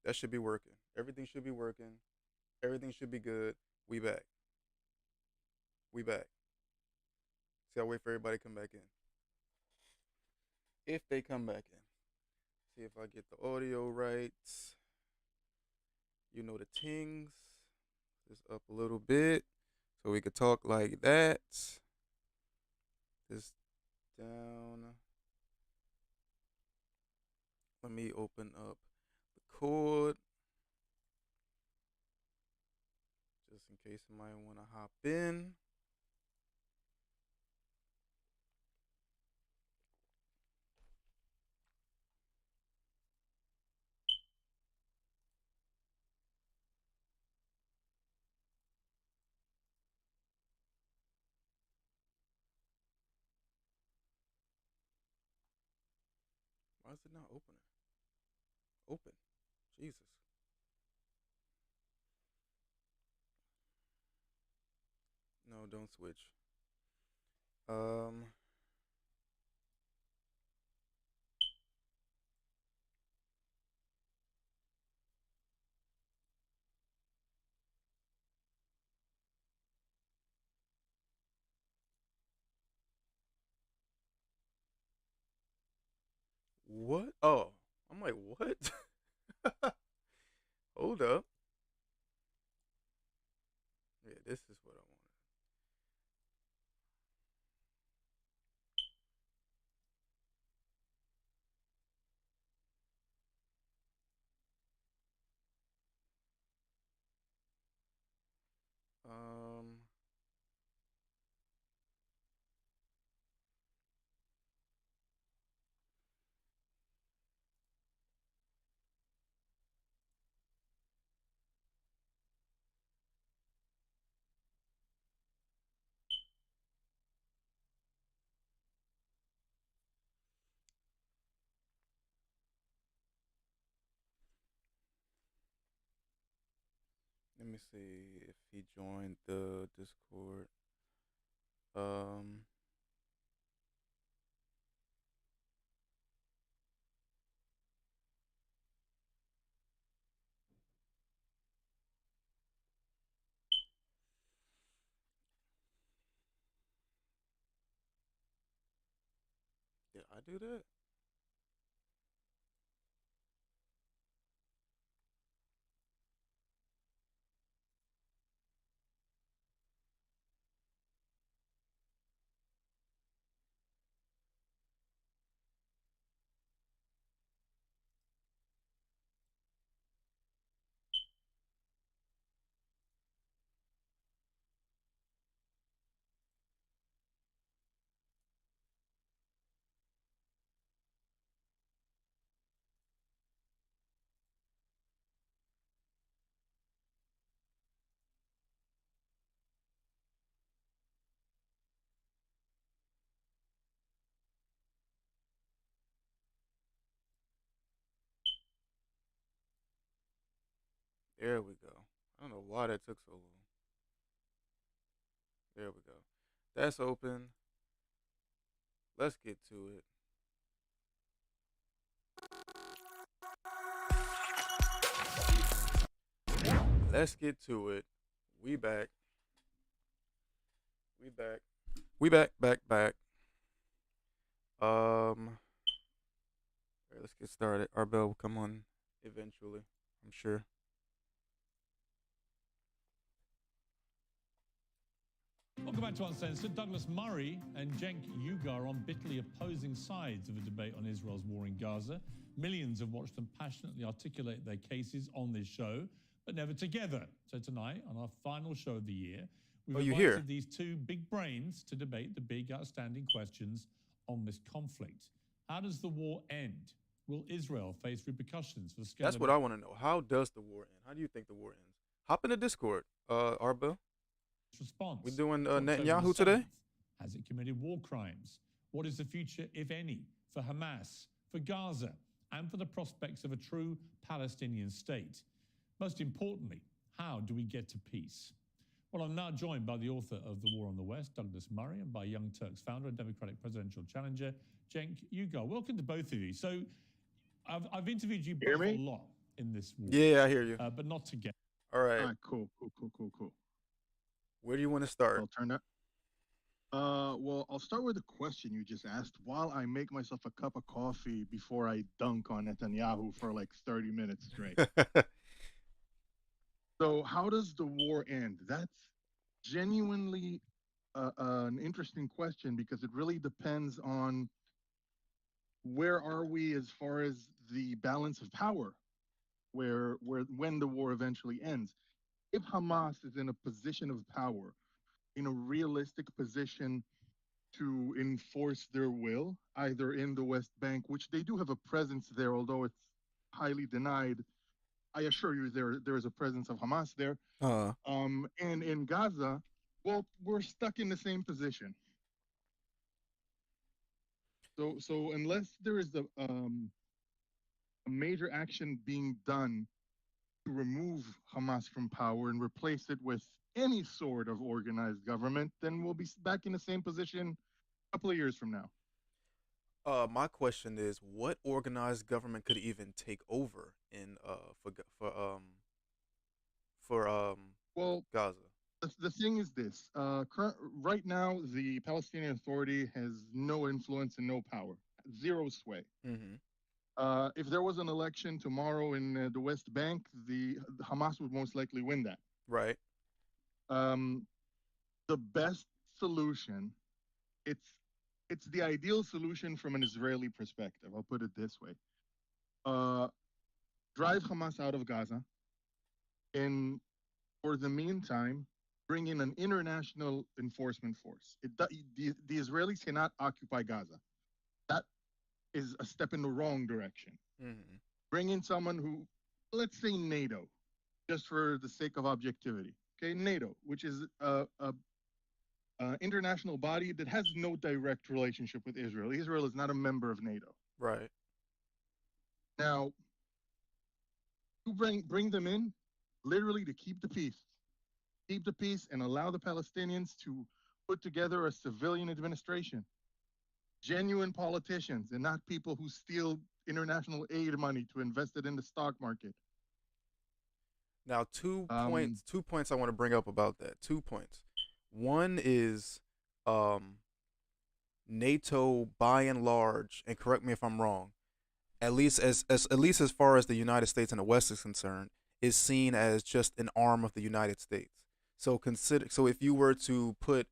That should be working. Everything should be working. Everything should be good. We back. We back. See, I'll wait for everybody to come back in. If they come back in. See if I get the audio right. You know the tings. Just up a little bit. So we could talk like that. This down. Let me open up the cord. Just in case somebody want to hop in. Why is it not opening? Open. Jesus. No, don't switch. Um, what? Oh, I'm like, what? Hold up. Yeah, this is what I wanted. Let me see if he joined the Discord. Um, did I do that? There we go. I don't know why that took so long. There we go. That's open. Let's get to it. Let's get to it. We back. We back. We back. Back. Back. All right, let's get started. Our bell will come on eventually. I'm sure. Welcome back to Uncensored. Douglas Murray and Cenk Uygur are on bitterly opposing sides of a debate on Israel's war in Gaza. Millions have watched them passionately articulate their cases on this show, but never together. So tonight, on our final show of the year, we've Oh, you here? invited these two big brains to debate the big outstanding questions on this conflict. How does the war end? Will Israel face repercussions for the scale That's of what I want to know. How does the war end? How do you think the war ends? Hop in the Discord, Arba. We response doing to October the Netanyahu 7th? today? Has it committed war crimes? What is the future, if any, for Hamas, for Gaza, and for the prospects of a true Palestinian state? Most importantly, how do we get to peace? Well, I'm now joined by the author of The War on the West, Douglas Murray, and by Young Turks founder and Democratic presidential challenger, Cenk Uygur. Welcome to both of you. So I've interviewed you Hear both a me? lot in this war, Yeah, I hear you. but not together. All All right. right, cool. Where do you want to start? I'll turn that. Well, I'll start with the question you just asked while I make myself a cup of coffee before I dunk on Netanyahu for like 30 minutes straight. So, how does the war end? That's genuinely an interesting question because it really depends on where are we as far as the balance of power, where when the war eventually ends. If Hamas is in a position of power, in a realistic position to enforce their will, either in the West Bank, which they do have a presence there, although it's highly denied. I assure you, there is a presence of Hamas there. uh, And in Gaza, well, we're stuck in the same position. So unless there is a major action being done to remove Hamas from power and replace it with any sort of organized government, then we'll be back in the same position a couple of years from now. my question is, what organized government could even take over in for Well, Gaza? the thing is this: right now, the Palestinian Authority has no influence and no power, zero sway. Mm-hmm. If there was an election tomorrow in the West Bank, the Hamas would most likely win that. Right. Um, the best solution, it's it's the ideal solution from an Israeli perspective. I'll put it this way: uh, drive Hamas out of Gaza, and for the meantime, bring in an international enforcement force. The Israelis cannot occupy Gaza. That is a step in the wrong direction. Mm-hmm. Bring in someone who, let's say NATO, just for the sake of objectivity. Okay, NATO, which is a international body that has no direct relationship with Israel. Israel is not a member of NATO. Right. Now, you bring them in literally to keep the peace, and allow the Palestinians to put together a civilian administration, genuine politicians, and not people who steal international aid money to invest it in the stock market. Now, two Um, points. 2 points I want to bring up about that. 2 points. One is, um, NATO, by and large, and correct me if I'm wrong, at least as far as the United States and the West is concerned, is seen as just an arm of the United States. So if you were to put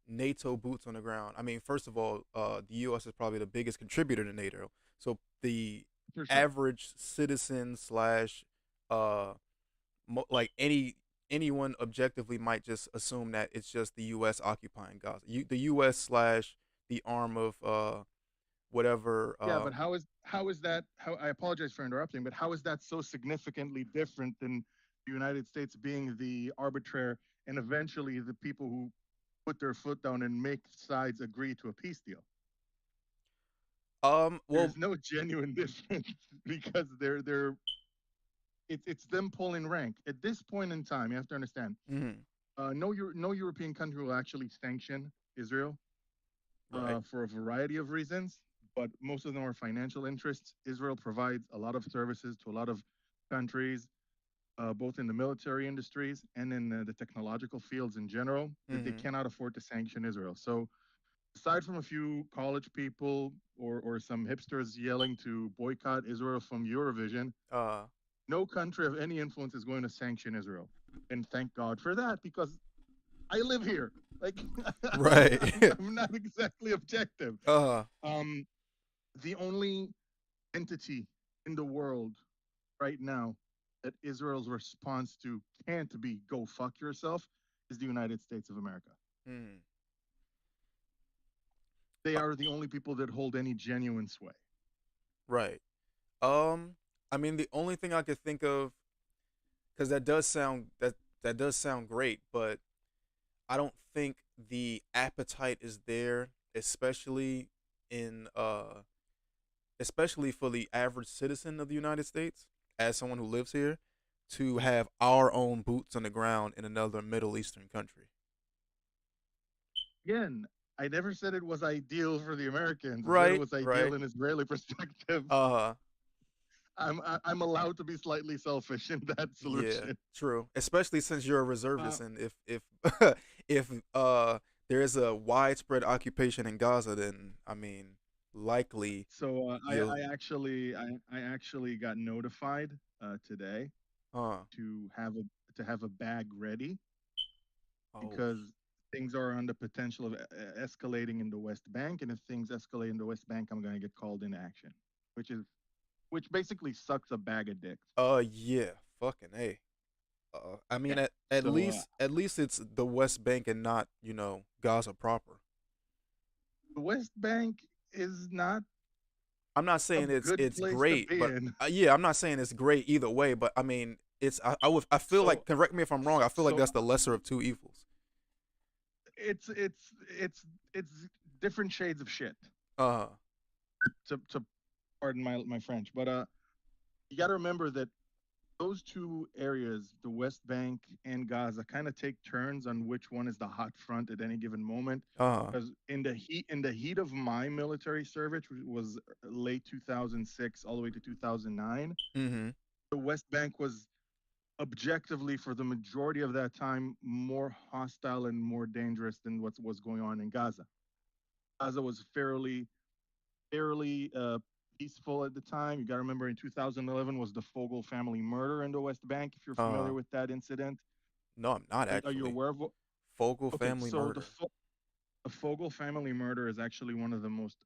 NATO boots on the ground, I mean, first of all, the U.S. is probably the biggest contributor to NATO. So the for sure. average citizen slash uh like anyone objectively might just assume that it's just the U.S. occupying Gaza. The U.S. slash the arm of whatever. Yeah, but how is that? How I apologize for interrupting, but how is that so significantly different than the United States being the arbitrator and eventually the people who put their foot down and make sides agree to a peace deal? Well. There's no genuine difference because they're it's them pulling rank at this point in time. You have to understand. Mhm. No European country will actually sanction Israel Right. for a variety of reasons, but most of them are financial interests. Israel provides a lot of services to a lot of countries, both in the military industries and in the technological fields in general, that they Mhm. cannot afford to sanction Israel. So, aside from a few college people or some hipsters yelling to boycott Israel from Eurovision, uh no country of any influence is going to sanction Israel. And thank God for that, because I live here. Like, right. I'm not exactly objective. uh Um, the only entity in the world right now that Israel's response to can't be go fuck yourself is the United States of America. mhm. They are the only people that hold any genuine sway. Right. Um I mean, the only thing I could think of, cuz that does sound great, but I don't think the appetite is there, in especially for the average citizen of the United States, as someone who lives here, to have our own boots on the ground in another Middle Eastern country. Again, I never said it was ideal for the Americans. I said it Right, was ideal right. in Israeli perspective. Uh I'm allowed to be slightly selfish in that Yeah, solution. true. Especially since you're a Uh, reservist, and if if there is a widespread occupation in Gaza, then I mean, likely so you'll. I actually got notified today uh to have a bag ready oh because things are on the potential of escalating in the West Bank, and if things escalate in the West Bank, I'm going to get called into action, which is which basically sucks a bag of dicks. yeah, fucking a. I mean, Yeah. at least it's the West Bank and not Gaza proper. The West Bank is not I'm not a saying good it's place to great, be but in. yeah, I'm not saying it's great either way. But I mean, I feel So like, correct me if I'm wrong. I feel like so that's the lesser of two evils. it's different shades of shit. Uh To pardon my French, but you got to remember that those two areas, the West Bank and Gaza, kind of take turns on which one is the hot front at any given moment. uh Because in the heat of my military service, which was late 2006 all the way to 2009, mm-hmm. the West Bank was objectively for the majority of that time more hostile and more dangerous than what was going on in Gaza. Gaza was fairly peaceful at the time. You got to remember in 2011 was the Fogel family murder in the West Bank. If you're Uh familiar with that incident, no, I'm not are you actually. aware of? Focal Okay, family so murder. the Fogel family murder is actually one of the most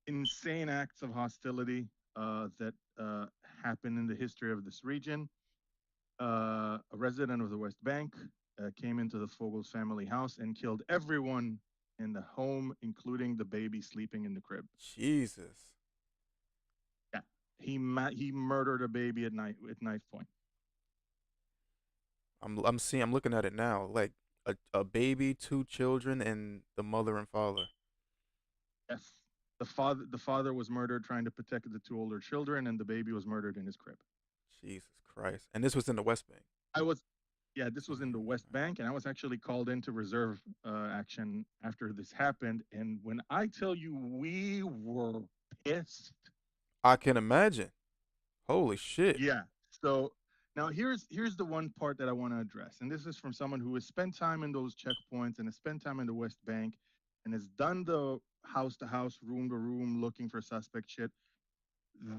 insane acts of hostility that happened in the history of this region. A resident of the West Bank came into the Fogel's family house and killed everyone in the home, including the baby sleeping in the crib. Jesus. Yeah, he murdered a baby at night with knife point. I'm looking at it now. Like a baby, two children, and the mother and father. Yes, the father was murdered trying to protect the two older children, and the baby was murdered in his crib. Jesus Christ. And this was in the West Bank. I was Yeah, this was in the West Mm, Bank, and I was actually called into reserve action after this happened. And when I tell you we were pissed, I can imagine. Holy shit. yeah. So now here's the one part that I want to address, and this is from someone who has spent time in those checkpoints and has spent time in the West Bank and has done the house to house, room to room, looking for suspect shit.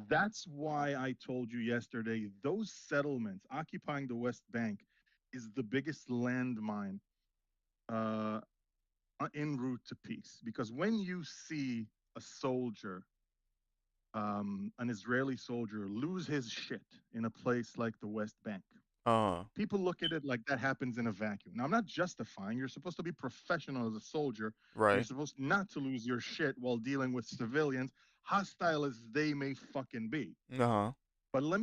That's why I told you yesterday those settlements occupying the West Bank is the biggest landmine uh, en route to peace. Because when you see a soldier, an Israeli soldier, lose his shit in a place like the West Bank, Uh, people look at it like that happens in a vacuum. Now, I'm not justifying. You're supposed to be professional as a soldier, and you're right. supposed not to lose your shit while dealing with civilians, hostile as they may fucking be. Uh-huh. But let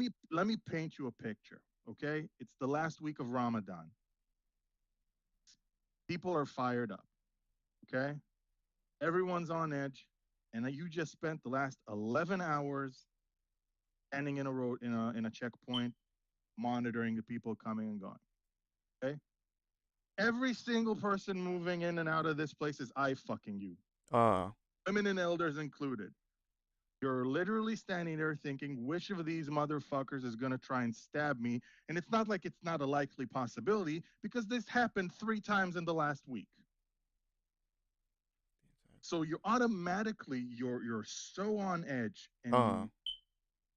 me paint you a picture, okay? It's the last week of Ramadan. People are fired up, okay? Everyone's on edge, and you just spent the last 11 hours standing in a road in a checkpoint, monitoring the people coming and going. Okay, every single person moving in and out of this place is I fucking you, Uh, women and elders included. You're literally standing there thinking, which of these motherfuckers is going to try and stab me? And it's not like it's not a likely possibility because this happened 3 times in the last week. So you're so on edge, and uh, you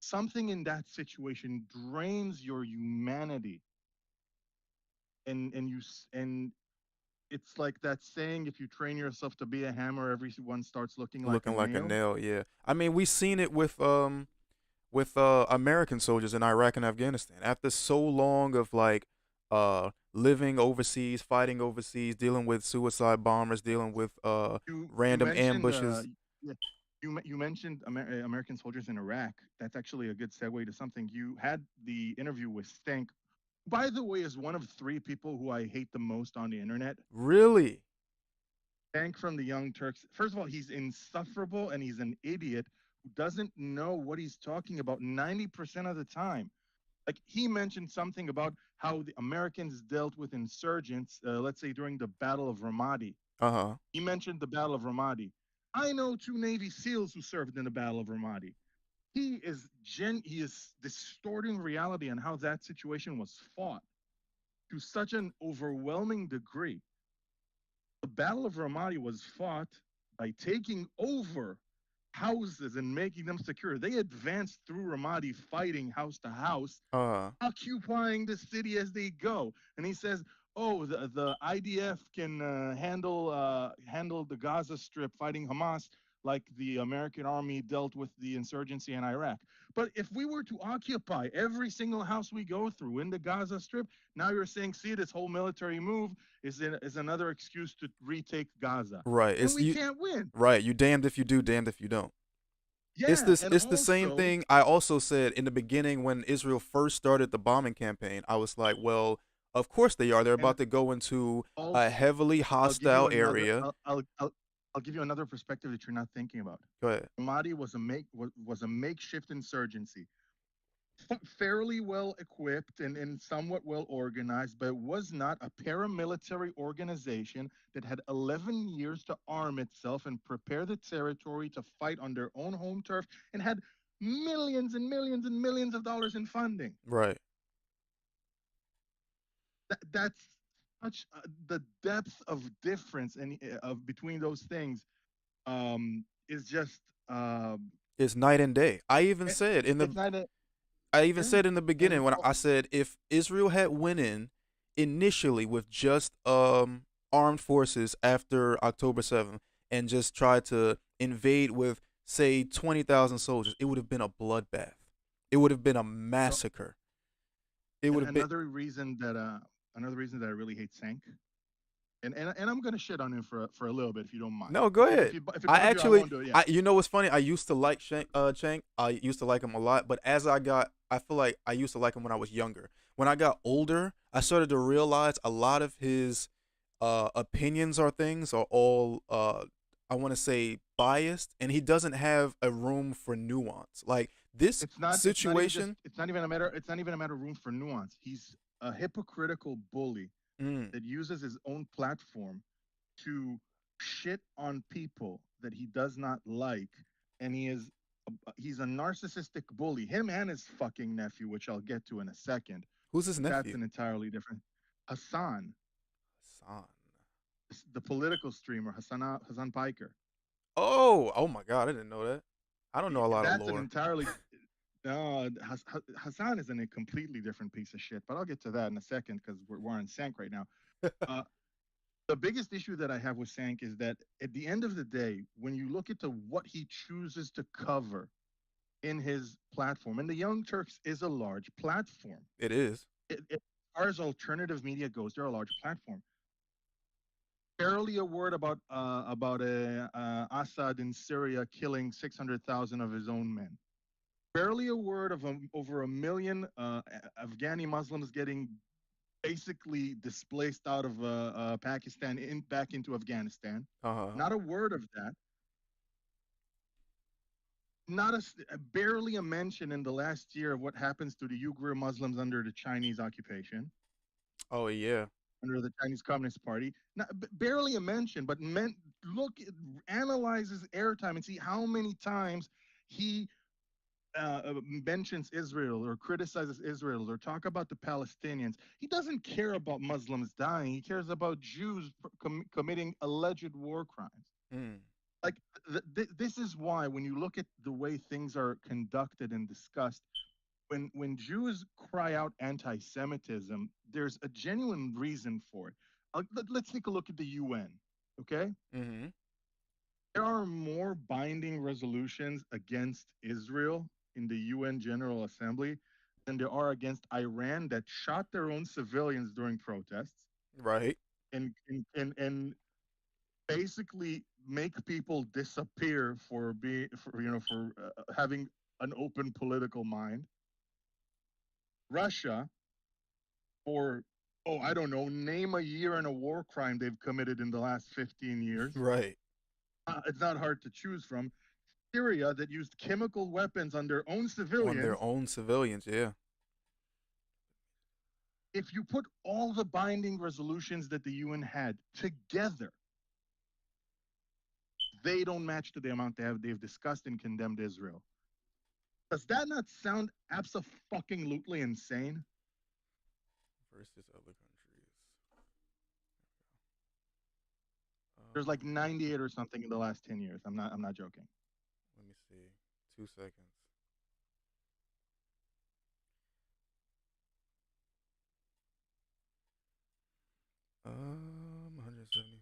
something in that situation drains your humanity, and it's like that saying, if you train yourself to be a hammer, everyone starts looking like a looking like a nail. nail, yeah. I mean, we seen it with American soldiers in Iraq and Afghanistan. After so long of like living overseas, fighting overseas, dealing with suicide bombers, dealing with You random mentioned ambushes. yeah, you mentioned American soldiers in Iraq. That's actually a good segue to something. You had the interview with Stank, by the way, is one of 3 people who I hate the most on the internet. Really? Stank from the Young Turks. First of all, he's insufferable and he's an idiot who doesn't know what he's talking about 90% of the time. Like, he mentioned something about how the Americans dealt with insurgents, let's say during the Battle of Ramadi. Uh-huh. He mentioned the Battle of Ramadi. I know 2 Navy SEALs who served in the Battle of Ramadi. he is distorting reality and how that situation was fought to such an overwhelming degree. The Battle of Ramadi was fought by taking over houses and making them secure. They advanced through Ramadi, fighting house to house, Uh, occupying the city as they go. And he says, "Oh, the IDF can handle the Gaza Strip, fighting Hamas like the American army dealt with the insurgency in Iraq." But if we were to occupy every single house we go through in the Gaza Strip, now you're saying, "See, this whole military move is another excuse to retake Gaza," right. and It's we you. can't win. Right. You damned if you do, damned if you don't. It's Yeah, this. and It's the same also, thing I also said in the beginning when Israel first started the bombing campaign. I was like, well, of course they are. They're and about to go into a also, heavily I'll give you hostile another. area. I'll give you another perspective that you're not thinking about. Go ahead. Mahdi was a makeshift insurgency, fairly well equipped and somewhat well organized, but it was not a paramilitary organization that had 11 years to arm itself and prepare the territory to fight on their own home turf, and had millions and millions and millions of dollars in funding. Right. That's such the depth of difference and of between those things is just It's night and day. it, it's not a I even yeah said in the beginning and when I said if Israel had went in initially with just armed forces after October 7th and just tried to invade with say 20,000 soldiers, it would have been a bloodbath. It would have been a so massacre. It would and have been another reason that I really hate Sank, and I'm gonna shit on him for a little bit if you don't mind. No, go ahead. If it I bugs you, I actually, won't do it. Yeah, I you know what's funny? I used to like Chang. I used to like him a lot, but I feel like I used to like him when I was younger. When I got older, I started to realize a lot of his opinions or things are all I want to say biased, and he doesn't have a room for nuance. Like this it's not even just situation. it's not even a matter of room for nuance. He's a hypocritical bully Mm, that uses his own platform to shit on people that he does not like, and he's a narcissistic bully. Him and his fucking nephew, which I'll get to in a second, who's his but that's nephew? an entirely different. Hassan, Hassan. the political streamer, Hassan Piker. Oh my God! I didn't know that. I don't know a lot of That's an lore. entirely no. Hassan is in a completely different piece of shit, but I'll get to that in a second because we're on Sank right now. Uh, the biggest issue that I have with Sank is that at the end of the day, when you look at what he chooses to cover in his platform, and the Young Turks is a large platform. It is. As far as alternative media goes, they're a large platform. Barely a word about Assad in Syria killing 600,000 of his own men. Barely a word of over a million Afghani Muslims getting basically displaced out of Pakistan back into Afghanistan. Uh huh. Not a word of that. Not barely a mention in the last year of what happens to the Uyghur Muslims under the Chinese occupation, Oh yeah. under the Chinese Communist Party. Not, barely a mention, but look, analyze his airtime and see how many times he mentions Israel or criticizes Israel or talk about the Palestinians. He doesn't care about Muslims dying. He cares about Jews committing alleged war crimes. Mm. Like this is why when you look at the way things are conducted and discussed, when Jews cry out anti-Semitism, there's a genuine reason for it. Let's take a look at the UN. Okay, Mm-hmm. there are more binding resolutions against Israel in the UN General Assembly than there are against Iran that shot their own civilians during protests Right. and basically make people disappear for having an open political mind. Russia, or I don't know, name a year and a war crime they've committed in the last 15 years. Right. It's not hard to choose from. Syria, that used chemical weapons on their own On their civilians. own civilians. Yeah. If you put all the binding resolutions that the UN had together, they don't match to the amount they've discussed and condemned Israel. Does that not sound abso-fucking-lutely insane? versus other countries. There's like Um, 98 or something in the last 10 years. I'm not joking. let me see. 2 seconds. 170.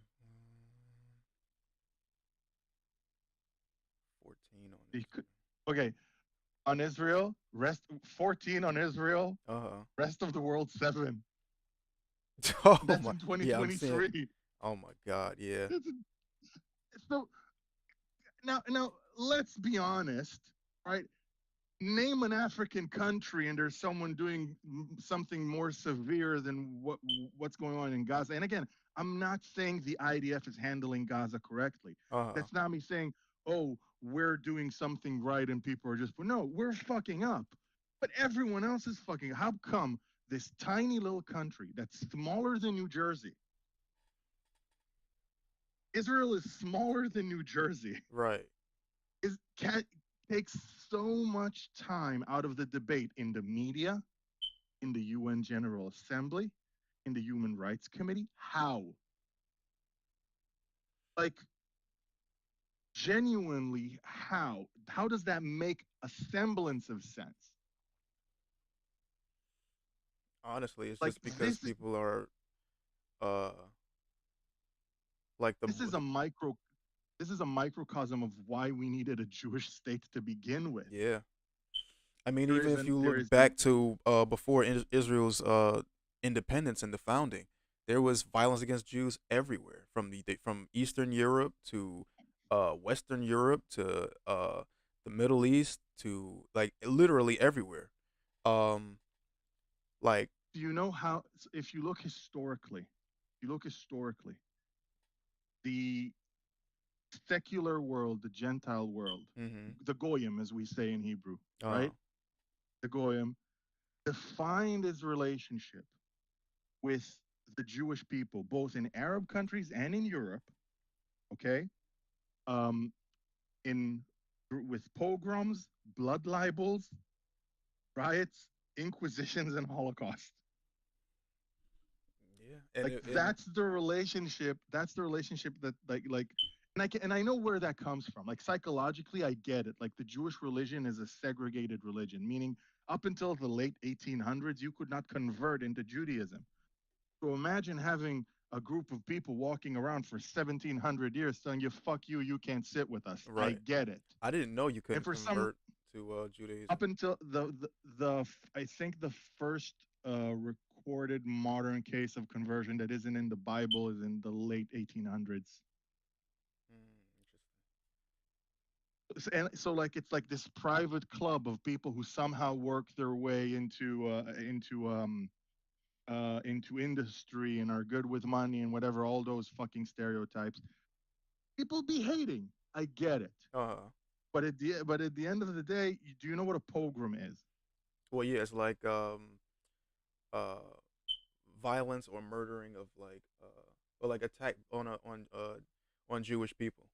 14 on You could, Israel. okay, on Israel, rest 14 on Israel, Uh huh. rest of the world 7. Oh That's my. in Yeah, I'm seeing. 2023. Oh my God. Yeah. It's, so now let's be honest, right? Name an African country and there's someone doing something more severe than what's going on in Gaza. And again, I'm not saying the IDF is handling Gaza correctly. Uh huh. That's not me saying, oh, we're doing something right and people are just no, we're fucking up. But everyone else is fucking. How come this tiny little country that's smaller than New Jersey? Israel is smaller than New Jersey. Right. Is can takes so much time out of the debate in the media, in the UN General Assembly, in the Human Rights Committee? How? Like, genuinely, how? How does that make a semblance of sense? Honestly, it's Like, just because this is people are uh like the this is a micro this is a microcosm of why we needed a Jewish state to begin with. yeah. I mean, There even is if an you there look is an back to before Israel's independence and the founding, there was violence against Jews everywhere, from from Eastern Europe to Western Europe to the Middle East to like literally everywhere. Um, like, do you know how if you look historically, the secular world, the Gentile world, mm-hmm. the goyim, as we say in Hebrew, uh, right? The goyim defined its relationship with the Jewish people, both in Arab countries and in Europe. Okay, um, in with pogroms, blood libels, riots, inquisitions, and Holocaust. yeah, and Like that's the relationship. That's the relationship that and I know where that comes from. Like psychologically, I get it. Like the Jewish religion is a segregated religion, meaning up until the late 1800s, you could not convert into Judaism. So imagine having a group of people walking around for 1700 years telling you, fuck you, you can't sit with us. I right. get it. I didn't know you And couldn't for some, convert to Judaism. up until the I think the first recorded modern case of conversion that isn't in the Bible is in the late 1800s. Interesting. And so like it's like this private club of people who somehow work their way into industry and are good with money and whatever, all those fucking stereotypes. People be hating. I get it. Uh, But at the end of the day, do you know what a pogrom is? well, yeah, it's like uh violence or murdering of like or like attack on Jewish people.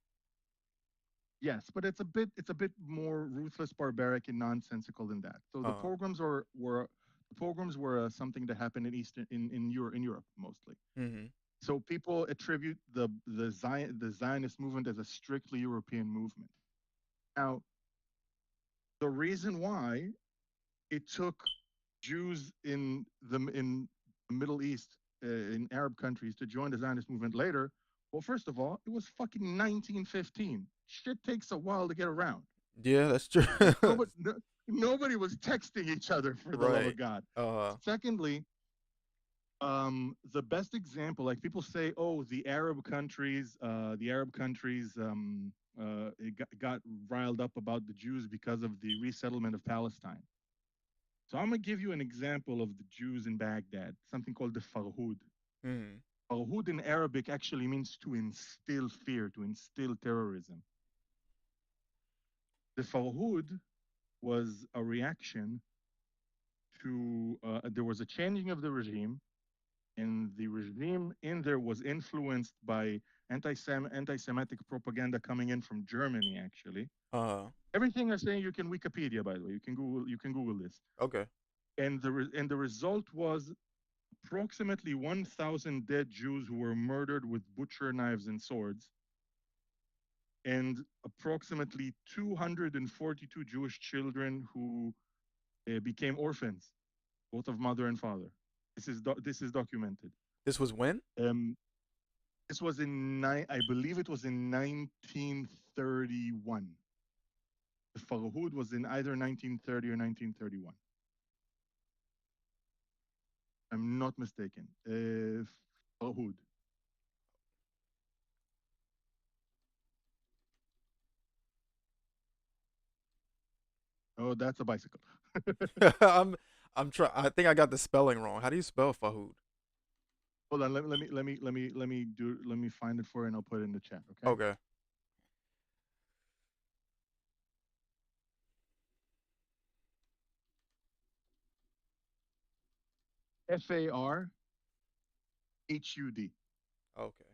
Yes, but it's a bit more ruthless, barbaric, and nonsensical than that. So Uh, the pogroms were something that happened in Europe mostly. mm-hmm. So people attribute the Zionist movement as a strictly European movement. Now, the reason why it took Jews in the Middle East, in Arab countries, to join the Zionist movement later, well, first of all, it was fucking 1915. Shit takes a while to get around. Yeah, that's true. Nobody was texting each other for the love Right. of God. Uh. Secondly, the best example, like people say, oh, the Arab countries got riled up about the Jews because of the resettlement of Palestine. So I'm gonna give you an example of the Jews in Baghdad, something called the Farhud. Mm-hmm. Farhud in Arabic actually means to instill fear, to instill terrorism. The Farhud was a reaction to there was a changing of the regime, and the regime in there was influenced by anti-Semitic propaganda coming in from Germany. Actually, Uh. everything I'm saying you can Wikipedia. By the way, you can Google this. Okay. And the result was approximately 1,000 dead Jews who were murdered with butcher knives and swords, and approximately 242 Jewish children who became orphans, both of mother and father. This is documented. This was when? Um, this was I believe it was in 1931. The Farhud was in either 1930 or 1931. I'm not mistaken. Farhud. Oh, that's a bicycle. I'm I'm trying. I think I got the spelling wrong. How do you spell Fahoud? Hold on. Let me find it for you, and I'll put it in the chat. Okay. Okay. Farhud. Okay.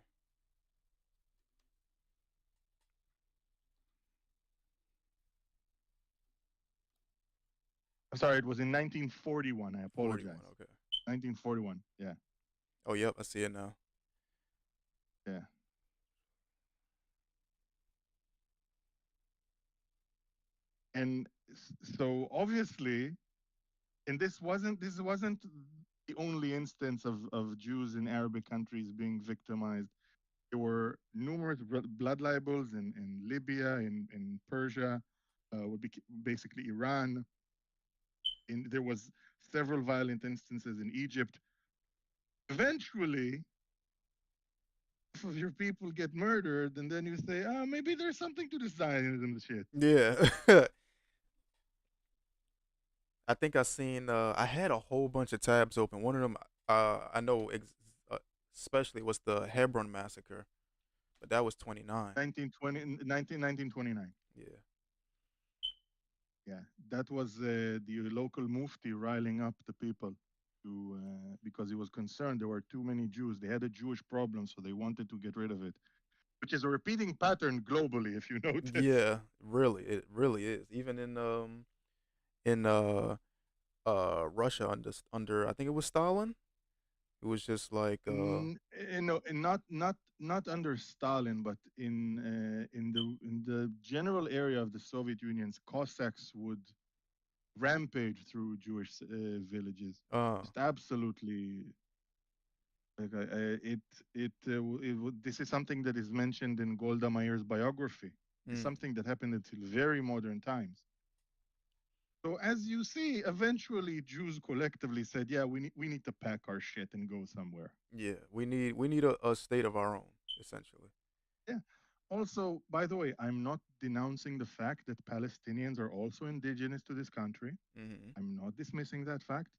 I'm sorry, it was in 1941. I 41. apologize. Okay. 1941. Yeah, Oh, yep. I see it now. yeah. And so obviously, and this wasn't the only instance of Jews in Arabic countries being victimized. There were numerous blood libels in Libya, in Persia, basically Iran. There was several violent instances in Egypt. Eventually, half of your people get murdered, and then you say, "Ah, maybe there's something to this Zionism shit." Yeah. I think I seen. I had a whole bunch of tabs open. One of them, I know, especially was the Hebron massacre, but that was 29. 1920, 1929. Yeah. Yeah, that was the local mufti riling up the people because he was concerned there were too many Jews. They had a Jewish problem, so they wanted to get rid of it, which is a repeating pattern globally, if you notice. Yeah. Really, it really is. Even in Russia under I think it was Stalin. It was just like No, and not under Stalin, but in the general area of the Soviet Union's Cossacks would rampage through Jewish villages, uh just absolutely. Like this is something that is mentioned in Golda Meir's biography. It's mm, something that happened until very modern times. So as you see, eventually Jews collectively said, "Yeah, we need to pack our shit and go somewhere." yeah, we need a state of our own essentially. Yeah. Also, by the way, I'm not denouncing the fact that Palestinians are also indigenous to this country. Mhm. I'm not dismissing that fact.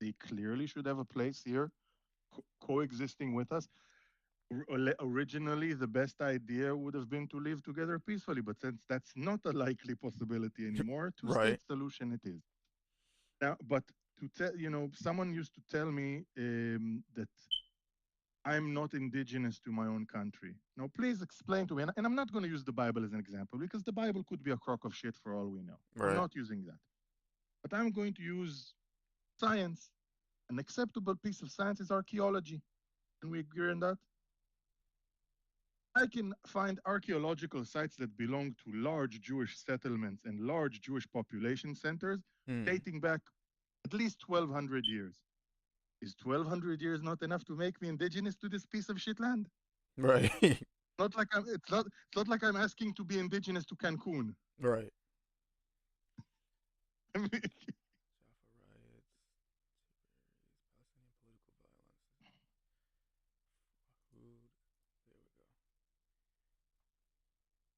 They clearly should have a place here, coexisting with us. Originally, the best idea would have been to live together peacefully, but since that's not a likely possibility anymore, two-state Right. solution it is. Now, but to tell, someone used to tell me that I'm not indigenous to my own country. Now, please explain to me, and I'm not going to use the Bible as an example because the Bible could be a crock of shit for all we know. I'm Right. not using that. But I'm going to use science. An acceptable piece of science is archaeology. Can we agree on that? I can find archaeological sites that belong to large Jewish settlements and large Jewish population centers Mm. dating back at least 1,200 years. Is 1,200 years not enough to make me indigenous to this piece of shit land? Right. It's not like I'm asking to be indigenous to Cancun. Right. I mean, Jaffa riots, Palestinian political violence, food. There we go.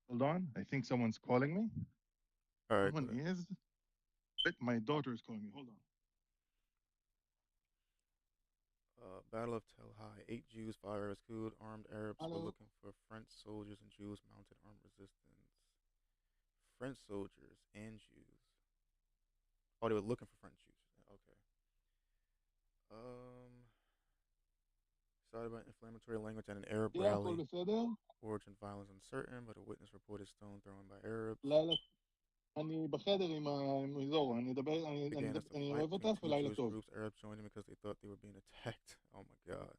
hold on, I think someone's calling me. All right, go Someone ahead. is. Wait, my daughter is calling me. Hold on. Battle of Tel Hai. 8 Jews fired as killed. Armed Arabs were Hello. looking for French soldiers and Jews mounted armed resistance. French soldiers and Jews. Oh, they were looking for French Jews. Okay. Um, Started by inflammatory language at an Arab תהיה הכל rally. בסדר? Origin violence uncertain, but a witness reported stone thrown by Arabs. לילה, אני בחדר עם זורו, אני אדבר, Began as a אני fight אוהב between אותך two ולילה Jewish טוב. groups. Arabs joined in because they thought they were being attacked. Oh my God.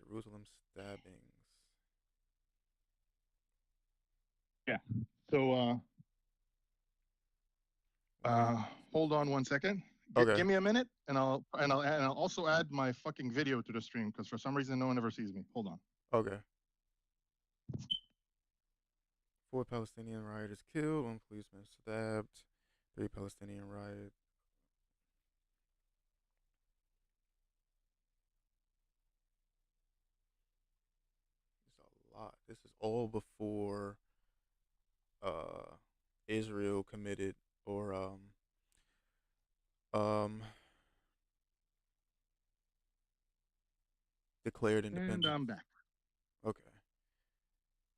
Jerusalem stabbings. Yeah. So, hold on one second. Okay. Give me a minute, and I'll also add my fucking video to the stream because for some reason no one ever sees me. Hold on. Okay. 4 Palestinian rioters killed, 1 policeman stabbed, 3 Palestinian riot. It's a lot. This is all before Israel committed or um declared independence. And I'm back. Okay.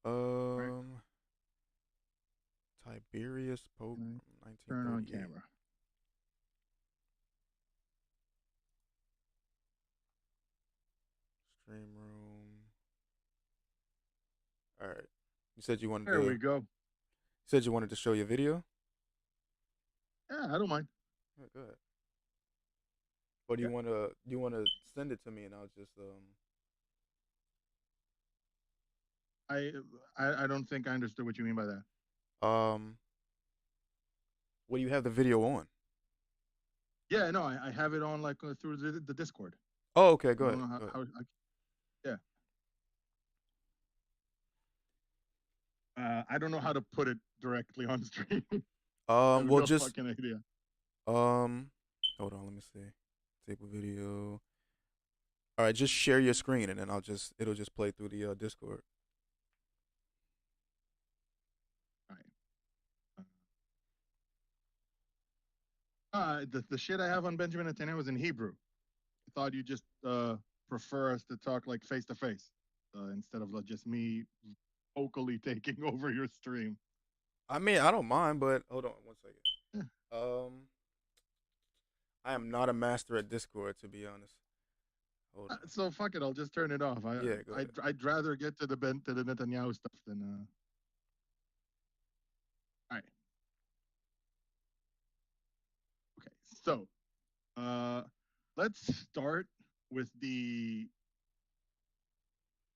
Right. Tiberius Pope from Turn on 1938. camera. Stream room. All right. You said you wanted There to. we go. You said you wanted to show your video. Yeah, I don't mind. Yeah, go ahead. Or do you want to send it to me and I'll just I don't think I understood what you mean by that. what do you have the video on? Yeah, no, I have it on like through the Discord. Oh, okay. Go I ahead. don't know Go ahead. I don't know how to put it directly on stream. Well, no just fucking idea. hold on. Let me see. Table video. All right, just share your screen and then it'll just play through the Discord. All right. The shit I have on Benjamin Netanyahu was in Hebrew. I thought you just prefer us to talk like face to face instead of just me vocally taking over your stream. I mean, I don't mind, but hold on one second. Yeah. I am not a master at Discord, to be honest. Hold on. So fuck it, I'll just turn it off. Yeah, go ahead. I'd rather get to the Netanyahu stuff than. All right. Okay, so let's start with the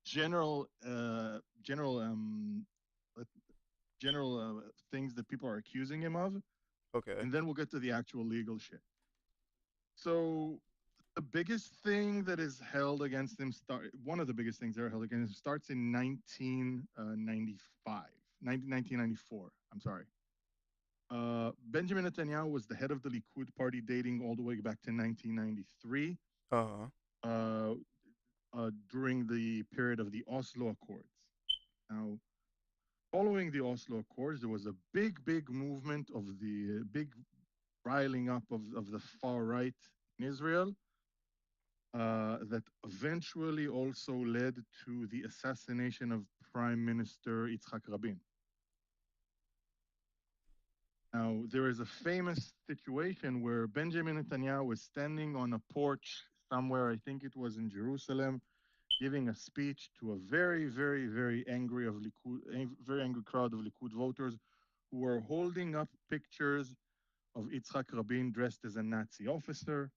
general things that people are accusing him of, Okay. and then we'll get to the actual legal shit. So the biggest thing that is held against him one of the biggest things that are held against him starts in 1994. I'm sorry. Benjamin Netanyahu was the head of the Likud party dating all the way back to 1993. During the period of the Oslo Accords. Now, following the Oslo Accords, there was a big movement of the big riling up of the far right in Israel that eventually also led to the assassination of Prime Minister Yitzhak Rabin. Now, there is a famous situation where Benjamin Netanyahu was standing on a porch somewhere, I think it was in Jerusalem, giving a speech to a very, very, very angry very angry crowd of Likud voters who were holding up pictures of Yitzhak Rabin dressed as a Nazi officer.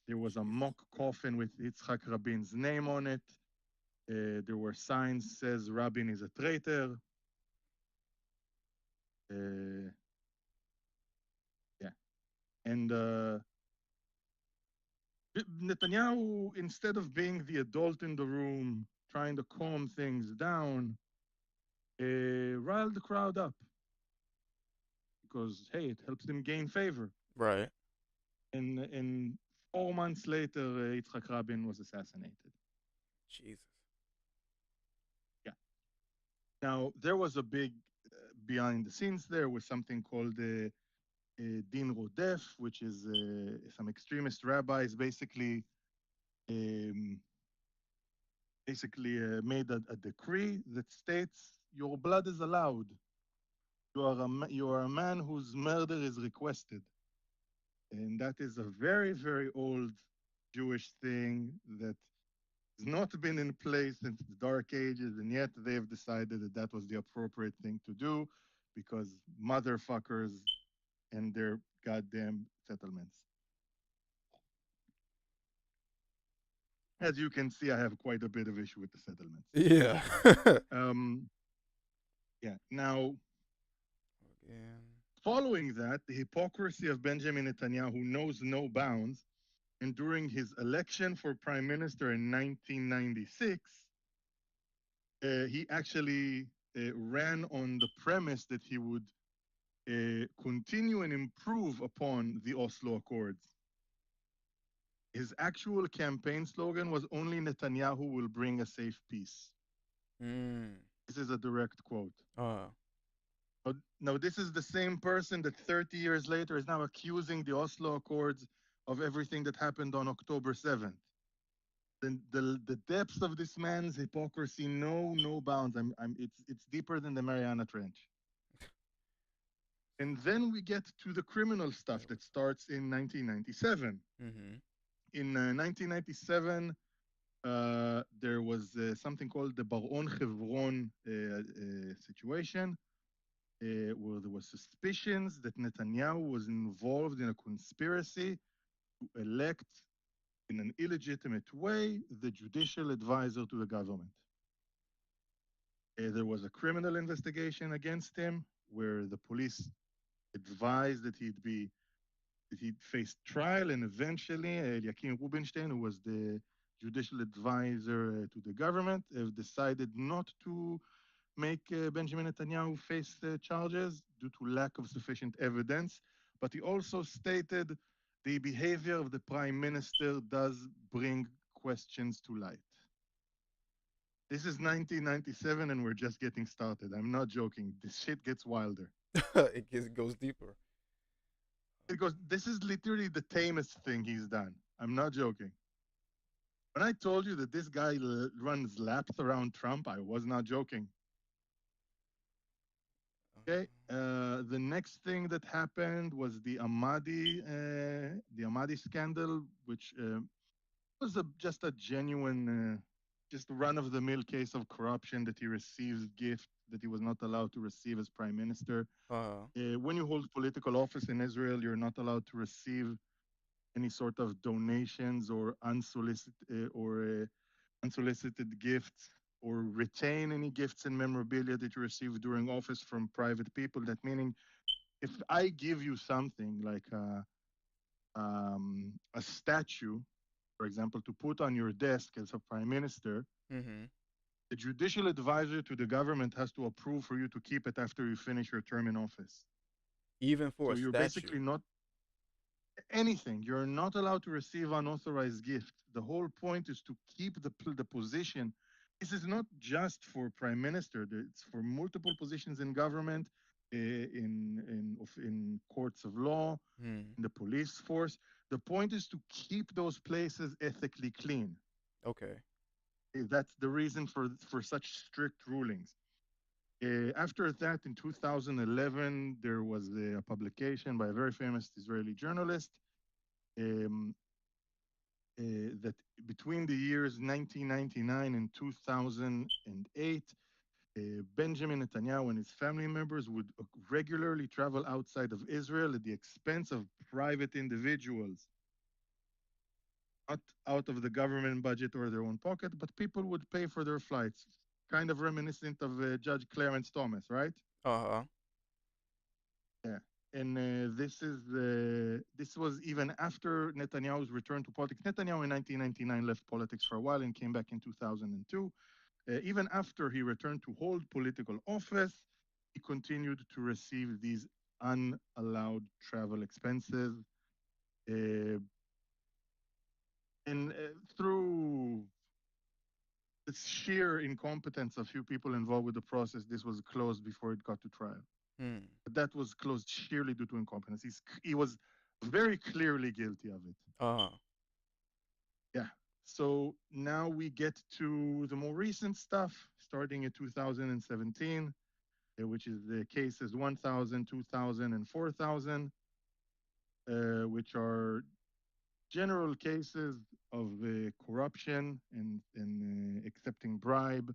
There was a mock coffin with Yitzhak Rabin's name on it. There were signs says Rabin is a traitor. And Netanyahu, instead of being the adult in the room, trying to calm things down, riled the crowd up because, hey, it helps him gain favor. Right. And 4 months later, Yitzhak Rabin was assassinated. Jesus. Yeah. Now, there was a big behind the scenes there was something called Din Rodef, which is some extremist rabbis basically made a decree that states your blood is allowed. You are a man whose murder is requested. And that is a very, very old Jewish thing that It's not been in place since the Dark Ages, and yet they've decided that that was the appropriate thing to do because motherfuckers and their goddamn settlements. As you can see, I have quite a bit of issue with the settlements. Yeah. Um, yeah. Now, Again. following that, the hypocrisy of Benjamin Netanyahu knows no bounds. And during his election for prime minister in 1996, he actually ran on the premise that he would continue and improve upon the Oslo Accords. His actual campaign slogan was only Netanyahu will bring a safe peace. Mm. This is a direct quote. Uh. Now, this is the same person that 30 years later is now accusing the Oslo Accords of everything that happened on October 7th. The depths of this man's hypocrisy know no bounds. It's deeper than the Mariana Trench. And then we get to the criminal stuff that starts in 1997. Mm-hmm. In 1997, there was something called the Baron Chevron situation, where there was suspicions that Netanyahu was involved in a conspiracy to elect, in an illegitimate way, the judicial advisor to the government. There was a criminal investigation against him, where the police advised that he'd face trial, and eventually Eliakim Rubinstein, who was the judicial advisor to the government, decided not to make Benjamin Netanyahu face charges due to lack of sufficient evidence. But he also stated the behavior of the prime minister does bring questions to light. This is 1997, and we're just getting started. I'm not joking. This shit gets wilder. It goes deeper. Because this is literally the tamest thing he's done. I'm not joking. When I told you that this guy runs laps around Trump, I was not joking. Okay. The next thing that happened was the Amadi scandal, which was just a genuine, just run-of-the-mill case of corruption that he received gift that he was not allowed to receive as prime minister. Uh. When you hold political office in Israel, you're not allowed to receive any sort of donations or unsolicited gifts, or retain any gifts and memorabilia that you receive during office from private people. That meaning, if I give you something like a statue, for example, to put on your desk as a prime minister, Mm-hmm. the judicial advisor to the government has to approve for you to keep it after you finish your term in office. Even for So a you're statue. basically not anything. You're not allowed to receive unauthorized gift. The whole point is to keep the position. This is not just for prime minister. It's for multiple positions in government, in courts of law, Hmm. in the police force. The point is to keep those places ethically clean. Okay. That's the reason for such strict rulings. After that, in 2011, there was a publication by a very famous Israeli journalist um, that between the years 1999 and 2008, Benjamin Netanyahu and his family members would regularly travel outside of Israel at the expense of private individuals, not out of the government budget or their own pocket, but people would pay for their flights. Kind of reminiscent of Judge Clarence Thomas, right? Uh-huh. Yeah. And this was even after Netanyahu's return to politics. Netanyahu in 1999 left politics for a while and came back in 2002. Even after he returned to hold political office, he continued to receive these unallowed travel expenses. Uh, and through the sheer incompetence of few people involved with the process, this was closed before it got to trial. Hmm. But that was closed sheerly due to incompetence. He was very clearly guilty of it. Uh-huh. Yeah. So now we get to the more recent stuff, starting in 2017, which is the cases 1,000, 2,000, and 4,000, which are general cases of corruption and accepting bribe.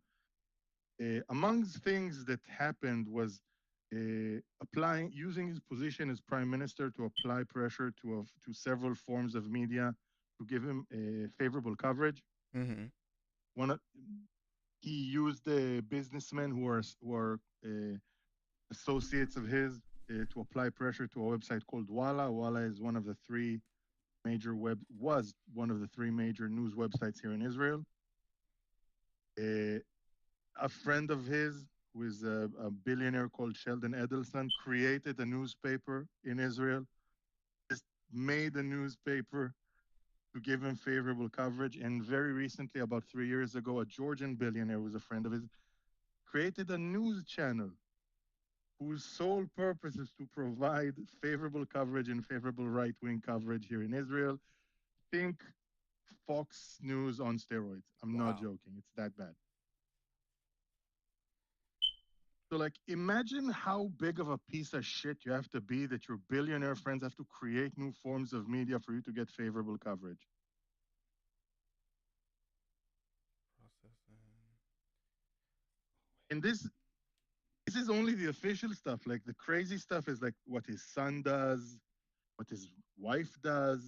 Amongst things that happened was using his position as prime minister to apply pressure to several forms of media to give him favorable coverage. Mm-hmm. One of, he used businessmen who are associates of his to apply pressure to a website called Walla. Walla is one of the three major web was one of the three major news websites here in Israel. Uh, a friend of his, who is a billionaire called Sheldon Edelson, created a newspaper in Israel. Just made a newspaper to give him favorable coverage. And very recently, about 3 years ago, a Georgian billionaire who was a friend of his created a news channel whose sole purpose is to provide favorable coverage and favorable right wing coverage here in Israel. Think Fox News on steroids. I'm not Wow. joking. It's that bad. So, like, imagine how big of a piece of shit you have to be that your billionaire friends have to create new forms of media for you to get favorable coverage. Processing. And this is only the official stuff. Like the crazy stuff is like what his son does, what his wife does.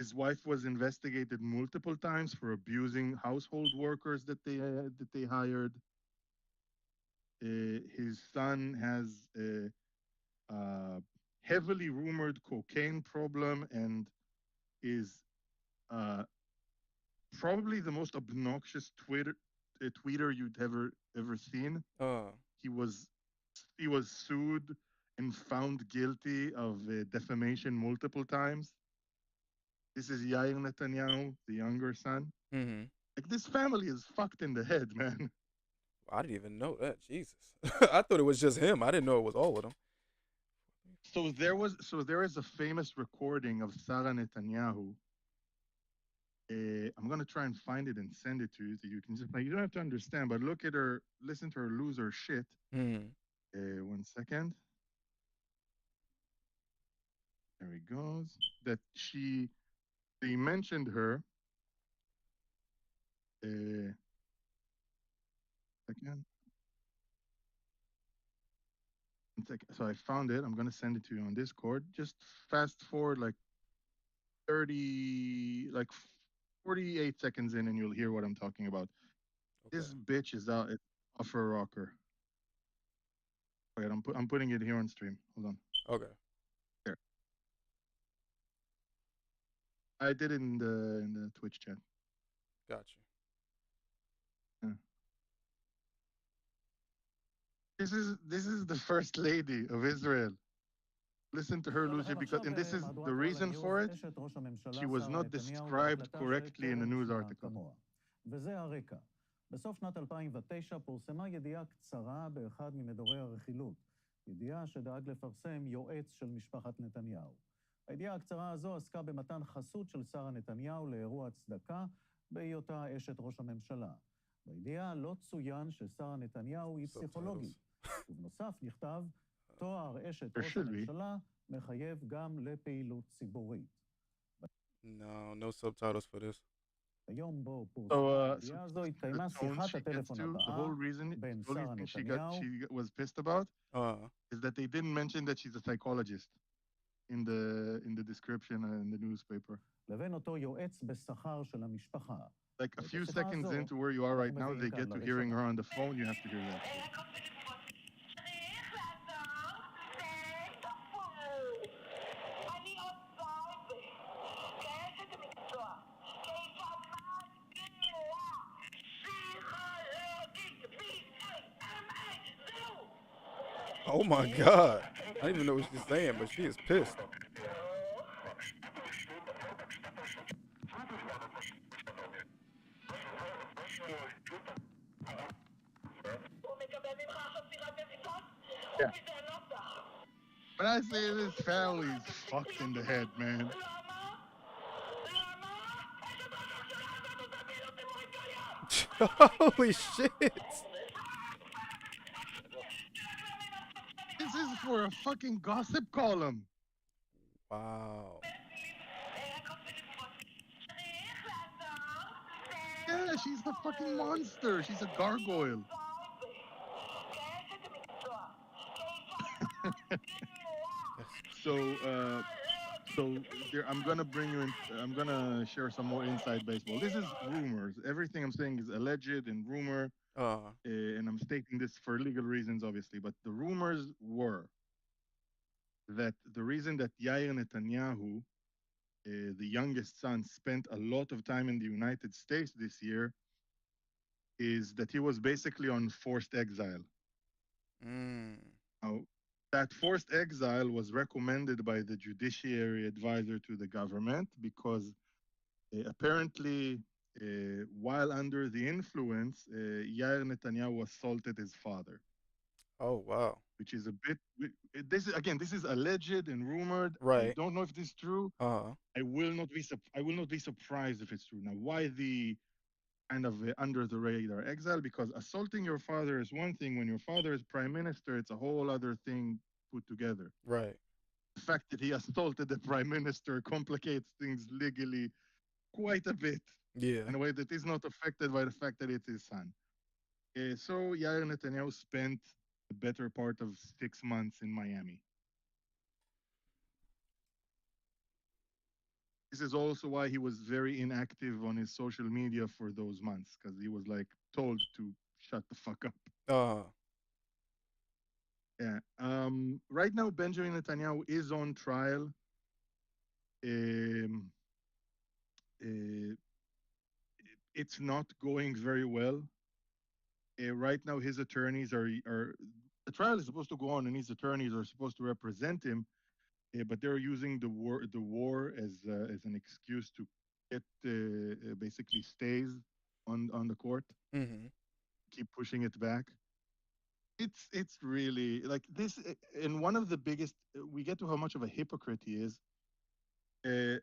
His wife was investigated multiple times for abusing household workers that they hired. His son has a heavily rumored cocaine problem and is uh, probably the most obnoxious tweeter you'd ever seen. Uh. He was he was sued and found guilty of defamation multiple times. This is Yair Netanyahu, the younger son. Mm-hmm. Like this family is fucked in the head, man. I didn't even know that. Jesus. I thought it was just him. I didn't know it was all of them. So there is a famous recording of Sarah Netanyahu. I'm gonna try and find it and send it to you, so you can just like you don't have to understand, but look at her, listen to her lose her shit. Mm-hmm. 1 second. There he goes. That they mentioned her. Uh, Second. 1 second. So I found it. I'm gonna send it to you on Discord. Just fast forward like like 48 seconds in, and you'll hear what I'm talking about. Okay. This bitch is out. It's off her rocker. Wait, I'm putting it here on stream. Hold on. Okay. Here. I did it in the Twitch chat. Got Yeah. This is the first lady of Israel. Listen to her, Lucia, because and this is the reason for it. She was not described correctly in the news article. וזה הרקע. בסוף שנת 2009 פורסמה ידיעה קצרה באחד ממדורי הרכילות, ידיעה שדאג לפרסם יועץ של משפחת נתניהו. הידיעה הקצרה הזו עסקה במתן חסות של שרה נתניהו לאירוע צדקה בהיותה אשת ראש הממשלה. בידיעה לא צוין ששרה נתניהו היא פסיכולוגית. ובנוסף נכתב, תואר אשת ראש הממשלה מחייב גם לפעילות ציבורית. No subtitles for this. היום בו פורסמה הידיעה הזו התקיימה שיחת הטלפון הבאה the whole reason שרה נתניהו she was pissed about is that they didn't mention that she's a psychologist in the description in the newspaper. לבין אותו יועץ בשכר של המשפחה. Like a few seconds into where you are right now, they get to hearing her on the phone. You have to hear that. Oh my God. I don't even know what she's saying, but she is pissed. Yeah. But I say this family's fucked in the head, man. Holy shit. This is for a fucking gossip column. Wow. she's a fucking monster. She's a gargoyle. That's So, so there, I'm gonna bring you in. I'm gonna share some more inside baseball. This is rumors. Everything I'm saying is alleged and rumor, uh and I'm stating this for legal reasons, obviously. But the rumors were that the reason that Yair Netanyahu, the youngest son, spent a lot of time in the United States this year is that he was basically on forced exile. mm, Now, that forced exile was recommended by the judiciary advisor to the government because apparently, while under the influence, Yair Netanyahu assaulted his father, oh wow. which is a bit. This is again, this is alleged and rumored. I Right. don't know if this is true. Uh I will not be surprised if it's true. Now, why the kind of under the radar exile? Because assaulting your father is one thing. When your father is prime minister, it's a whole other thing put together. right. The fact that he assaulted the prime minister complicates things legally quite a bit Yeah. in a way that is not affected by the fact that it's his son. So Yair Netanyahu spent the better part of 6 months in Miami. This is also why he was very inactive on his social media for those months because he was like told to shut the fuck up. Uh Yeah. Right now, Benjamin Netanyahu is on trial. Um, uh, it's not going very well. Right now, his attorneys are the trial is supposed to go on, and his attorneys are supposed to represent him, but they're using the war as an excuse to get basically stays on the court, mhm. keep pushing it back. It's really like this, and one of the biggest. We get to how much of a hypocrite he is. Uh,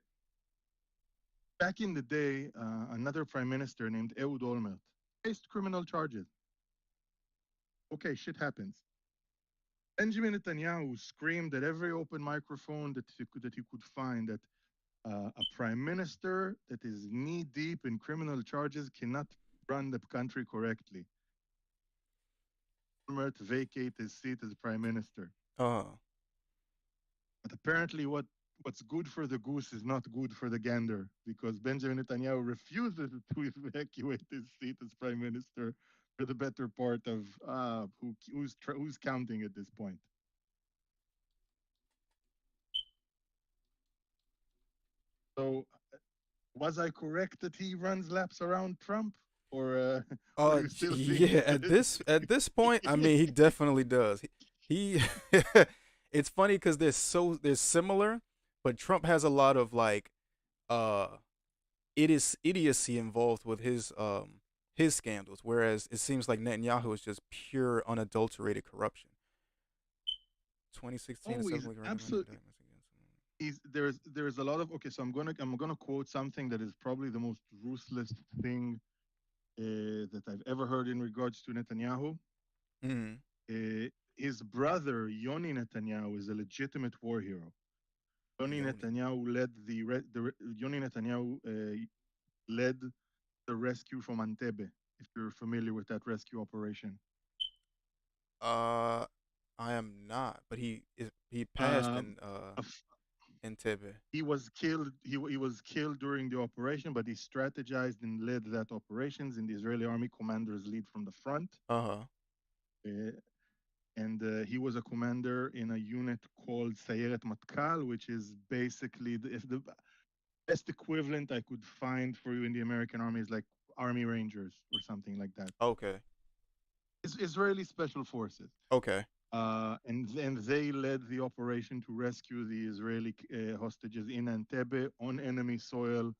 Back in the day, another prime minister named Ehud Olmert faced criminal charges. Okay, shit happens. Benjamin Netanyahu screamed at every open microphone that he could find that a prime minister that is knee deep in criminal charges cannot run the country correctly. Olmert vacate his seat as prime minister. Uh But apparently, what's good for the goose is not good for the gander because Benjamin Netanyahu refuses to evacuate his seat as prime minister for the better part of who's counting at this point. So, was I correct that he runs laps around Trump, or do you still think yeah, that? at this point, I mean, he definitely does. He it's funny cuz they're similar, but Trump has a lot of like uh it is idiocy involved with his scandals, whereas it seems like Netanyahu is just pure unadulterated corruption. 2016 Oh, he's assembly recommended absolutely. indictments against him. There's a lot of okay. So I'm gonna quote something that is probably the most ruthless thing that I've ever heard in regards to Netanyahu. Mhm. His brother Yoni Netanyahu is a legitimate war hero. Yoni Yoni. Netanyahu led Yoni Netanyahu led the rescue from Entebbe. If you're familiar with that rescue operation, Uh I am not, but he passed um, in Tibet. he was killed. He was killed during the operation, but he strategized and led that operations. And the Israeli army commanders lead from the front. Uh-huh. Uh, and he was a commander in a unit called Sayeret Matkal, which is basically if the best equivalent I could find for you in the American army is like Army Rangers or something like that. Okay. It's Israeli Special Forces. Okay. And they led the operation to rescue the Israeli hostages in Entebbe on enemy soil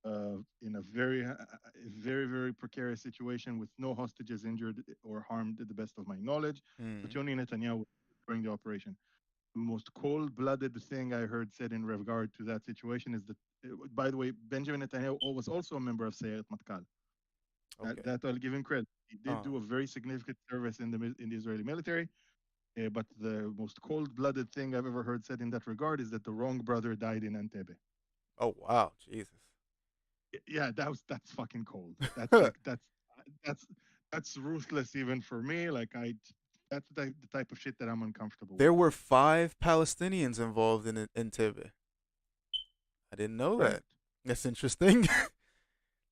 in a very precarious situation with no hostages injured or harmed, to the best of my knowledge. But Mhm. Yoni Netanyahu during the operation. The most cold-blooded thing I heard said in regard to that situation is that, by the way, Benjamin Netanyahu was also a member of Sayeret Matkal. That, Okay. that I'll give him credit. He did Uh-huh. do a very significant service in the Israeli military. But the most cold-blooded thing I've ever heard said in that regard is that the wrong brother died in Entebbe. Oh wow, Jesus. Yeah, that's fucking cold. That's like that's that's ruthless even for me. Like that's the type of shit that I'm uncomfortable There with. were 5 Palestinians involved in Tibet. I didn't know that. Correct. That's interesting.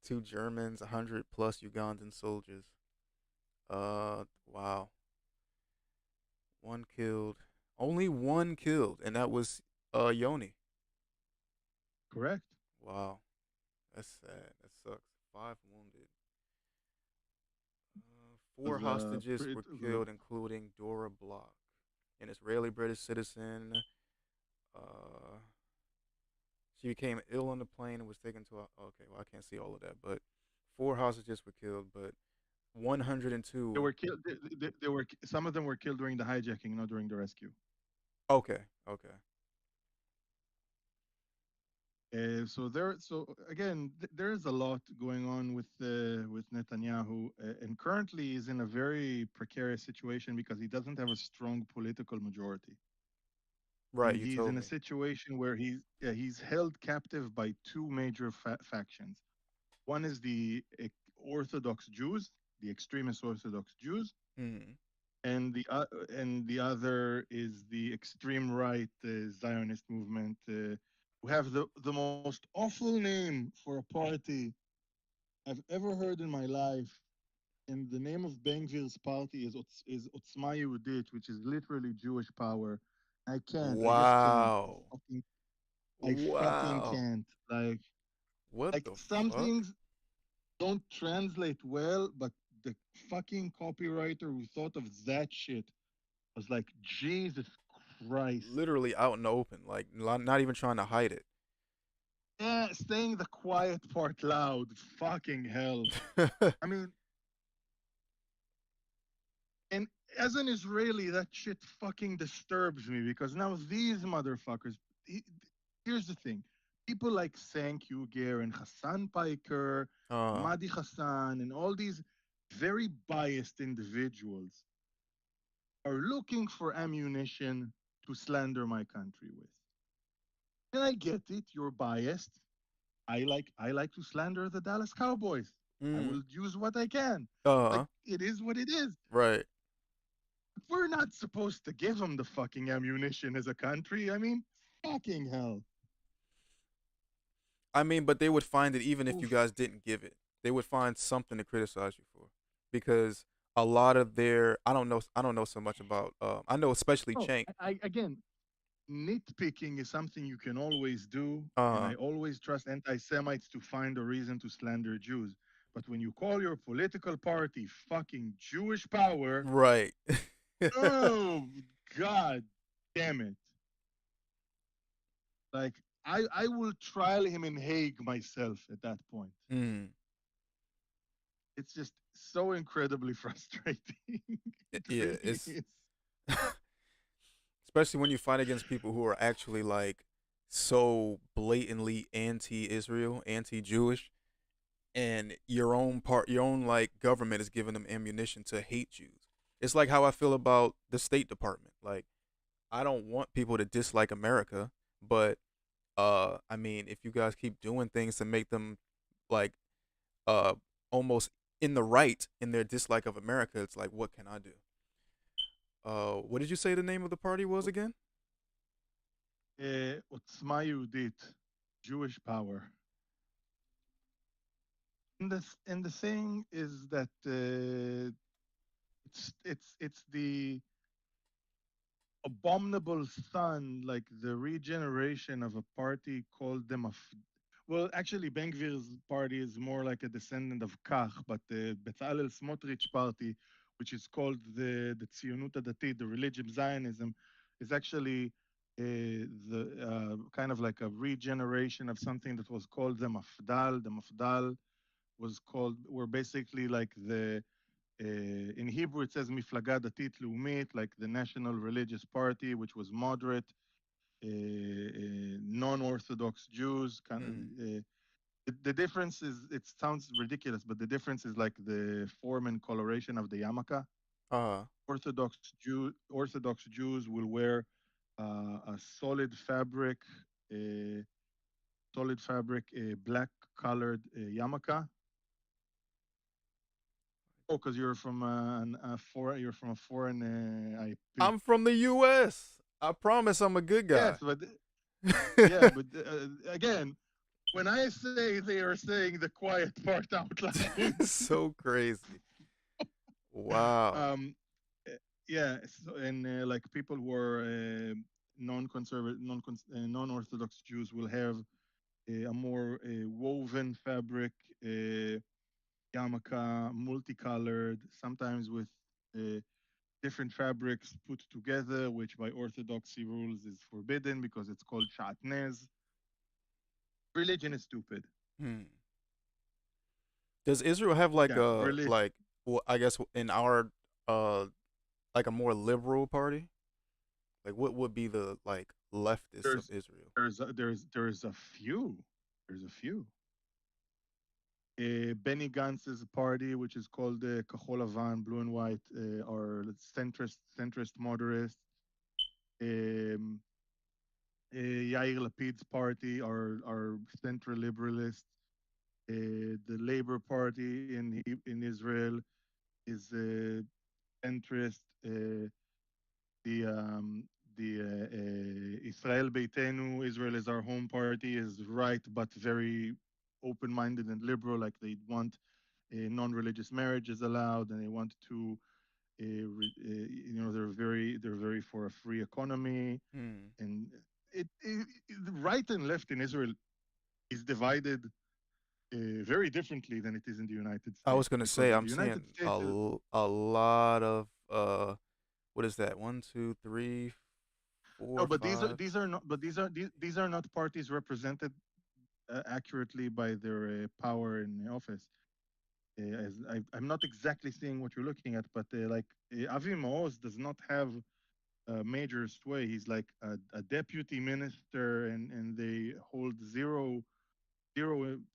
2 Germans, 100 plus Ugandan soldiers. Wow. One killed. Only one killed, and that was Yoni. Correct. Wow. That's sad. That sucks. 5 wounded. Four Was hostages pretty, were killed, including Dora Block, an Israeli British citizen. Uh, she became ill on the plane and was taken to a. Okay, well, I can't see all of that, but 4 hostages were killed, but they 102. were killed. They were some of them were killed during the hijacking, not during the rescue. Okay, okay. So again, there is a lot going on with Netanyahu, and currently he's in a very precarious situation because he doesn't have a strong political majority, Right, and you he's told in a me. situation where he's held captive by two major factions. One is the Orthodox Jews, the extremist Orthodox Jews, Hmm. and the other is the extreme right Zionist movement, who have the most awful name for a party I've ever heard in my life. And the name of Ben Gvir's party is Otzma Yehudit, which is literally Jewish power. I can't. I just can't. Wow. I fucking Wow. can't. What Like the some fuck? things don't translate well, but the fucking copywriter who thought of that shit was like, Jesus Christ. Literally out in the open, like not even trying to hide it. Yeah, saying the quiet part loud. Fucking hell. I mean, and as an Israeli, that shit fucking disturbs me because now these motherfuckers. he- Here's the thing: people like Sank Uger and Hassan Piker, uh, Madi Hassan, and all these very biased individuals are looking for ammunition to slander my country with. And I get it; you're biased. I like to slander the Dallas Cowboys. I mm, will use what I can. Like uh, it is what it is. right. We're not supposed to give them the fucking ammunition as a country. I mean, fucking hell. I mean, but they would find it even if you Oof. guys didn't give it. They would find something to criticize you for, because a lot of their I don't know so much about. I know especially Oh, Chank. I again, nitpicking is something you can always do, and Uh, I always trust anti-Semites to find a reason to slander Jews. But when you call your political party fucking Jewish power, right. oh god damn it! Like I will trial him in Hague myself at that point. Mm, It's just so incredibly frustrating. It yeah, really it's is. especially when you fight against people who are actually like so blatantly anti-Israel, anti-Jewish, and your own like government is giving them ammunition to hate Jews. It's like how I feel about the State Department. Like, I don't want people to dislike America, but I mean, if you guys keep doing things to make them like uh almost in the right in their dislike of America, it's like, what can I do? What did you say the name of the party was again? Otzma Yehudit, Jewish power. And the thing is that it's the abominable son, like the regeneration of a party called them. Well, actually, Ben Gvir's party is more like a descendant of Kach, but the Bezalel Smotrich party, which is called the Tzionut Datit, the religious Zionism, is actually the kind of like a regeneration of something that was called the Mafdal. The Mafdal were basically like in Hebrew it says Miflaga Datit Leumit, like the National Religious Party, which was moderate, non-Orthodox Jews. Mm. The difference is, it sounds ridiculous, but the difference is like the form and coloration of the yarmulke. Uh. Orthodox Jews will wear a solid fabric, uh, solid fabric, black colored yarmulke. Oh, because you're from a foreign IP. I'm from the U.S. I promise I'm a good Yes, guy. but yeah, but again, when I say they are saying the quiet part out loud, So crazy. Wow. um, yeah, so, and like people who are non-conservative, non-orthodox Jews will have a more woven fabric, yarmulke, multicolored, sometimes with uh, different fabrics put together, which by orthodoxy rules is forbidden because it's called shatnez. Religion is stupid. Hmm. Does Israel have like Yeah, a really. like well, I guess in our uh like a more liberal party? Like what would be the like leftist of There's Israel? there's a few. There's a few. Benny Gantz's party, which is called Kahol Lavan, blue and white, are centrist moderates. Um, Yair Lapid's party are center liberalists. The Labor Party in Israel is centrist. The Israel Beitenu, Israel is our home party, is right but very open-minded and liberal. Like they want non-religious marriages allowed, and they want to, they're very for a free economy, Hmm. and right and left in Israel is divided very differently than it is in the United I was States. gonna Because say in I'm the seeing United States, a lot of what is that? One, two, three, no, four, but five. these are not parties represented accurately by their power in office. I'm not exactly seeing what you're looking at, but like Avi Maoz does not have a major sway. He's like a deputy minister, and they hold zero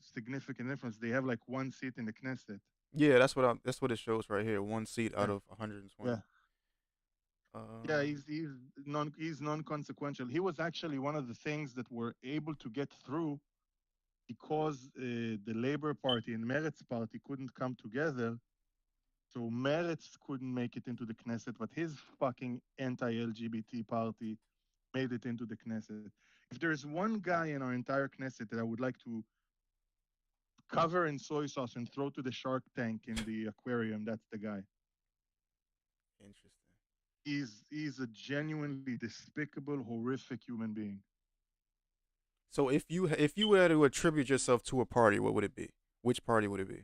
significant influence. They have like one seat in the Knesset. Yeah, that's what it shows right here. One seat out Yeah, of 120. yeah, yeah. Um He's non-consequential. He was actually one of the things that were able to get through because the Labor Party and Meretz Party couldn't come together. So Meretz couldn't make it into the Knesset, but his fucking anti-LGBT party made it into the Knesset. If there's one guy in our entire Knesset that I would like to cover in soy sauce and throw to the shark tank in the aquarium, that's the guy. Interesting. He's a genuinely despicable, horrific human being. So if you were to attribute yourself to a party, what would it be? Which party would it be?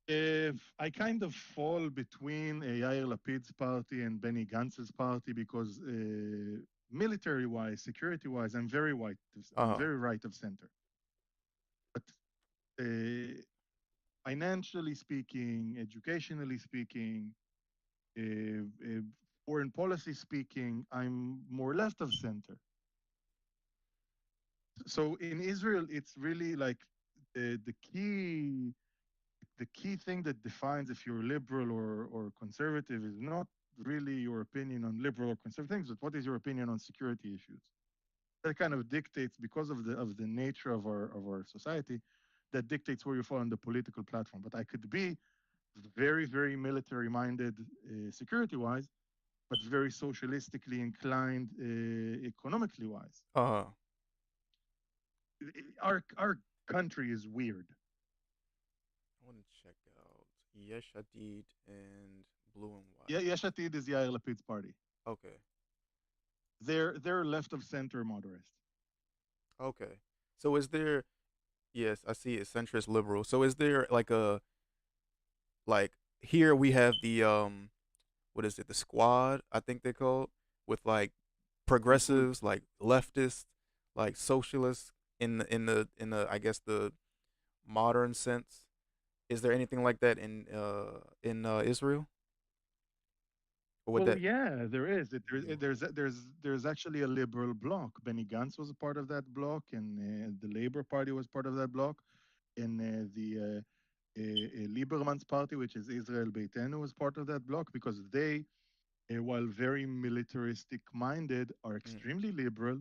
If I kind of fall between Yair Lapid's party and Benny Gantz's party because military-wise, security-wise, I'm very white. I'm Uh-huh. very right of center. But uh, financially speaking, educationally speaking, foreign policy speaking, I'm more left of center. So in Israel, it's really like the key thing that defines if you're liberal or conservative is not really your opinion on liberal or conservative things, but what is your opinion on security issues. That kind of dictates, because of the nature of our society, that dictates where you fall on the political platform. But I could be very military minded security wise, but very socialistically inclined economically wise. Uh-huh. Our country is weird. I want to check out Yesh Hadid and Blue and Yeah, White. Yesh Atid is Yair Lapid's party. Okay. They're left of center moderates. Okay. So is there yes, I see it centrist liberal. So is there like a like here we have the what is it? The squad, I think they called with like Likud. progressives, like leftists, like socialists in the I guess the modern sense. Is there anything like that in Israel? Or would Well, that yeah, there is. yeah. There's actually a liberal bloc. Benny Gantz was a part of that bloc, and the Labor Party was part of that bloc, and the Lieberman's party, which is Israel Beitenu, was part of that bloc because they, while very militaristic minded, are Mm, extremely liberal.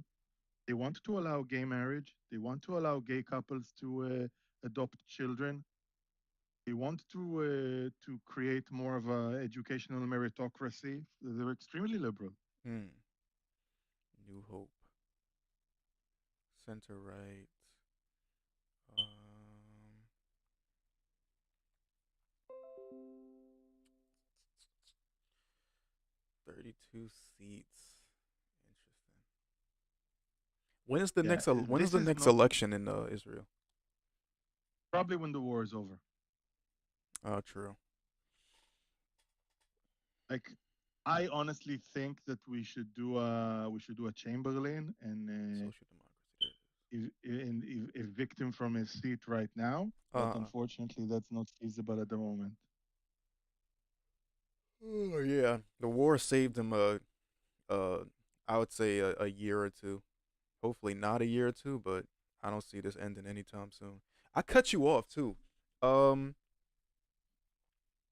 They want to allow gay marriage. They want to allow gay couples to adopt children. They want to create more of a educational meritocracy. They're extremely liberal. Hmm. New Hope. Center right. Um, 32 seats. Interesting. Yeah, When is this the is next not election in Israel? probably when the war is over. Oh, true. Like, I honestly think that we should do a Chamberlain and Social democracy. evict him from his seat right now. There But it is. unfortunately, that's not feasible at the moment. Oh yeah, the war saved him uh I would say a year or two. Hopefully not a year or two, but I don't see this ending anytime soon. I cut you off too. Um,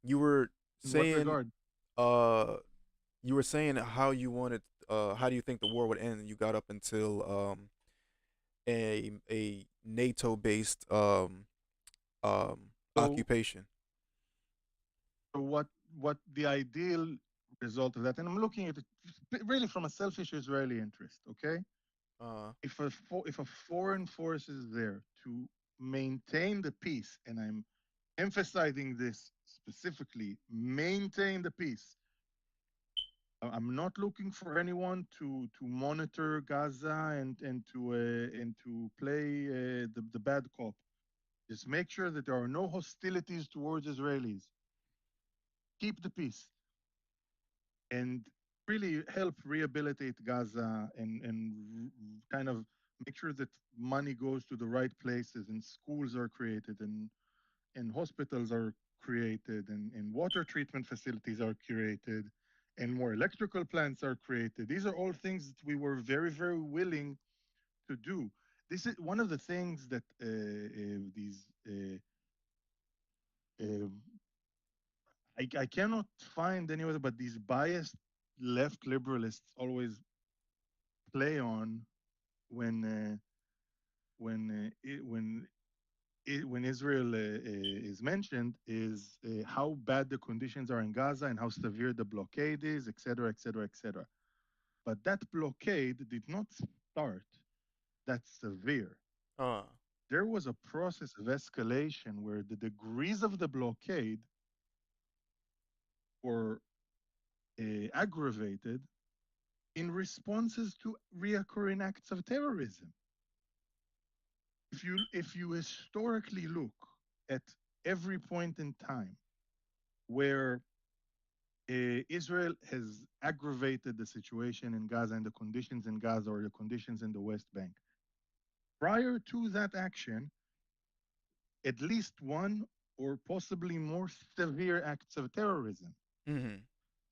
you were In what saying regard? uh you were saying how do you think the war would end? And you got up until a NATO based So, occupation. so what the ideal result of that? And I'm looking at it really from a selfish Israeli interest. Okay, Uh if a foreign force is there to maintain the peace, and I'm emphasizing this specifically, maintain the peace. I'm not looking for anyone to monitor Gaza and to play the bad cop. Just make sure that there are no hostilities towards Israelis. Keep the peace and really help rehabilitate Gaza and kind of make sure that money goes to the right places and schools are created and hospitals are created and water treatment facilities are created and more electrical plants are created. These are all things that we were very, very willing to do. This is one of the things that these uh, I cannot find any other, but these biased left liberalists always play on when when Israel is mentioned is how bad the conditions are in Gaza and how severe the blockade is, et cetera, et cetera, et cetera. But that blockade did not start that severe. uh There was a process of escalation where the degrees of the blockade were aggravated in responses to reoccurring acts of terrorism. If you historically look at every point in time where Israel has aggravated the situation in Gaza and the conditions in Gaza or the conditions in the West Bank. Prior to that action, at least one or possibly more severe acts of terrorism. mhm.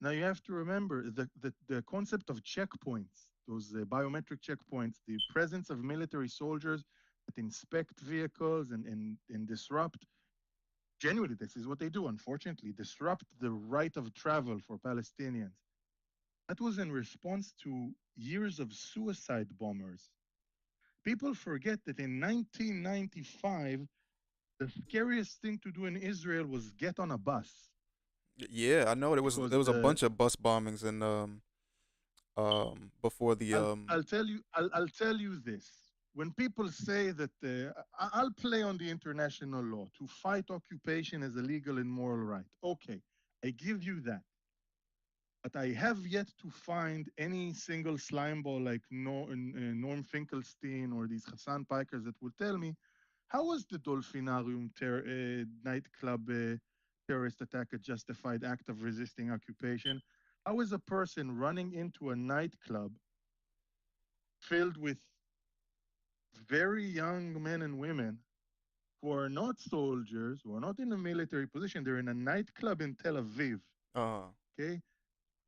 Now you have to remember the concept of checkpoints, those biometric checkpoints, the presence of military soldiers that inspect vehicles and disrupt. Genuinely, this is what they do, unfortunately, disrupt the right of travel for Palestinians. That was in response to years of suicide bombers. People forget that in 1995, the scariest thing to do in Israel was get on a bus Yeah, I know there because was a bunch of bus bombings and before the I'll tell you this. When people say that I'll play on the international law to fight occupation as a legal and moral right. Okay, I give you that. But I have yet to find any single slime ball like Norm Finkelstein or these Hassan Pikers that would tell me how was the Dolphinarium nightclub terrorist attack a justified act of resisting occupation? How is a person running into a nightclub filled with very young men and women who are not soldiers, who are not in a military position, they're in a nightclub in Tel Aviv, uh okay?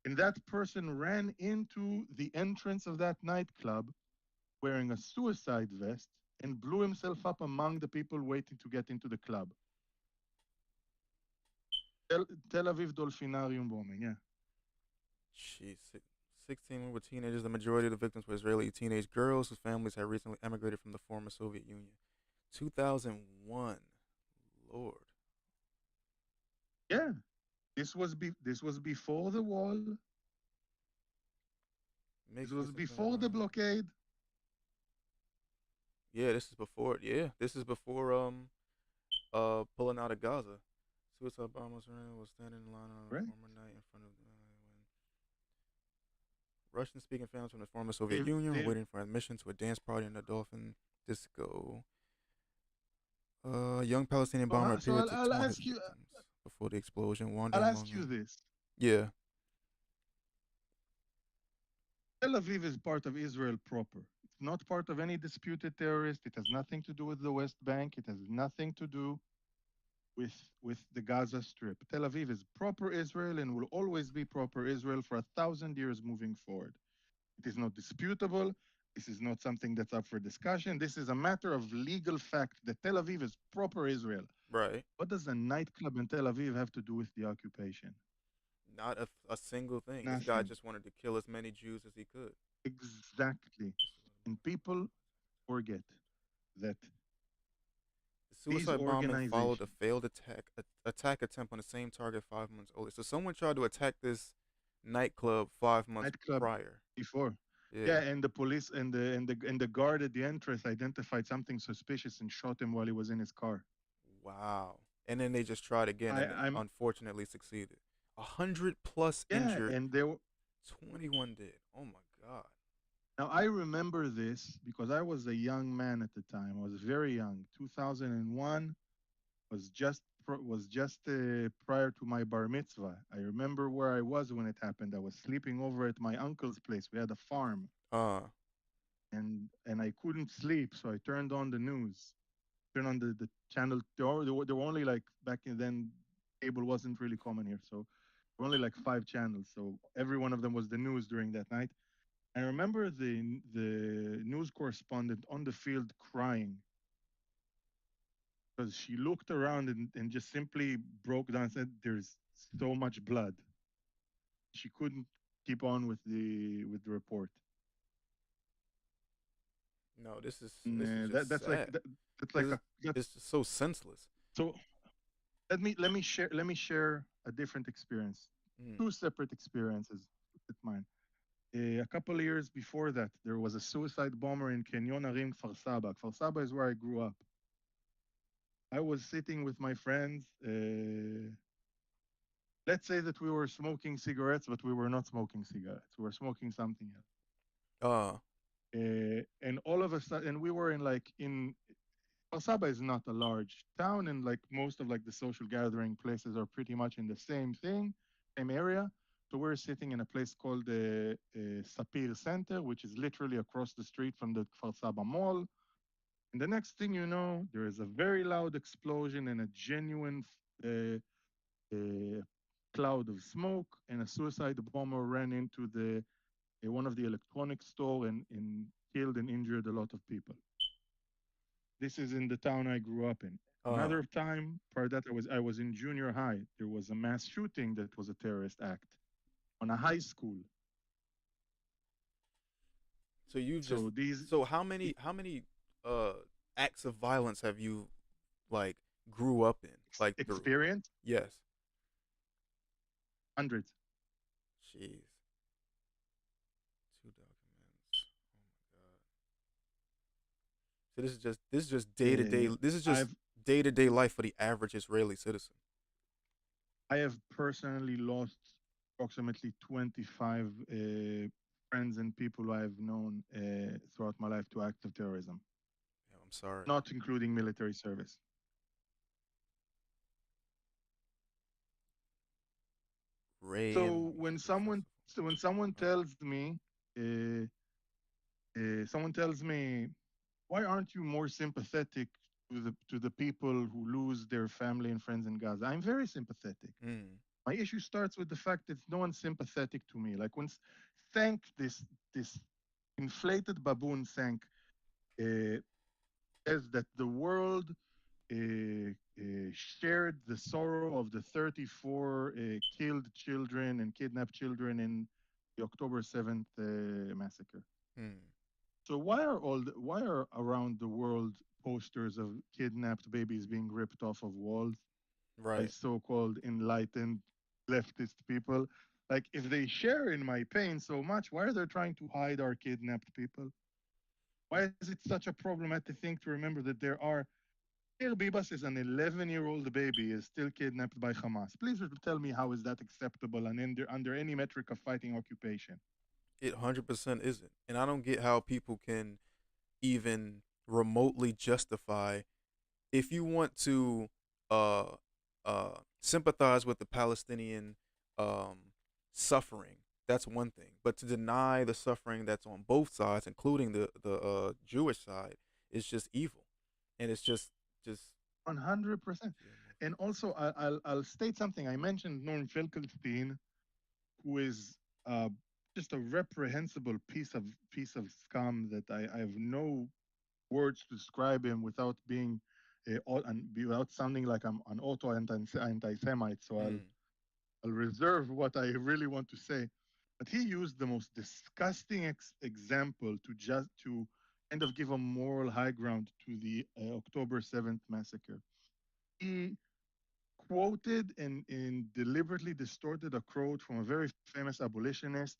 And that person ran into the entrance of that nightclub wearing a suicide vest and blew himself up among the people waiting to get into the club. Tel Aviv Dolphinarium bombing, yeah. Jeez, 16 were teenagers. The majority of the victims were Israeli teenage girls whose families had recently emigrated from the former Soviet Union. 2001. Lord. Yeah, this was before the wall. This Mixed was use of before the blockade. Yeah, this is before. Yeah, this is before pulling out of Gaza. Suicide bombers was standing in line on a Right? former night in front of when Russian-speaking families from the former Soviet They, Union were they, waiting for admission to a dance party in the Dolphin Disco. Young Palestinian so bomber so appeared to I'll taunt his ask you victims before the explosion, I'll wandering among ask you them. this. Yeah, Tel Aviv is part of Israel proper. It's not part of any disputed terrorist. It has nothing to do with the West Bank. It has nothing to do with the Gaza Strip. Tel Aviv is proper Israel and will always be proper Israel for 1,000 years moving forward. It is not disputable. This is not something that's up for discussion. This is a matter of legal fact that Tel Aviv is proper Israel. right. What does a nightclub in Tel Aviv have to do with the occupation? Not a single thing. This guy Nothing. just wanted to kill as many Jews as he could. Exactly. And people forget that The these suicide bombing followed a organizations, failed attack attempt on the same target 5 months earlier. So someone tried to attack this nightclub 5 months nightclub prior. before, Yeah. yeah, and the police and the guard at the entrance identified something suspicious and shot him while he was in his car. Wow. And then they just tried again and I'm unfortunately succeeded. 100 plus Yeah, injured, and there 21 dead. Oh my God. now I remember this because I was a young man at the time. I was very young. 2001 was just prior to my bar mitzvah. I remember where I was when it happened. I was sleeping over at my uncle's place. We had a farm, Uh, and I couldn't sleep, so I turned on the news. Turned on the channel. There were only like back in then, cable wasn't really common here, so there were only like 5 channels. So every one of them was the news during that night. I remember the news correspondent on the field crying because she looked around and just simply broke down and said, "There's so much blood." She couldn't keep on with the report. no, And, this is that just that's like sad. that's This like is a that's it's just so senseless. so. Let me share a different experience. Mm. Two separate experiences at mine. A couple of years before that, there was a suicide bomber in Kenyon Arim, Kfar Saba. Kfar Saba is where I grew up. I was sitting with my friends. Let's say that we were smoking cigarettes, but we were not smoking cigarettes. We were smoking something else. Uh, And all of a sudden, we were in Osaba is not a large town, and like most of like the social gathering places are pretty much in the same thing, same area. So we're sitting in a place called the Sapir Center, which is literally across the street from the Kfar Saba Mall. And the next thing you know, there is a very loud explosion and a genuine uh, cloud of smoke, and a suicide bomber ran into the one of the electronics store and killed and injured a lot of people. This is in the town I grew up in. uh. Another time, prior to that, I was in junior high. There was a mass shooting that was a terrorist act on a high school. So you've just So these so how many uh acts of violence have you like grew up in like through? experience Yes. hundreds. Jeez. Two documents. Oh my God. So this is just day to day. This is just I've day to day life for the average Israeli citizen. I have personally lost approximately 25 friends and people I've known throughout my life to acts of terrorism, Yeah, I'm sorry. not including military service. Ray and So when musical someone festival. so when someone Uh, tells me uh, why aren't you more sympathetic to the people who lose their family and friends in Gaza? I'm very sympathetic. mm, My issue starts with the fact that no one's sympathetic to me. Like when thank this inflated baboon thank uh, says that the world shared the sorrow of the 34 killed children and kidnapped children the October 7th massacre. Hmm. So why are around the world posters of kidnapped babies being ripped off of walls by Right. so-called enlightened leftist people? Like, if they share in my pain so much, why are they trying to hide our kidnapped people? Why is it such a problematic thing to remember that there are still Bibas is an 11-year-old baby is still kidnapped by Hamas? Please tell me, how is that acceptable and under any metric of fighting occupation? It 100% isn't. And I don't get how people can even remotely justify if you want to uh sympathize with the Palestinian um suffering, that's one thing. But to deny the suffering that's on both sides, including the Jewish side, is just evil. And it's just 100%. yeah, And also, I'll state something. I mentioned Norm Finkelstein, who is uh, just a reprehensible piece of scum that I have no words to describe him without being and without sounding like I'm an auto anti-Semite. So I'll mm, I'll reserve what I really want to say. But he used the most disgusting example to kind of give a moral high ground to the October 7th massacre. He quoted and deliberately distorted a quote from a very famous abolitionist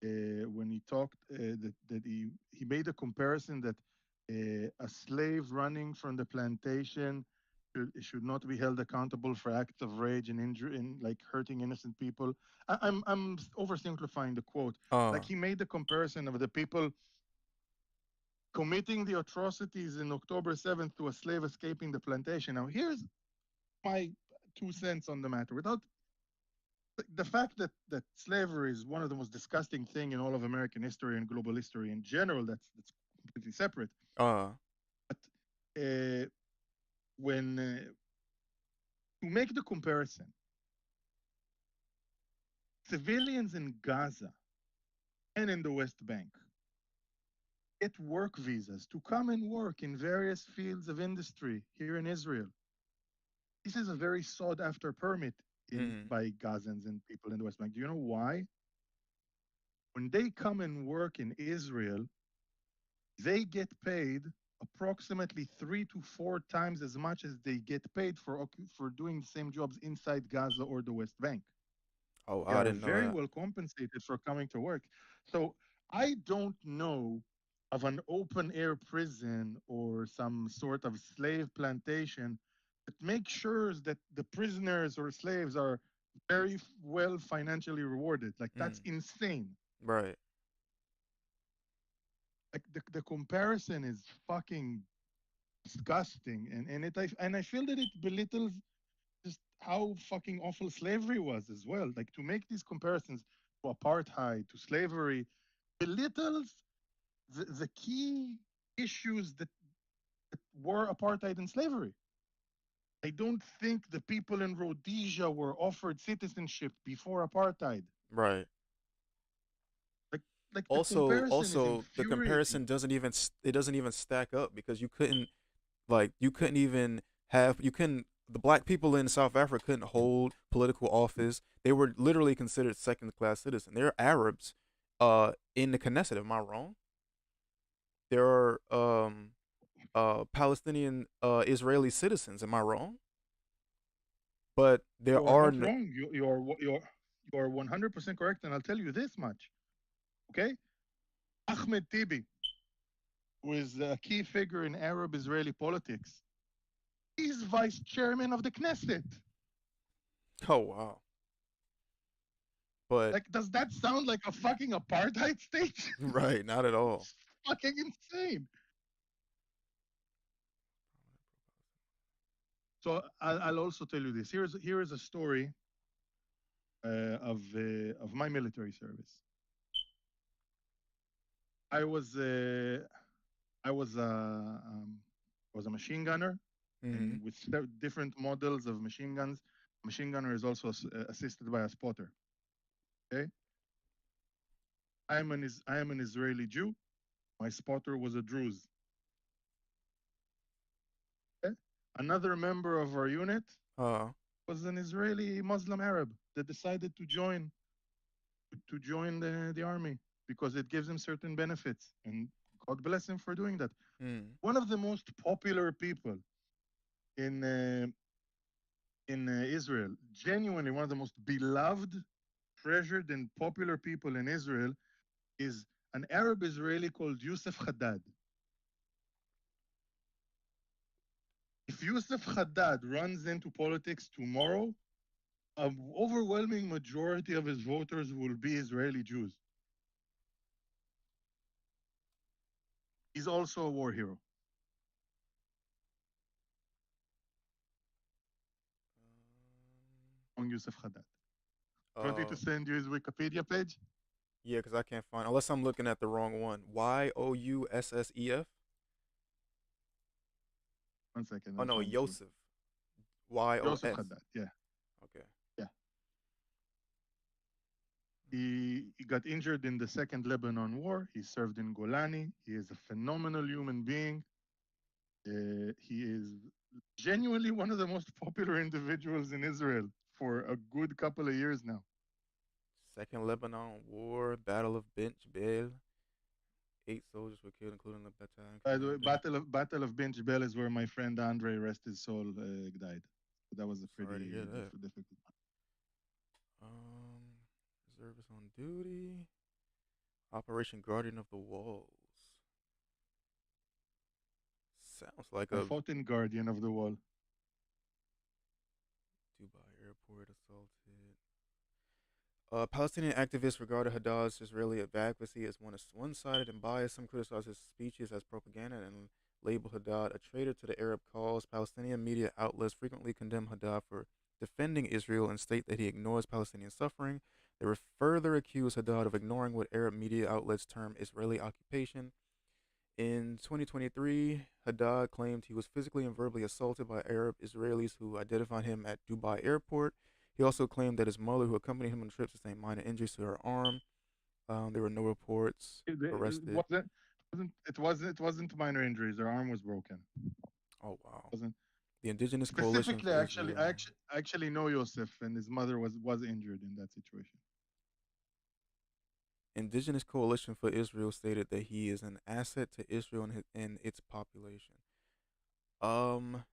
when he talked that he made a comparison that a slave running from the plantation should not be held accountable for acts of rage and injury and like hurting innocent people. I'm oversimplifying the quote. uh Like, he made the comparison of the people committing the atrocities in October 7th to a slave escaping the plantation. Now, here's my 2 cents on the matter. Without the fact that slavery is one of the most disgusting thing in all of American history and global history in general, that's completely separate. uh But uh, when to make the comparison, civilians in Gaza and in the West Bank get work visas to come and work in various fields of industry here in Israel. This is a very sought after permit in mm, by Gazans and people in the West Bank. Do you know why? When they come and work in Israel, they get paid approximately 3 to 4 times as much as they get paid for doing the same jobs inside Gaza or the West Bank. oh, They I are didn't know very that. well compensated for coming to work. So I don't know of an open air prison or some sort of slave plantation that makes sure that the prisoners or slaves are very well financially rewarded. Like, that's Mm, insane. right. Like, the comparison is fucking disgusting, and I feel that it belittles just how fucking awful slavery was as well. Like, to make these comparisons to apartheid, to slavery, belittles the key issues that were apartheid and slavery. I don't think the people in Rhodesia were offered citizenship before apartheid. Right. Like, like the comparison is Also the infuriating. comparison doesn't even it doesn't even stack up because you couldn't even have you couldn't the black people in South Africa couldn't hold political office. They were literally considered second class citizens. They're Arabs in the Knesset, am I wrong? There are Palestinian Israeli citizens, am I wrong? But there You are are not wrong. You are 100% correct, and I'll tell you this much. Okay, Ahmed Tibi, who is a key figure in Arab Israeli politics, he's vice chairman of the Knesset. oh wow. But Like, does that sound like a fucking apartheid state? right, not at all. It's fucking insane. So I'll also tell you this. Here is a story of my military service. I was I was a was a machine gunner, Mhm. and with different models of machine guns. Machine gunner is also assisted by a spotter. Okay, I am an Israeli Jew. My spotter was a Druze. Okay? Another member of our unit Uh was an Israeli Muslim Arab that decided to to join the army because it gives him certain benefits, and God bless him for doing that. Mm. One of the most popular people in Israel, genuinely one of the most beloved, treasured, and popular people in Israel is an Arab Israeli called Yusuf Haddad. If Yusuf Haddad runs into politics tomorrow, an overwhelming majority of his voters will be Israeli Jews. He's also a war hero. On Yusuf Haddad. You want me to Uh, send you his Wikipedia page? yeah, because I can't find unless I'm looking at the wrong one. Youssef. One second, Oh I'll no, find it for you. Yosef. Yos. Yusuf Haddad, yeah, Okay. yeah. He got injured in the Second Lebanon War. He served in Golani. He is a phenomenal human being. He is genuinely one of the most popular individuals in Israel for a good couple of years now. Second Lebanon War, Battle of Bench Bel. 8 soldiers were killed, including the battalion By the way, commander. Battle of Bench Bel is where my friend Andre, rest his soul, died. So that was a Sorry to hear pretty that. difficult one. Um, reservists on duty. Operation Guardian of the Walls. Sounds like I a fought in Guardian of the Wall. Dubai airport assaulted. Palestinian activists regarded Haddad's Israeli advocacy as one-sided and biased. Some criticized his speeches as propaganda and labeled Haddad a traitor to the Arab cause. Palestinian media outlets frequently condemn Haddad for defending Israel and state that he ignores Palestinian suffering. They were further accused Haddad of ignoring what Arab media outlets term Israeli occupation. In 2023, Haddad claimed he was physically and verbally assaulted by Arab Israelis who identified him at Dubai airport. He also claimed that his mother, who accompanied him on the trip, sustained minor injuries to her arm. There were no reports arrested. It wasn't minor injuries. Her arm was broken. Oh wow! It wasn't The Indigenous Coalition specifically. for Actually, Israel. I actually know Yosef, and his mother was injured in that situation. Indigenous Coalition for Israel stated that he is an asset to Israel and its population. Um,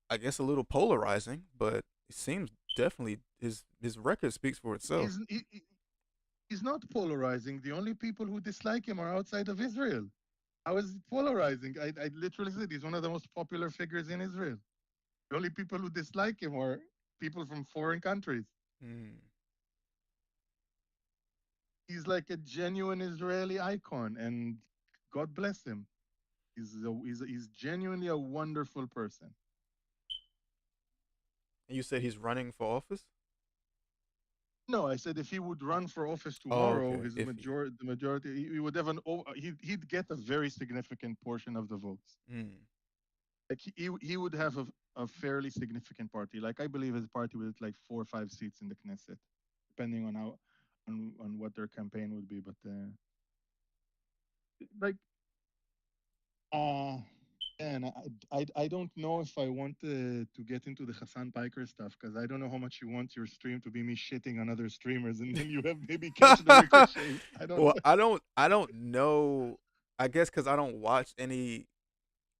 I guess a little polarizing, but it seems definitely his record speaks for itself. He's he's not polarizing. The only people who dislike him are outside of Israel. How is it polarizing? I literally said he's one of the most popular figures in Israel. The only people who dislike him are people from foreign countries. Hmm. He's like a genuine Israeli icon, and God bless him. He's genuinely a wonderful person. And you said he's running for office? No, I said if he would run for office Oh, tomorrow, okay. Iffy. the majority, he would have he'd get a very significant portion of the votes. Hmm. Like he would have a fairly significant party. Like I believe his party would like 4 or 5 seats in the Knesset, depending on how on what their campaign would be. But like uh and I don't know if I want to get into the Hassan Piker stuff because I don't know how much you want your stream to be me shitting on other streamers and then you have maybe catch the ricochet. I don't Well, know. I don't know. I guess because I don't watch any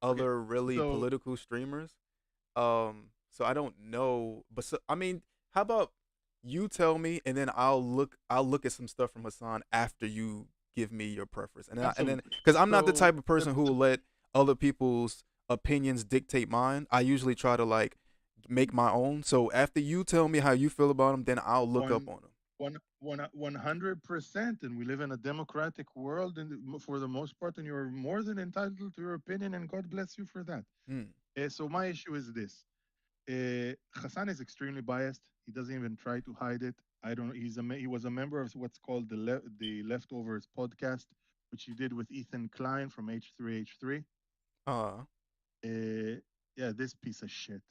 Okay, other really so political streamers. So I don't know. But so, I mean, how about you tell me, and then I'll look at some stuff from Hassan after you give me your preference, and then absolutely. because I'm not the So type of person who will let other people's opinions dictate mine. I usually try to like make my own. So after you tell me how you feel about them, then I'll look up one on them. 100%, and we live in a democratic world, and for the most part, and you're more than entitled to your opinion, and God bless you for that. Hmm. So my issue is this: Hassan is extremely biased. He doesn't even try to hide it. I don't. He was a member of what's called the Leftovers podcast, which he did with Ethan Klein from H3H3. Uh. Yeah, this piece of shit.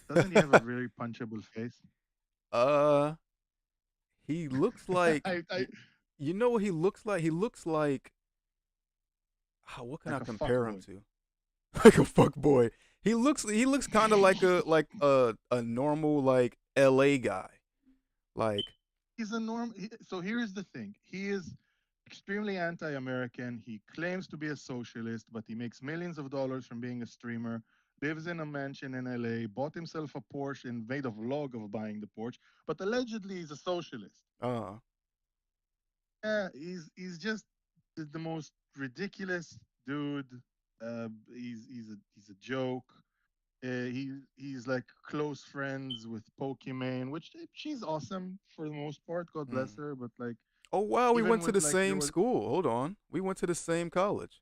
Doesn't he have a very punchable face? uh. He looks like I you know what he looks like. He looks like what can I like a fuck compare him boy. to? Like a fuck boy. He looks kind of like a normal like L.A. guy. Like he's a norm. So here's the thing: he is extremely anti-American. He claims to be a socialist, but he makes millions of dollars from being a streamer. Lives in a mansion in LA. Bought himself a Porsche and made a vlog of buying the Porsche. But allegedly, he's a socialist. Uh, Yeah, he's just the most ridiculous dude. He's a joke. He's like close friends with Pokimane, which she's awesome for the most part. God bless mm. her. But like Oh wow, we even went to with the like there same was school. Hold on, we went to the same college,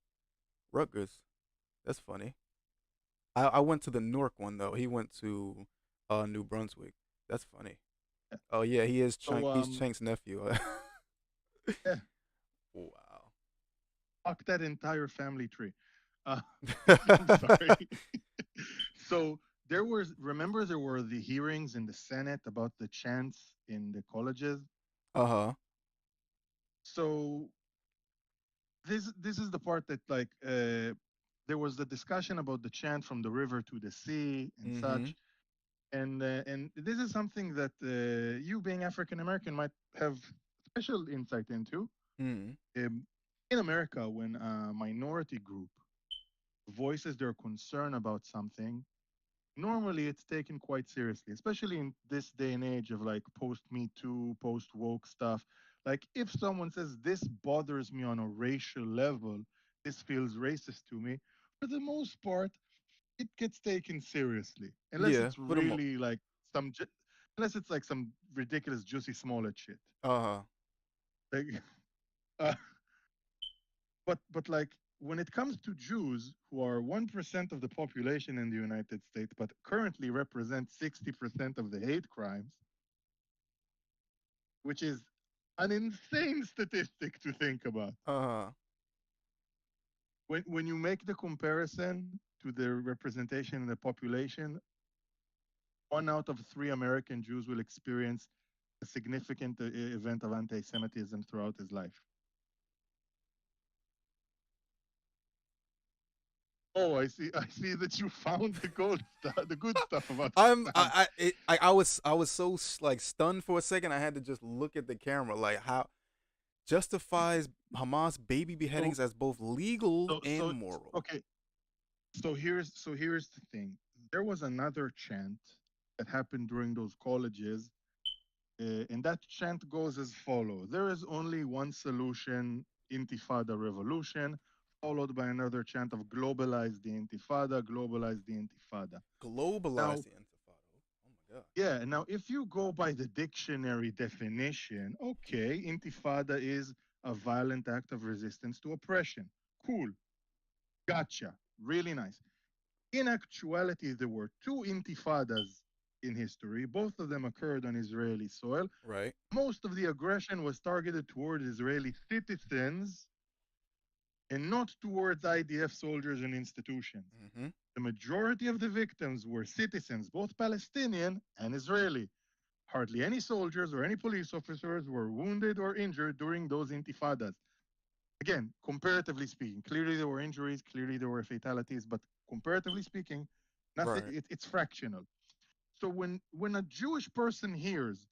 Rutgers. That's funny. I went to the Newark one though. He went to New Brunswick. That's funny. Oh yeah, he is so He's Chank's nephew. yeah, Wow. fuck that entire family tree. Uh, I'm sorry. So there was remember there were the hearings in the Senate about the chants in the colleges. Uh-huh. So this is the part that like there was the discussion about the chant from the river to the sea and Mm-hmm. such. And this is something that you being African American might have special insight into. Mm. Um, in America, when a minority group voices their concern about something, normally it's taken quite seriously, especially in this day and age of like post Me Too, post woke stuff. Like if someone says this bothers me on a racial level, this feels racist to me, for the most part, it gets taken seriously, unless Yeah, it's for the mo really like some, unless it's like some ridiculous Juicy Smollett shit. uh-huh. Like, uh, but like when it comes to Jews, who are 1% of the population in the United States, but currently represent 60% of the hate crimes, which is an insane statistic to think about. Uh-huh. When you make the comparison to the representation in the population, 1 out of 3 American Jews will experience a significant event of anti-Semitism throughout his life. Oh, I see. I see that you found the gold stuff, the good stuff about Hassan. I was so like stunned for a second. I had to just look at the camera like how justifies Hamas baby So, beheadings as both legal so, and so, moral. okay. So here's the thing. There was another chant that happened during those colleges, and that chant goes as follows: There is only one solution, Intifada revolution, followed by another chant of globalize the Intifada, globalize the Intifada. Globalize Now, the intifada. Oh my god. yeah, now if you go by the dictionary definition, okay, Intifada is a violent act of resistance to oppression. Cool, gotcha, really nice. In actuality, there were 2 intifadas in history. Both of them occurred on Israeli soil. Right. Most of the aggression was targeted towards Israeli citizens and not towards IDF soldiers and institutions. Mm-hmm. The majority of the victims were citizens, both Palestinian and Israeli. Hardly any soldiers or any police officers were wounded or injured during those intifadas. Again, comparatively speaking, clearly there were injuries, clearly there were fatalities, but comparatively speaking, nothing. Right. It's fractional. So when a Jewish person hears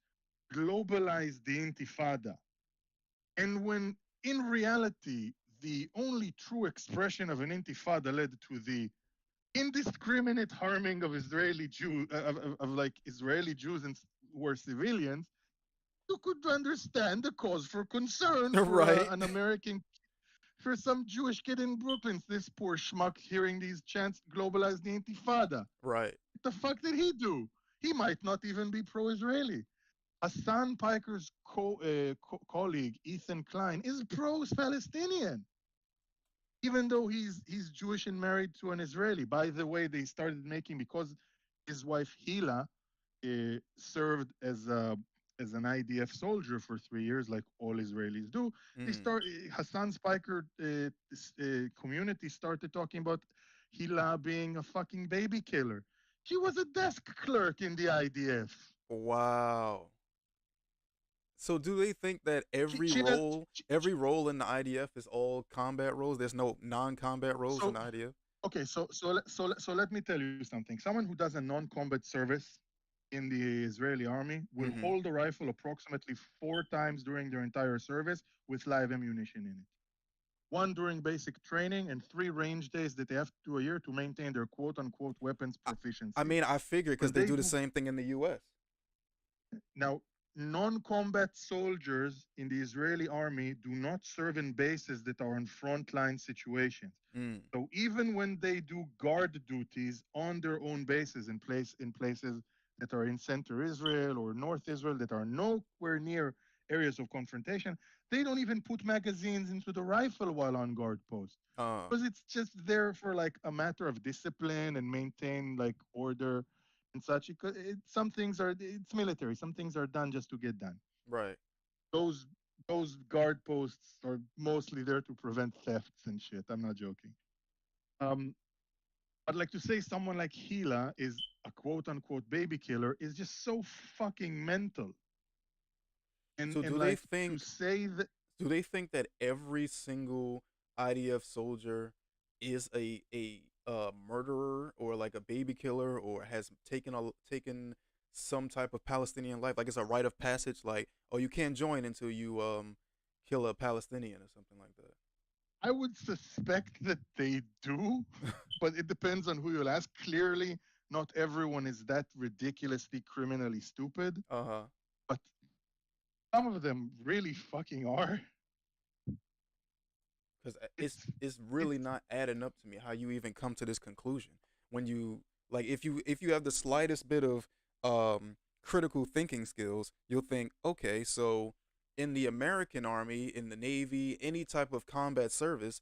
globalize the Intifada, and when in reality the only true expression of an Intifada led to the indiscriminate harming of Israeli Jews, of like Israeli Jews and were civilians, you could understand the cause for concern for Right. an American, for some Jewish kid in Brooklyn. This poor schmuck hearing these chants globalize the Intifada. Right. What the fuck did he do? He might not even be pro-Israeli. Hassan Piker's colleague Ethan Klein is pro-Palestinian, even though he's Jewish and married to an Israeli. By the way, they started making, because his wife Hila served as an IDF soldier for 3 years, like all Israelis do. They Mm. start Hassan Spiker community started talking about Hila being a fucking baby killer. She was a desk clerk in the IDF. Wow. So do they think that She, she has every role in the IDF is all combat roles? There's no non-combat roles in so the IDF? okay. So let me tell you something. Someone who does a non-combat service, in the Israeli army will Mm-hmm. hold a rifle approximately 4 times during their entire service with live ammunition in it. One during basic training, and 3 range days that they have to do a year to maintain their quote unquote weapons I, I proficiency. mean, I figured because When they they do the do same thing in the U.S. now, non-combat soldiers in the Israeli army do not serve in bases that are in frontline situations. Mm. So even when they do guard duties on their own bases in places that are in center Israel or North Israel that are nowhere near areas of confrontation, they don't even put magazines into the rifle while on guard post Uh. because it's just there for like a matter of discipline and maintain like order and such. Some things are it's military. Some things are done just to get done. Right. Those those guard posts are mostly there to prevent thefts and shit. I'm not joking. Um, I'd like to say someone like Gila is a quote unquote baby killer is just so fucking mental. So And do they like to think say that that every single IDF soldier is a murderer or like a baby killer or has taken some type of Palestinian life? Like it's a rite of passage. Like, oh, you can't join until you kill a Palestinian or something like I would suspect that they do, that. but it depends on who you'll ask. Clearly, not everyone is that ridiculously criminally stupid, Uh huh. but some of them really fucking are. Because It's it's really it's not adding up to me how you even come to this conclusion when you like if you have the slightest bit of critical thinking skills, you'll think, okay, so in the American army, in the Navy, any type of combat service,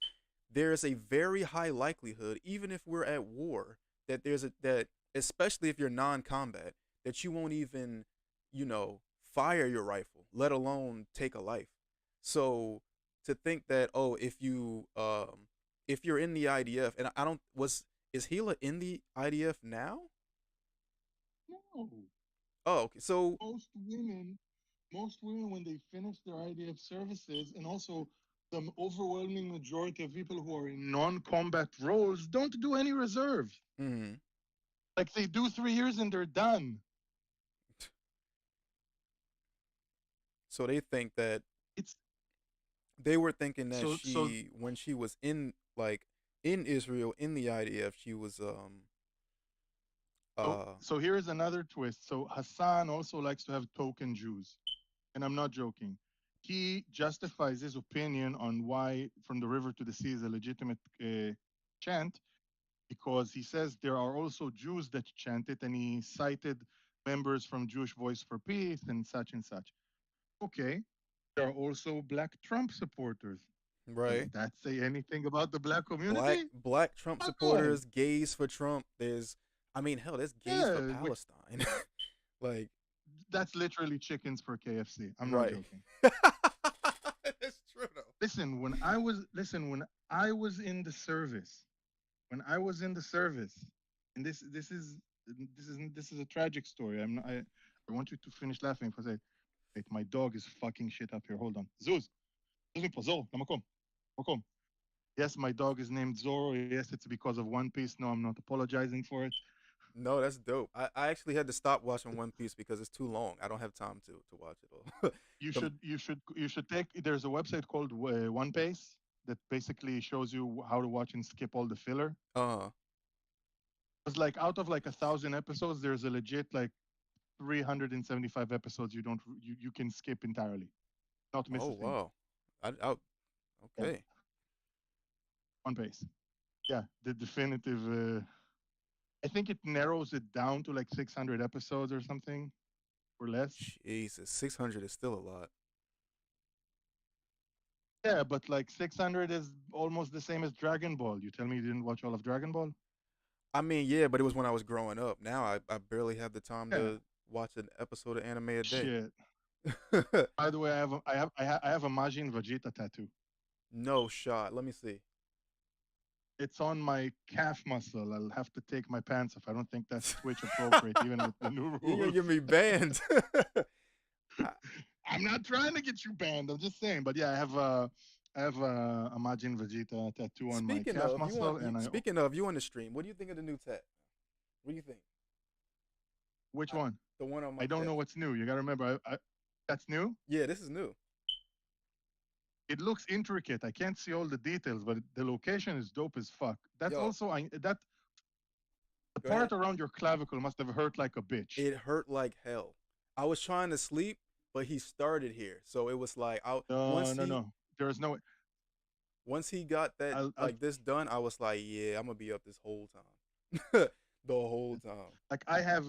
there's a very high likelihood, even if we're at war, that that especially if you're non-combat, that you won't even, you know, fire your rifle, let alone take a life. So to think that, oh, if you're in the IDF, and I don't was is Hila in the IDF now? no. Oh, okay. So Most women, most women when they finish their IDF services, and also the overwhelming majority of people who are in non-combat roles don't do any reserve. mhm. Like they do 3 years and they're done. So they think that It's they were thinking that so she when she was in like in Israel in the IDF, she was so uh so here's another twist. So Hassan also likes to have token Jews, and I'm not joking. He justifies his opinion on why "From the River to the Sea" is a legitimate chant because he says there are also Jews that chant it, and he cited members from Jewish Voice for Peace and such and such. Okay, there are also Black Trump supporters. Does right. that say anything about the Black Black community? black Trump Fuck them. supporters, gays for Trump. There's I mean, hell, there's gays for Yeah, which Palestine. Like, that's literally chickens for KFC. I'm not right. joking. It's true though. When I was in the service, when I was in the service, and this is a tragic story. I want you to finish laughing because I wait, my dog is fucking shit up here. Hold on. Zuz, Zuz, Namakom, Makom. Yes, my dog is named Zoro. Yes, it's because of One Piece. No, I'm not apologizing for it. No, that's dope. I actually had to stop watching One Piece because it's too long. I don't have time to watch it all. the You should take. There's a website called One Piece that basically shows you how to watch and skip all the filler. uh It's like out of like 1,000 episodes, there's a legit like 375 episodes you can skip entirely, not miss oh a thing. wow. I Yeah, okay. One Piece. Yeah, the definitive. I think it narrows it down to like 600 episodes or something or less. Jesus, 600 is still a lot. Yeah, but like 600 is almost the same as Dragon Ball. You tell me you didn't watch all of Dragon Ball? I mean, yeah, but it was when I was growing up. Now I barely have the time Yeah. to watch an episode of anime a day. Shit. By the way, I have a Majin Vegeta tattoo. No shot. Let me see. It's on my calf muscle. I'll have to take my pants off. I don't think that's Twitch appropriate, even with the new You're gonna rules. get me banned. I- I'm not trying to get you banned. I'm just saying. But yeah, I have a Majin Vegeta tattoo on my Speaking calf of, muscle, and I speaking of, you on the stream. What do you think of the new tech? What do you think? which I, one? The one on my I don't know left. what's new. You got to remember, that's new. Yeah, this is new. It looks intricate. I can't see all the details, but the location is dope as fuck. That's Yo, also that the go ahead. part around your clavicle must have hurt like a bitch. It hurt like hell. I was trying to sleep, but he started here, so it was like I No, no, no. There's no. once he got that I'll like this done, I was like, yeah, I'm gonna be up this whole time, the whole time. like I have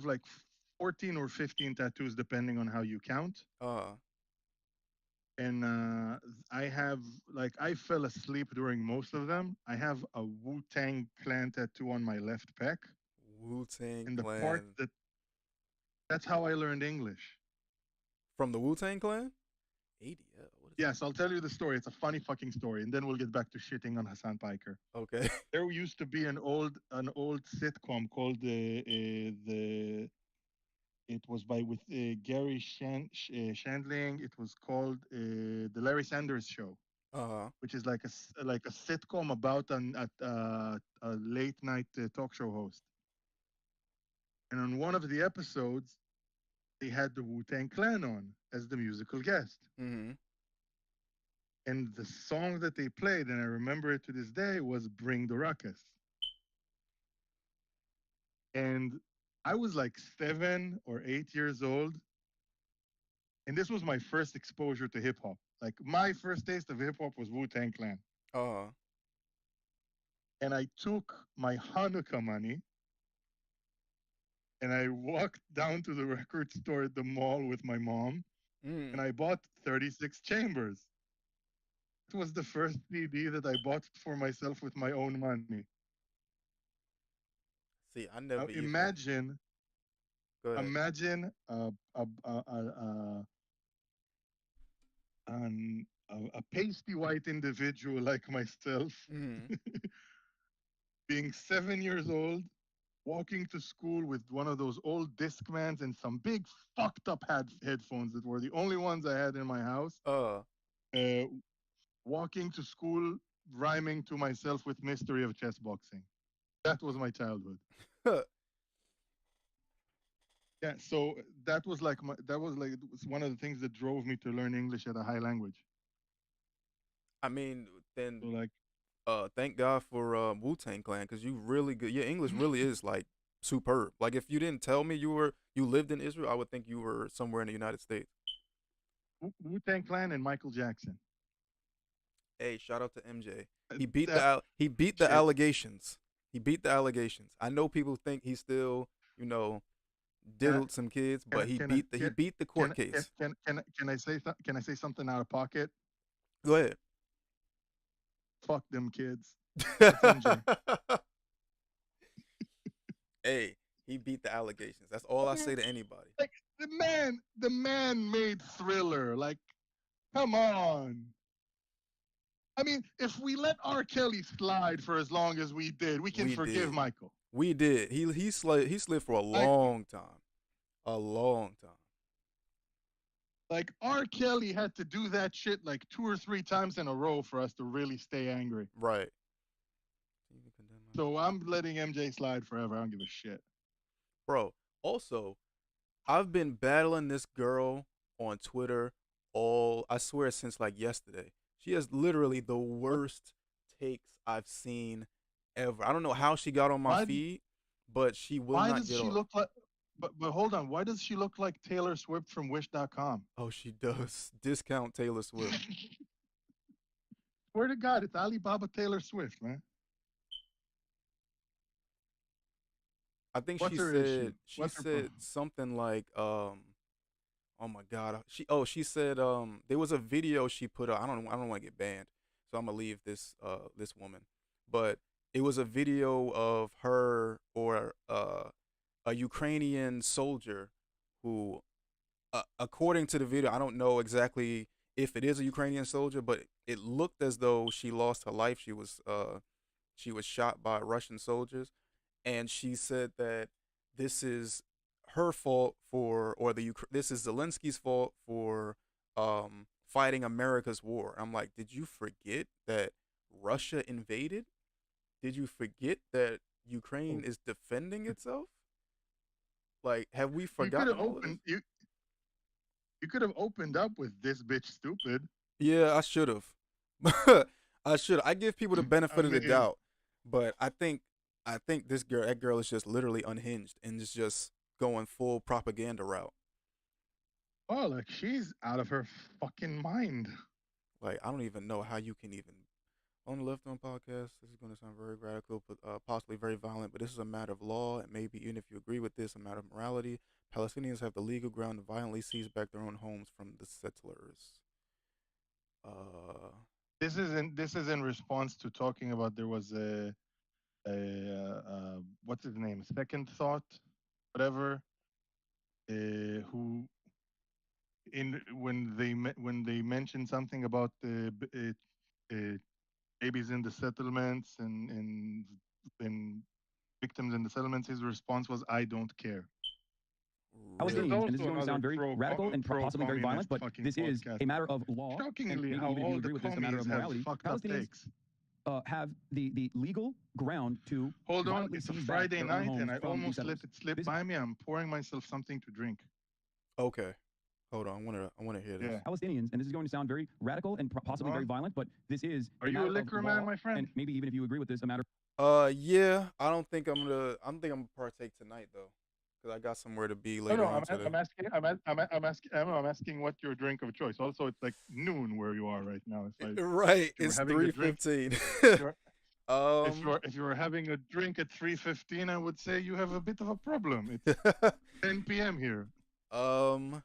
like 14 or 15 tattoos depending on how you count. Uh, And I have like I fell asleep during most of them. I have a Wu-Tang Clan tattoo on my left pec, Wu Tang and the part Clan that's how I learned English. from the Wu Tang Clan. ADL. What is Yes, I'll tell you the story. It's a funny fucking story, and then we'll get back to shitting on Hassan Piker. that? Okay. There used to be an old sitcom called the it was by with Gary Shandling. It was called the Larry Sanders Show, Uh which is like a sitcom about a late night talk show host. And on one of the episodes, they had the Wu Tang Clan on as the musical guest. mm-hmm. And the song that they played, and I remember it to this day, was "Bring the Ruckus." And I was like 7 or 8 years old, and this was my first exposure to hip hop. Like my first taste of hip hop was Wu Tang Clan. Uh And I took my Hanukkah money and I walked down to the record store at the mall with my mom and mm. I bought 36 Chambers. It was the first CD that I bought for myself with my own money. See, I Now never even. imagine, Go ahead. imagine a pasty white individual like myself Mm-hmm. being 7 years old, walking to school with one of those old Discmans and some big fucked up headphones that were the only ones I had in my house. Uh. Uh, Walking to school, rhyming to myself with Mystery of Chess Boxing. That was my childhood. Yeah, so that was one of the things that drove me to learn English at a high language. I mean, then So like, thank God for Wu Tang Clan because you really good. Your English really is like superb. Like if you didn't tell me you lived in Israel, I would think you were somewhere in the United States. Wu Tang Clan and Michael Jackson. Hey, shout out to MJ. Uh, That He beat the shit. allegations. He beat the allegations. I know people think he still Can I diddled some kids, can I but he can I beat the court case. can I say can I say something out of pocket? Go ahead. Fuck them kids. That's MJ. Hey, he beat the allegations. That's all I say to anybody. Like the man made Thriller. Like, come on. I mean, if we let R. Kelly slide for as long as we did, we can We forgive did. Michael. We did. He slid for a Like, long time. A long time. like R. Kelly had to do that shit like 2 or 3 times in a row for us to really stay angry. Right. So I'm letting MJ slide forever. I don't give a shit. Bro, also, I've been battling this girl on Twitter I swear since like yesterday. She has literally the What? worst takes I've seen ever. I don't know how she got on my Why? feed, but she will Why not does get she off. look like? But hold on. Why does she look like Taylor Swift from Wish.com? Oh, she does. Discount Taylor Swift. Swear to God, it's Alibaba Taylor Swift, man. I think What's her issue? she What's her problem? said something like oh my god. She said there was a video she put up. I don't want to get banned. So I'm going to leave this woman. But it was a video of her or a Ukrainian soldier who according to the video, I don't know exactly if it is a Ukrainian soldier, but it looked as though she lost her life. She was shot by Russian soldiers, and she said that this is her fault or this is Zelensky's fault for fighting America's war. I'm like, did you forget that Russia invaded? Did you forget that Ukraine Oh, is defending itself? Like, have we You could have forgotten all of this? opened you could have opened up with this bitch stupid. Yeah, I should have. I should. I give people the I benefit of the mean, doubt, but I think that girl is just literally unhinged and is just going full propaganda route. oh, like she's out of her fucking mind. Like, I don't even know how you can even on the Left On podcast. This is going to sound very radical, but possibly very violent. But this is a matter of law, and maybe even if you agree with this, a matter of morality. Palestinians have the legal ground to violently seize back their own homes from the settlers. Uh, This is in response to talking about there was what's his name? Second Thought, whatever. Who in when they mentioned something about babies in the settlements and victims in the settlements, his response was, "I don't care." This is really? Palestinians, and this is also going to another sound very radical and possibly very violent, pro-communist but fucking this is podcast. a matter of law, and Shockingly, maybe how even if all you the agree with this, a matter commies of have morality. fucked up Palestinians takes. have the legal ground to Hold on, violently it's a seize back Friday their own night, homes and I from these almost let settlers. it slip This by me. I'm pouring myself something to drink. Okay. Hold on. I wanna hear this. Yeah. Palestinians, and this is going to sound very radical and possibly very violent, but this is Are a you a matter of liquor law, man, my friend? and maybe even if you agree with this, a matter. Yeah. I don't think I'm gonna. I don't think I'm gonna partake tonight though, because I got somewhere to be No, later no. on today. I'm asking what your drink of choice. Also, it's like noon where you are right now. Right. If you were It's having a drink, 3:15. if you're um. if you were having a drink at 3:15, I would say you have a bit of a problem. It's 10 p.m. here. um.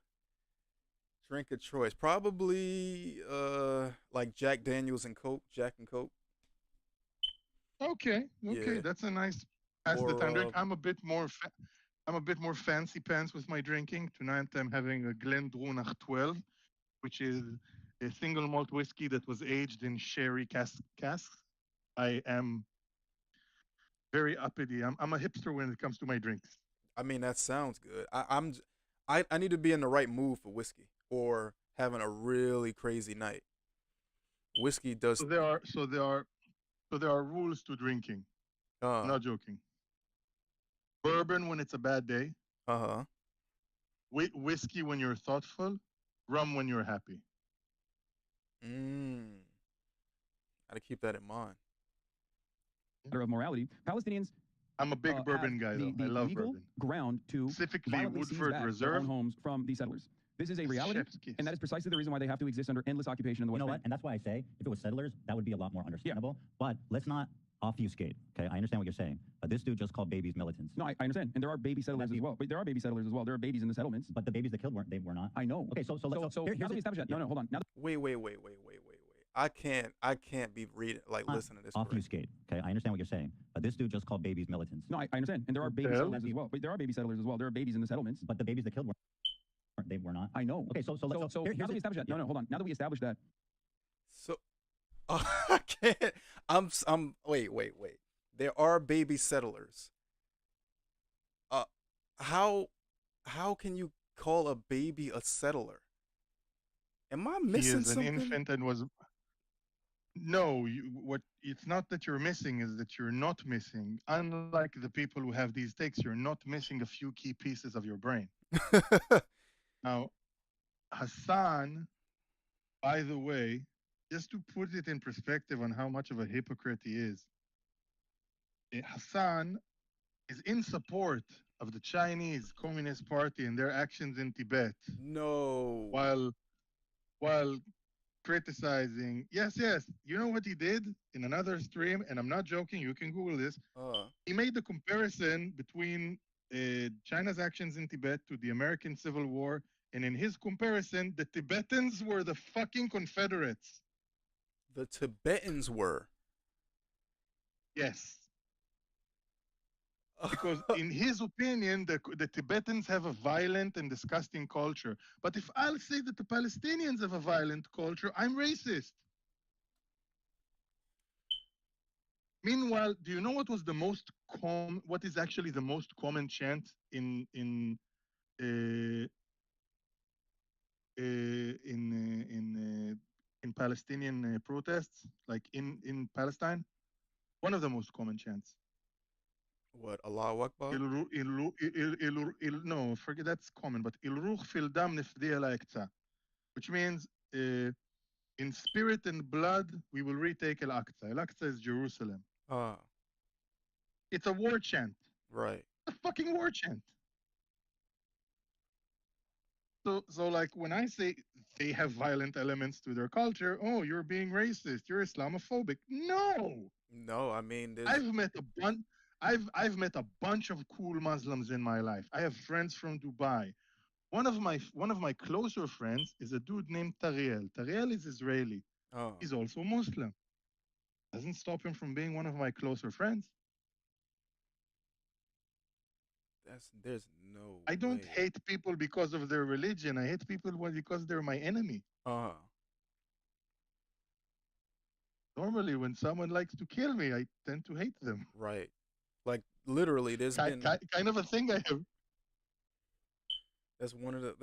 Drink of choice, probably like Jack Daniels and Coke, Jack and Coke. Okay, okay, Yeah. that's a nice pass the Or time drink. I'm a bit more fancy pants with my drinking. Tonight I'm having a Glendronach 12, which is a single malt whiskey that was aged in sherry casks. I am very uppity. I'm a hipster when it comes to my drinks. I mean that sounds good. I need to be in the right mood for whiskey or having a really crazy night. Whiskey does So there are rules to drinking. I'm uh not joking. Bourbon when it's a bad day, uh-huh. whiskey when you're thoughtful, rum when you're happy. Mm. Gotta keep that in mind. Matter of morality, Palestinians I'm a big have bourbon guy though. I the love legal bourbon. ground to Specifically violently seize Woodford back their Reserve. own homes from these settlers. This is a reality, Chef's kiss. and that is precisely the reason why they have to exist under endless occupation in the You West know what? Bank. And that's why I say if it was settlers, that would be a lot more understandable. But let's not obfuscate. Okay, I understand what you're saying. But this dude just called babies militants. No, I understand, and there are baby settlers as well. But there are baby settlers as well. There are babies in the settlements. But the babies that killed were not. I know. Okay, so now that we established that, no, hold on. Now Wait. I can't be reading like listening to this. Correct. obfuscate. Okay, I understand what you're saying. But this dude just called babies militants. no, I understand, and there are baby settlers as well. But there are baby settlers as well. There are babies in the settlements. But the babies that killed were not. I know. Okay, so now that we established that, no, hold on. Now that we established that, So I can't. Wait. There are baby settlers. Uh, how can you call a baby a settler? Am I He missing is an something? infant and was no. What it's not that you're missing is that you're not missing. Unlike the people who have these takes, you're not missing a few key pieces of your brain. Now, Hassan, by the way, just to put it in perspective on how much of a hypocrite he is, Hassan is in support of the Chinese Communist Party and their actions in Tibet, No. while criticizing. Yes, you know what he did in another stream, and I'm not joking. You can Google this. He made the comparison between China's actions in Tibet to the American Civil War, and in his comparison, the Tibetans were the fucking Confederates. The Tibetans were. Yes. Because in his opinion, the Tibetans have a violent and disgusting culture. But if I'll say that the Palestinians have a violent culture, I'm racist. Meanwhile, do you know what was the most what is actually the most common chant uh, in Palestinian protests, like in Palestine? One of the most common chants. What, Allahu Akbar? No, forget that's common, but ilruch fil dam nifdi ala Aqsa, which means in spirit and blood we will retake Al Aqsa. Al Aqsa is Jerusalem. Uh, It's a war chant. right. A fucking war chant. So like when I say they have violent elements to their culture, oh, you're being racist, you're Islamophobic. No, No, I mean, there's. I've met a bunch. I've met a bunch of cool Muslims in my life. I have friends from Dubai. One of my closer friends is a dude named Tariel. Tariel is Israeli. Oh, He's also Muslim. Doesn't stop him from being one of my closer friends. there's no I don't way. hate people because of their religion. I hate people because they're my enemy. Uh, Normally, when someone likes to kill me, I tend to hate them. right. Like literally, there's been. Kind of a thing I have. That's one of the.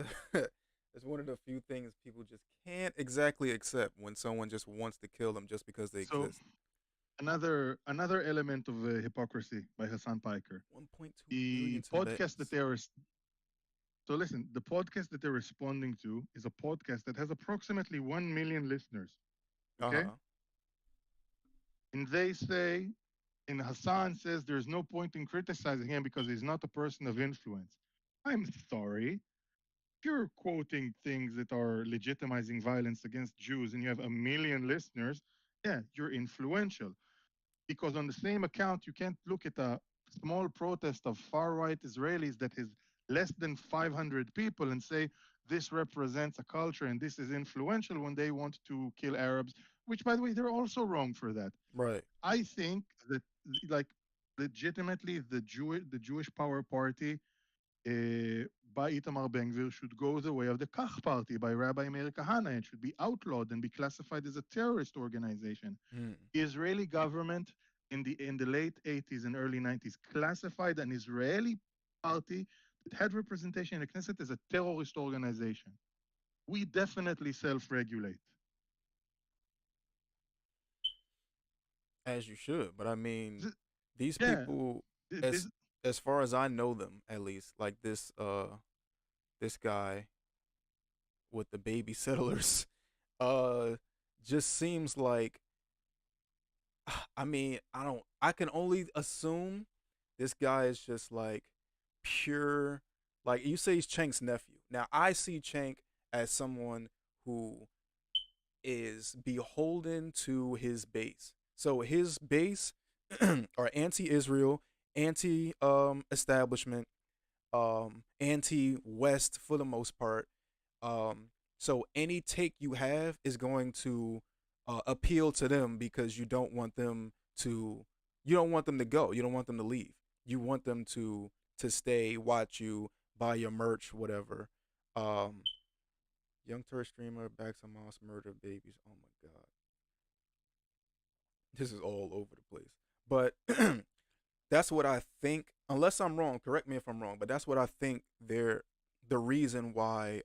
That's one of the few things people just can't exactly accept when someone just wants to kill them just because they So exist. another element of hypocrisy by Hassan Piker. 1.2 The billion podcast that Tibetans. they are so listen, the podcast that they're responding to is a podcast that has approximately 1 million listeners. Uh Okay, huh. and they say, and Hassan says there's no point in criticizing him because he's not a person of influence. I'm sorry. If you're quoting things that are legitimizing violence against Jews and you have 1 million listeners, yeah, you're influential. Because on the same account, you can't look at a small protest of far right Israelis that is less than 500 people and say this represents a culture and this is influential when they want to kill Arabs, which, by the way, they're also wrong for that. Right. I think that, like, legitimately, the Jewish Power Party uh, by Itamar Ben-Gvir should go the way of the Kach Party by Rabbi Meir Kahane. It should be outlawed and be classified as a terrorist organization. Mm. The Israeli government in the late 80s and early 90s classified an Israeli party that had representation in the Knesset as a terrorist organization. We definitely self-regulate. As you should, but I mean, these Yeah, people, as this as far as I know them, at least, like this guy with the baby settlers, uh, just seems like. I mean, I don't. I can only assume this guy is just like pure. Like you say, he's Chank's nephew. Now I see Chank as someone who is beholden to his base. So his base are anti-Israel, anti-establishment, anti-West for the most part. Um, so any take you have is going to appeal to them because you don't want them to go, you don't want them to leave. You want them to stay, watch you, buy your merch, whatever. Um, young tourist streamer backs a mouse murder babies. Oh my god, this is all over the place. But that's what I think. Unless I'm wrong, correct me if I'm wrong. But that's what I think. The reason why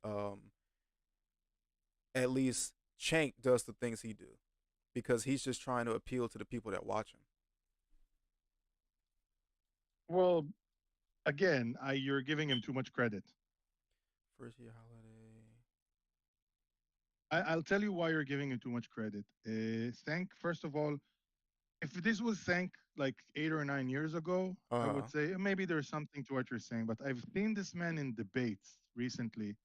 at least Chank does the things he do because he's just trying to appeal to the people that watch him. well, again, you're giving him too much credit. First year holiday. I'll tell you why you're giving him too much credit. Thank first of all, if this was Thank like 8 or 9 years ago, I Uh would say maybe there's something to what you're saying. But I've seen this man in debates recently,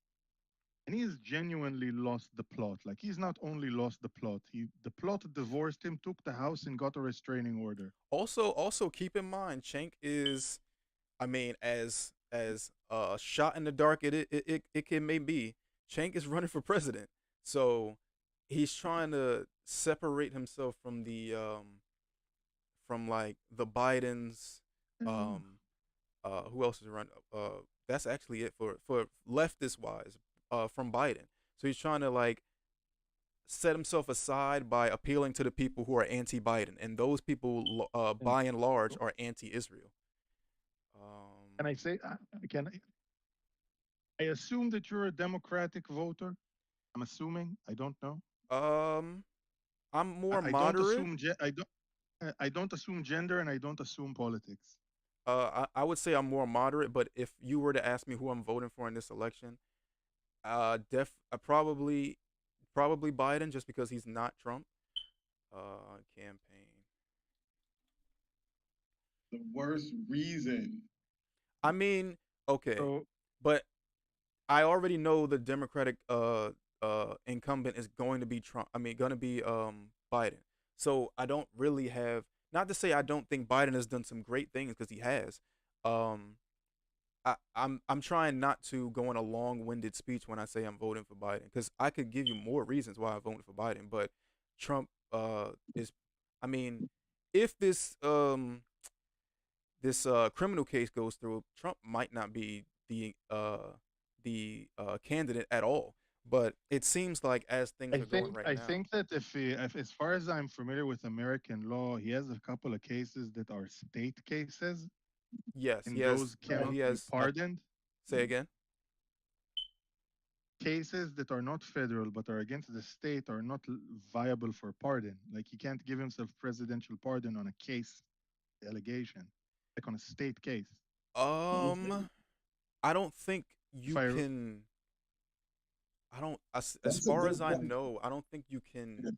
and he's genuinely lost the plot. Like he's not only lost the plot, the plot divorced him, took the house, and got a restraining order. also keep in mind, Chank is, I mean, as shot in the dark it can may be. Chank is running for president, so he's trying to separate himself from the from like the Bidens. Mm. Um, who else is running? That's actually it for leftist wise. From Biden, so he's trying to like set himself aside by appealing to the people who are anti-Biden, and those people, And by and large, are anti-Israel. Um, can I say, can I assume that you're a Democratic voter? I'm assuming. I don't know. um, I'm more I don't moderate. assume. I don't assume gender, and I don't assume politics. I would say I'm more moderate, but if you were to ask me who I'm voting for in this election, probably Biden, just because he's not Trump. Campaign. The worst reason. I mean, okay, So but I already know the Democratic incumbent is going to be Trump. I mean, going to be Biden. So I don't really have, not to say I don't think Biden has done some great things, because he has. Um, I'm trying not to go on a long-winded speech when I say I'm voting for Biden, because I could give you more reasons why I voted for Biden, but Trump is, I mean, if this criminal case goes through, Trump might not be the candidate at all. But it seems like, as things are going right I now, think that if as far as I'm familiar with American law, he has a couple of cases that are state cases, yes, and those cannot he be has. pardoned. Say again. Cases that are not federal but are against the state are not viable for pardon. Like he can't give himself presidential pardon on a case allegation, like on a state case. Um, I don't think If you I can. I don't. As That's a far good as I point. know, I don't think you can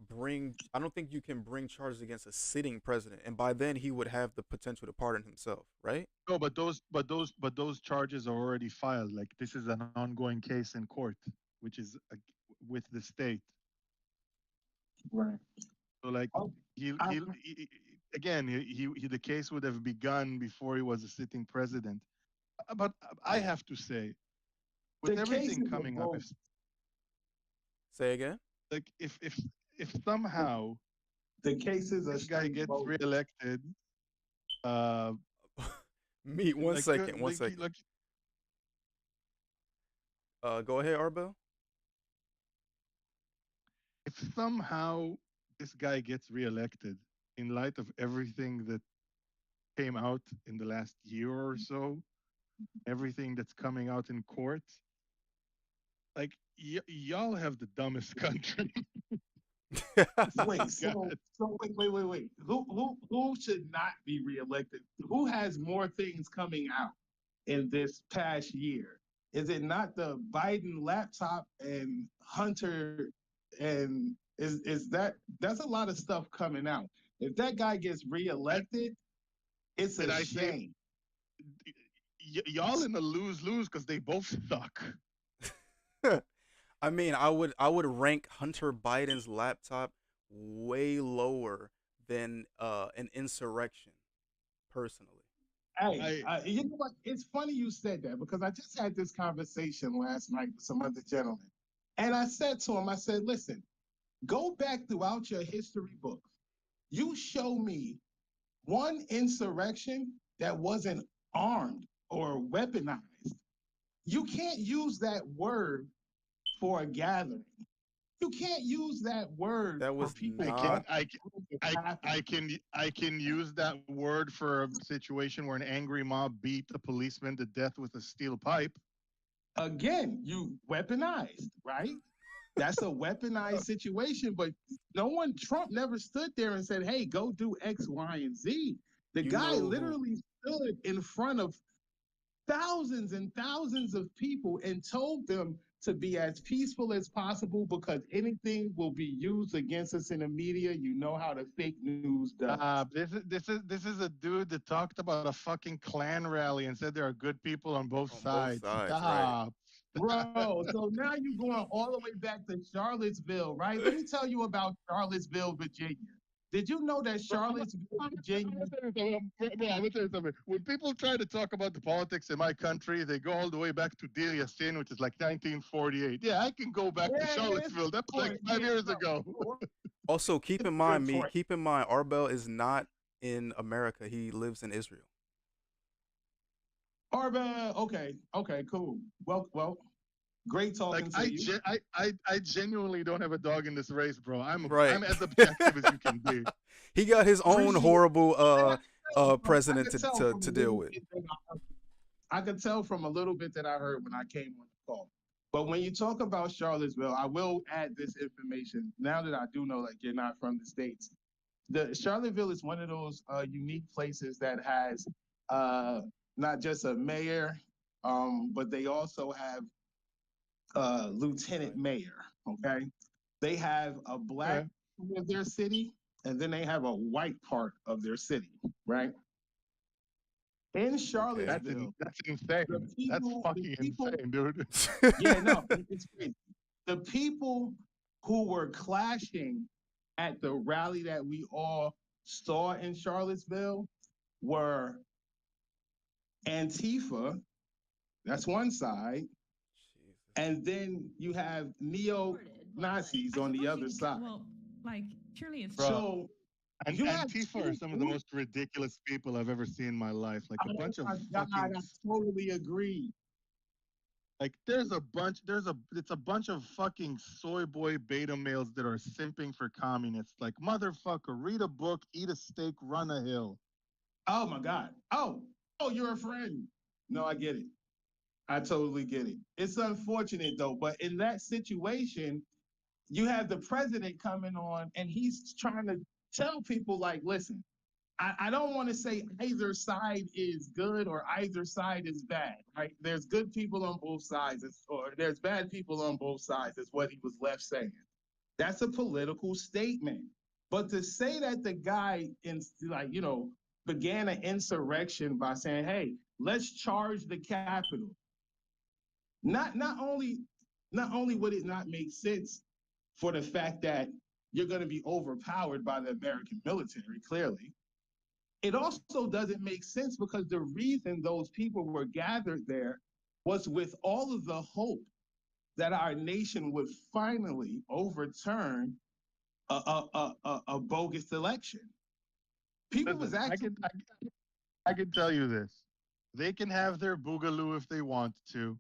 bring. I don't think you can bring charges against a sitting president, and by then he would have the potential to pardon himself, right? No, but those charges are already filed. Like this is an ongoing case in court, which is with the state. Right. So like Oh, I, again, the case would have begun before he was a sitting president. But I have to say, with the everything cases are coming up, both. if Say again. like if somehow The cases are this guy straight gets both. reelected, uh, Me, one like second, one second. like Go ahead, Arbel. if somehow this guy gets reelected in light of everything that came out in the last year or so, everything that's coming out in court, like y'all have the dumbest country. Wait, God. wait. Who should not be reelected? Who has more things coming out in this past year? Is it not the Biden laptop and Hunter? And is that's a lot of stuff coming out? If that guy gets reelected, it's Did a I say shame. y'all in the lose-lose because they both suck? I mean, I would rank Hunter Biden's laptop way lower than an insurrection, personally. Hey, I you know what? It's funny you said that because I just had this conversation last night with some other gentleman. And I said to him, I said, listen, go back throughout your history books. You show me one insurrection that wasn't armed or weaponized. You can't use that word for a gathering. You can't use that word That for was people I not. can walking through the Capitol. I can use that word for a situation where an angry mob beat a policeman to death with a steel pipe. Again, you weaponized, right? That's a weaponized situation, but no one, Trump never stood there and said, hey, go do X, Y, and Z. The You guy know who? literally stood in front of thousands and thousands of people and told them to be as peaceful as possible because anything will be used against us in the media. You know how the fake news does. This is a dude that talked about a fucking Klan rally and said there are good people on both On both sides. sides, right? Stop. Bro, so now you're going all the way back to Charlottesville, right? Let me tell you about Charlottesville, Virginia. Did you know that Charlottesville, Virginia? I'm gonna tell you something. When people try to talk about the politics in my country, they go all the way back to Deir Yassin, which is like 1948. Yeah, I can go back to Yeah, it's Charlottesville. That was like important. 5 years No, ago. Also, keep it's in good mind, for it. keep in mind, Arbel is not in America. He lives in Israel. Arba, okay, cool. Well, great Like talking to you. I genuinely don't have a dog in this race, bro. Right. I'm as objective as you can be. He got his own Appreciate it. horrible I president could tell to from a deal little with. bit that I could tell from a little bit that I heard when I came on the call. But when you talk about Charlottesville, I will add this information. Now that I do know that you're not from the States, the Charlottesville is one of those unique places that has not just a mayor, but they also have lieutenant mayor. Okay, they have a black part of their city, and then they have a white part of their city, right? In Okay. Charlottesville, That's insane. That's fucking insane, dude. yeah, no, it's crazy. The people who were clashing at the rally that we all saw in Charlottesville were Antifa, that's one side, Jesus. and then you have neo-Nazis on the other side. Well, like, surely it's Bro. So And you have Antifa are some of the most ridiculous people I've ever seen in my life. Like a bunch of fucking. I totally agree. Like it's a bunch of fucking soy boy beta males that are simping for communists. Like motherfucker, read a book, eat a steak, run a hill. Oh my God. Oh, you're a friend. No, I get it. I totally get it. It's unfortunate though, but in that situation, you have the president coming on and he's trying to tell people like, listen, I don't want to say either side is good or either side is bad, right? There's good people on both sides, or there's bad people on both sides, is what he was left saying. That's a political statement. But to say that the guy, began an insurrection by saying, hey, let's charge the Capitol. Not only would it not make sense for the fact that you're going to be overpowered by the American military, clearly, it also doesn't make sense because the reason those people were gathered there was with all of the hope that our nation would finally overturn a bogus election. People was actually. I can tell you this: they can have their boogaloo if they want to.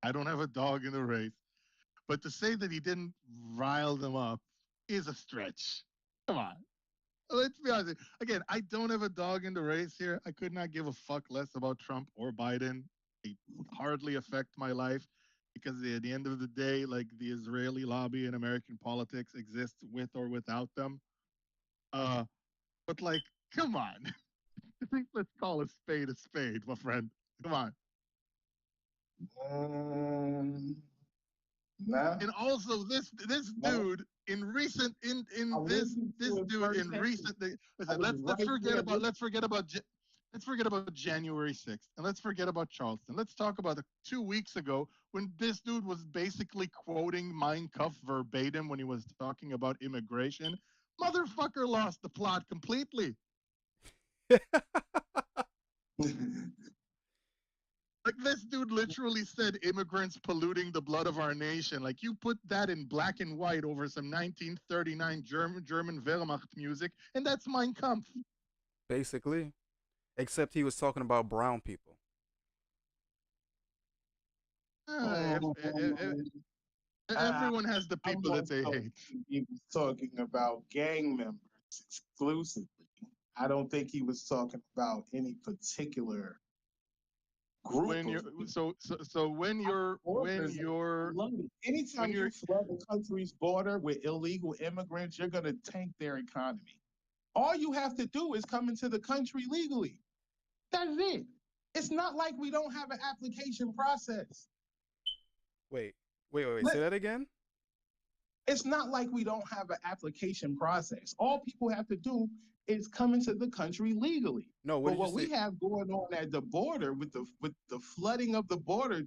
I don't have a dog in the race, but to say that he didn't rile them up is a stretch. Come on. Let's be honest. Again, I don't have a dog in the race here. I could not give a fuck less about Trump or Biden. They hardly affect my life because at the end of the day, like the Israeli lobby in American politics exists with or without them. But like, come on. Let's call a spade, my friend. Come on. Nah. And also this dude in recent let's forget about January 6th and let's forget about Charleston. Let's talk about 2 weeks ago when this dude was basically quoting Mein Kampf verbatim when he was talking about immigration. Motherfucker lost the plot completely. Like this dude literally said immigrants polluting the blood of our nation. Like you put that in black and white over some 1939 German Wehrmacht music, and that's Mein Kampf. Basically, except he was talking about brown people. Everyone has the people that they hate. He was talking about gang members exclusively. I don't think he was talking about any particular group. When you're anytime you flood a country's border with illegal immigrants, you're going to tank their economy. All you have to do is come into the country legally. That's it. It's not like we don't have an application process. Wait. Say that again? It's not like we don't have an application process. All people have to do is come into the country legally. No, but what we have going on at the border with the flooding of the border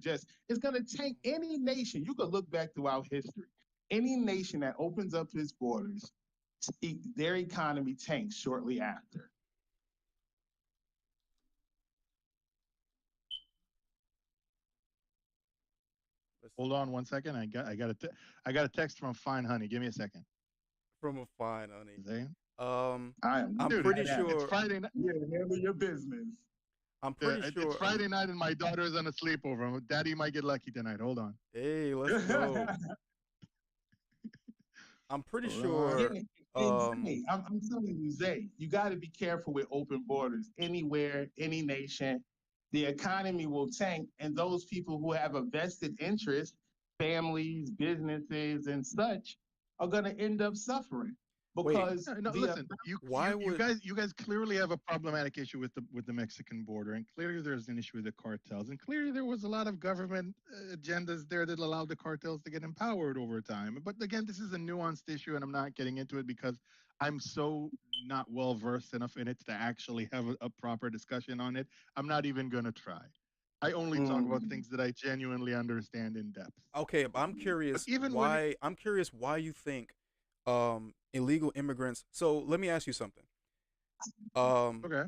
is going to tank any nation. You could look back throughout history. Any nation that opens up its borders, their economy tanks shortly after. Hold on 1 second. I got a text from Fine Honey. Give me a second. From a Fine Honey. I'm pretty sure it's Friday night. Yeah, handle your business. I'm pretty sure it's Friday night and my daughter's on a sleepover. Daddy might get lucky tonight. Hold on. Hey, let's go. I'm pretty sure. I'm telling you, Zay, you got to be careful with open borders. Anywhere, any nation, the economy will tank, and those people who have a vested interest, families, businesses, and such, are going to end up suffering. Wait, because No, listen, why would you guys clearly have a problematic issue with the Mexican border, and clearly there's an issue with the cartels, and clearly there was a lot of government agendas there that allowed the cartels to get empowered over time. But again, this is a nuanced issue, and I'm not getting into it because I'm so not well versed enough in it to actually have a proper discussion on it. I'm not even gonna try. I only talk about mm, things that I genuinely understand in depth. okay, But I'm curious why you think illegal immigrants. So let me ask you something. Um okay,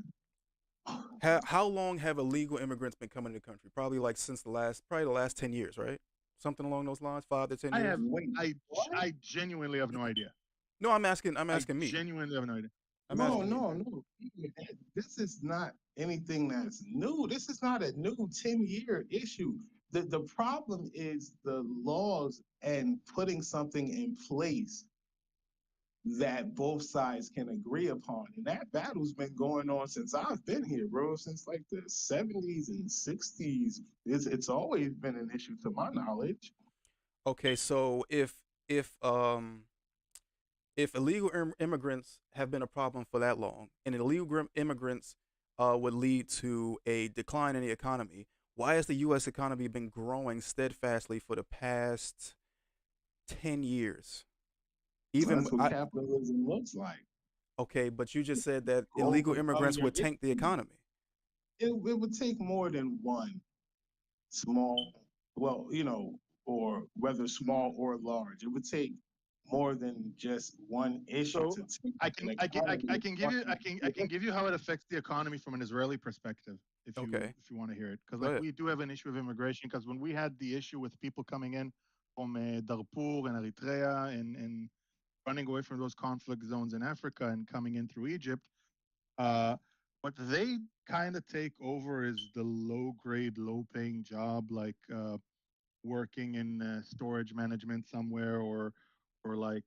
how long have illegal immigrants been coming to the country? Probably like since probably the last 10 years, right? Something along those lines, 5 to 10 I years? have wait, what? I genuinely have no idea. No, I'm I asking me. genuinely have no idea. I'm No, asking you. no, no. This is not anything that's new. This is not a new 10-year issue. The problem is the laws and putting something in place that both sides can agree upon. And that battle's been going on since I've been here, bro, since like the 70s and 60s. It's always been an issue to my knowledge. Okay, so if um if illegal immigrants have been a problem for that long, and illegal immigrants would lead to a decline in the economy, why has the U.S. economy been growing steadfastly for the past 10 years? Even That's what I, capitalism looks like. okay, but you just said that Growth illegal of immigrants would tank the communism. economy. It would take more than one small, well, or whether small or large. It would take more than just one issue So to take an I economy can give apart. you I can give you how it affects the economy from an Israeli perspective Okay, if you want to hear it, because go like ahead. we do have an issue of immigration, because when we had the issue with people coming in from Darfur and Eritrea and running away from those conflict zones in Africa and coming in through Egypt, uh, what they kind of take over is the low grade, low paying job, like working in storage management somewhere, or like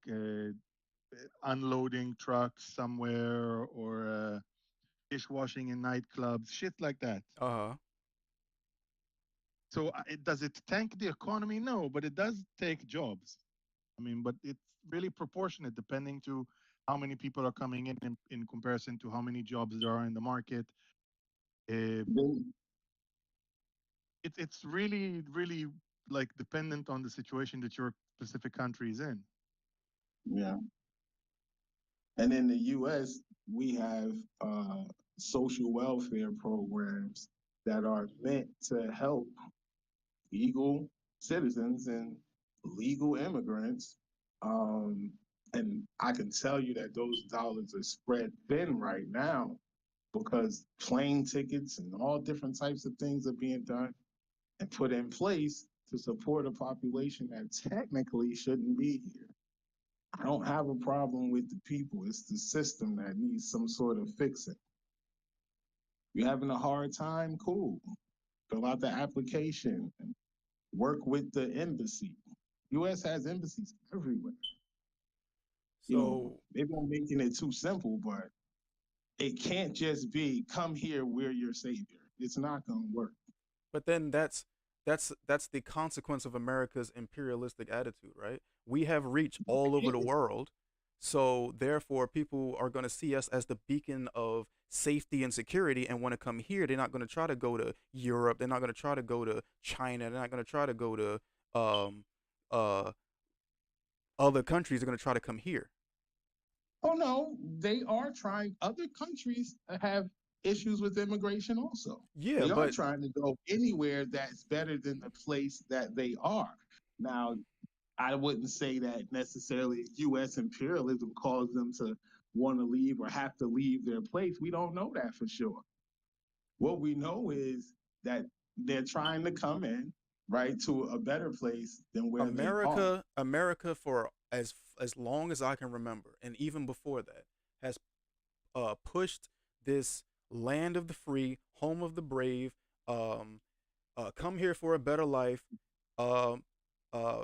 unloading trucks somewhere, or dishwashing in nightclubs, shit like that. Uh-huh. So does it tank the economy? No, but it does take jobs. I mean, but it's really proportionate depending to how many people are coming in comparison to how many jobs there are in the market. Uh, Then- it's really like dependent on the situation that your specific country is in. Yeah. And in the US, we have social welfare programs that are meant to help legal citizens and legal immigrants. Um, and I can tell you that those dollars are spread thin right now because plane tickets and all different types of things are being done and put in place to support a population that technically shouldn't be here. I don't have a problem with the people. It's the system that needs some sort of fixing. You're having a hard time? Cool. Fill out the application and work with the embassy. U.S. has embassies everywhere. So, Maybe I'm making it too simple, but it can't just be come here, we're your savior. It's not going to work. but then that's the consequence of America's imperialistic attitude, right? We have reach all over the world, so therefore people are going to see us as the beacon of safety and security and want to come here. They're not going to try to go to Europe. They're not going to try to go to China. They're not going to try to go to um uh other countries. They're going to try to come here. Oh no, they are trying. Other countries have issues with immigration also. Yeah, They are but trying to go anywhere that's better than the place that they are. Now, I wouldn't say that necessarily U.S. imperialism caused them to want to leave or have to leave their place. We don't know that for sure. What we know is that they're trying to come in, right, to a better place than where they are. America for as long as I can remember, and even before that, has pushed this land of the free, home of the brave, um, come here for a better life. Um, uh,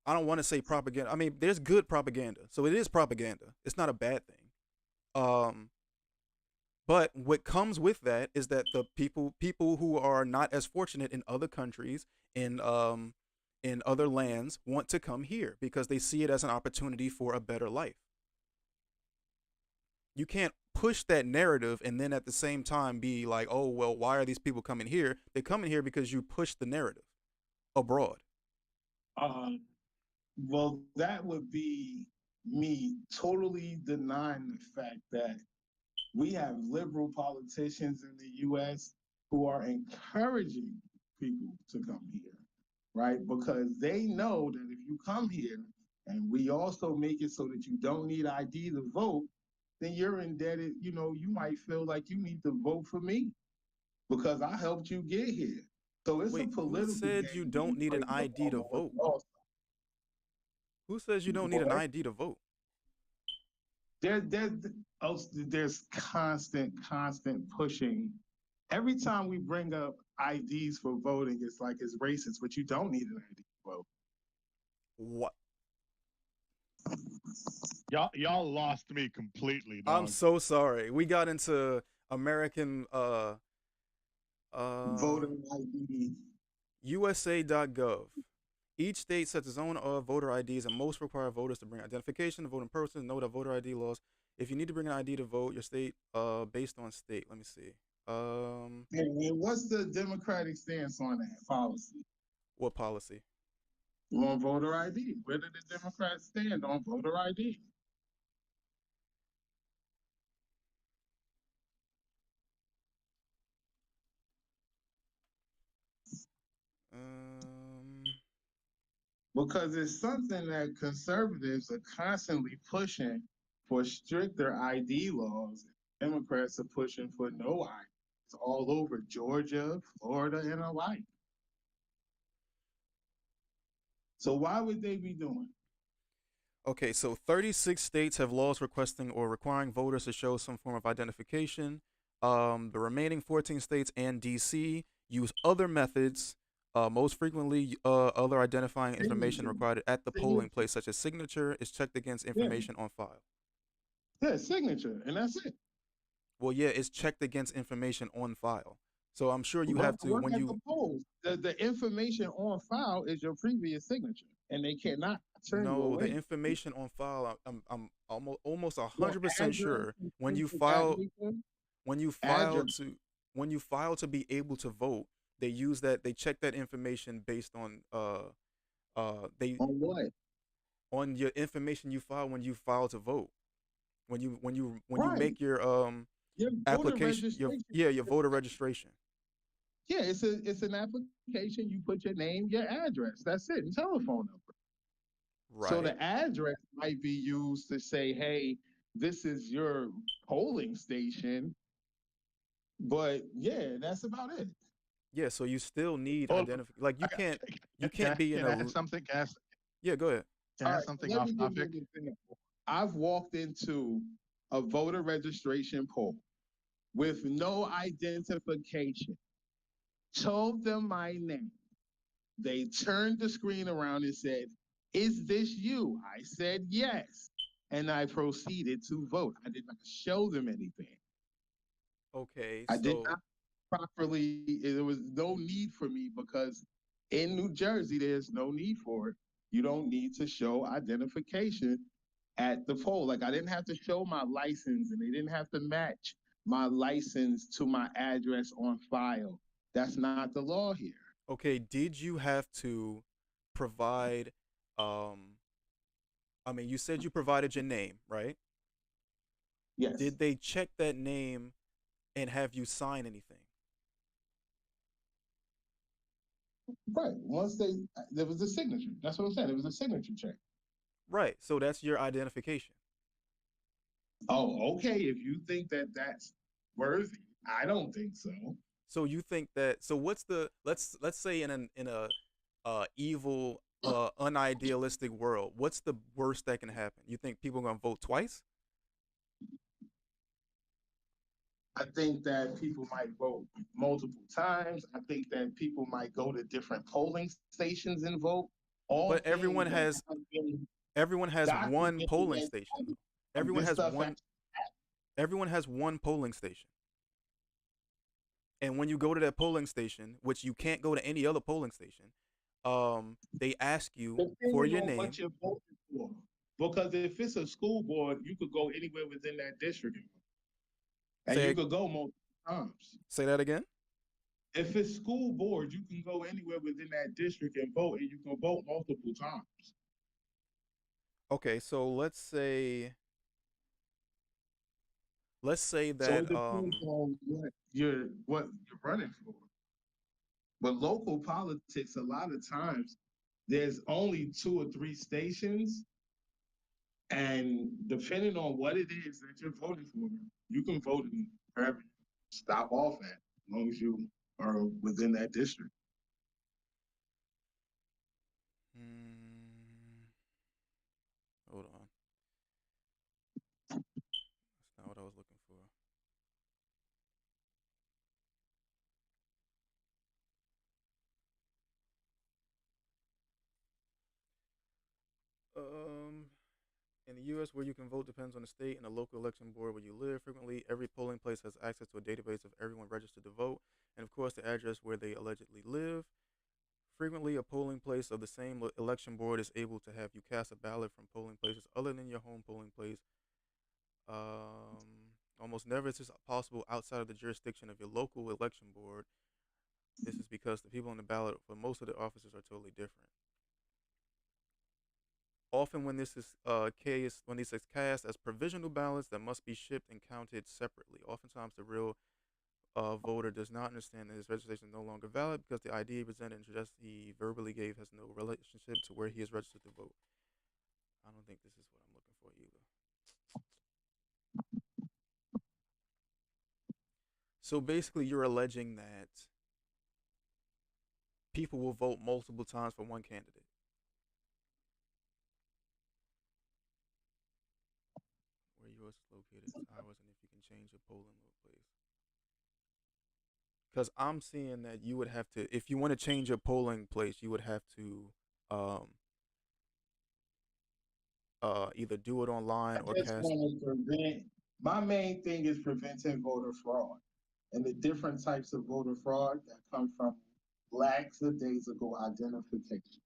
I don't want to say propaganda. I mean, there's good propaganda, so it is propaganda. It's not a bad thing. Um, but what comes with that is that the people who are not as fortunate in other countries, in other lands, want to come here because they see it as an opportunity for a better life. You can't push that narrative and then at the same time be like, oh well, why are these people coming here? They're coming here because you push the narrative abroad. Um, well, that would be me totally denying the fact that we have liberal politicians in the U.S. who are encouraging people to come here, right? Because they know that if you come here and we also make it so that you don't need ID to vote, then you're indebted. You know, you might feel like you need to vote for me because I helped you get here. So it's a Wait, who political said you game being don't need an played ID to on vote? all Who says you don't need an sides. ID to vote? There, there, there's constant pushing. Every time we bring up IDs for voting, it's like it's racist, but you don't need an ID to vote. What? Y'all lost me completely, I'm dog. so sorry. We got into American Voter ID. USA.gov. Each state sets its own voter IDs, and most require voters to bring identification to vote in person. Note that voter ID laws. If you need to bring an ID to vote, your state, based on state. Let me see. And what's the Democratic stance on that policy? What policy? On voter ID. Where did the Democrats stand on voter ID? Um, Because it's something that conservatives are constantly pushing for stricter ID laws. Democrats are pushing for no ID. It's all over Georgia, Florida, and Hawaii. So why would they be doing? Okay, so 36 states have laws requesting or requiring voters to show some form of identification. The remaining 14 states and DC use other methods, most frequently other identifying information Signature. required at the polling Signature. place, such as signature is checked against Yeah. information on file. Yeah, signature, and that's it. Well, yeah, it's checked against information on file. So I'm sure you have to Look when at you the polls. The information on file is your previous signature, and they cannot turn you no, the away. information on file. I'm almost Your 100% address, sure when you proof of file everything, when you file address. to when you file to be able to vote, they check that information based on they On what? on your information you file when you file to vote. When you Right. make your Your voter application registration. your voter registration. Yeah, it's an application. You put your name, your address. That's it, and telephone number. So Right. the address might be used to say, hey, this is your polling station. But yeah, that's about it. Yeah, so you still need Well, identification. Like you can't Can I, be in can I a add something? yeah, go ahead. Can I All add right, something let off me give you topic? an example. I've walked into a voter registration poll with no identification, told them my name. They turned the screen around and said, is this you? I said yes. And I proceeded to vote. I did not show them anything. Okay, I did so not properly, there was no need for me because in New Jersey, there's no need for it. You don't need to show identification at the poll. Like I didn't have to show my license and they didn't have to match my license to my address on file. That's not the law here. okay, did you have to provide I mean, you said you provided your name, right? Yes. Did they check that name and have you sign anything? Right. Once there was a signature. That's what I'm saying. It was a signature check. Right. So that's your identification. Oh, okay. If you think that that's worthy, I don't think so. So you think that so what's the let's say in a evil unidealistic world, what's the worst that can happen? You think people are going to vote twice? I think that people might vote multiple times. I think that people might go to different polling stations and vote. All But things that have been everyone has one documented polling as station though. Everyone this has stuff one everyone has one polling station. And when you go to that polling station, which you can't go to any other polling station, they ask you for depending your on name. what you're voting for. Because if it's a school board, you could go anywhere within that district, and you Say could go multiple times. say that again. If it's school board, you can go anywhere within that district and vote, and you can vote multiple times. Okay, so let's say So that it depends on what you're running for. But local politics, a lot of times, there's only 2 or 3 stations, and depending on what it is that you're voting for, you can vote in wherever you stop off at, as long as you are within that district. hmm, hold on. That's not what I was looking for. Um in the US, where you can vote depends on the state and the local election board where you live. Frequently, every polling place has access to a database of everyone registered to vote, and of course, the address where they allegedly live. Frequently, a polling place of the same election board is able to have you cast a ballot from polling places other than your home polling place. Almost never is this possible outside of the jurisdiction of your local election board. This is because the people on the ballot for most of the offices are totally different. Often, when this is case, when this is cast as provisional ballots that must be shipped and counted separately. Oftentimes, the real voter does not understand that his registration is no longer valid because the ID he presented and address he verbally gave has no relationship to where he is registered to vote. I don't think this is what I'm looking for either. So basically, you're alleging that people will vote multiple times for one candidate. Where yours is located is ours, and if you can change your polling place. Because I'm seeing that you would have to, if you want to change your polling place, you would have to um, either do it online I or just cast. want to prevent, my main thing is preventing voter fraud and the different types of voter fraud that come from lackadaisical identification.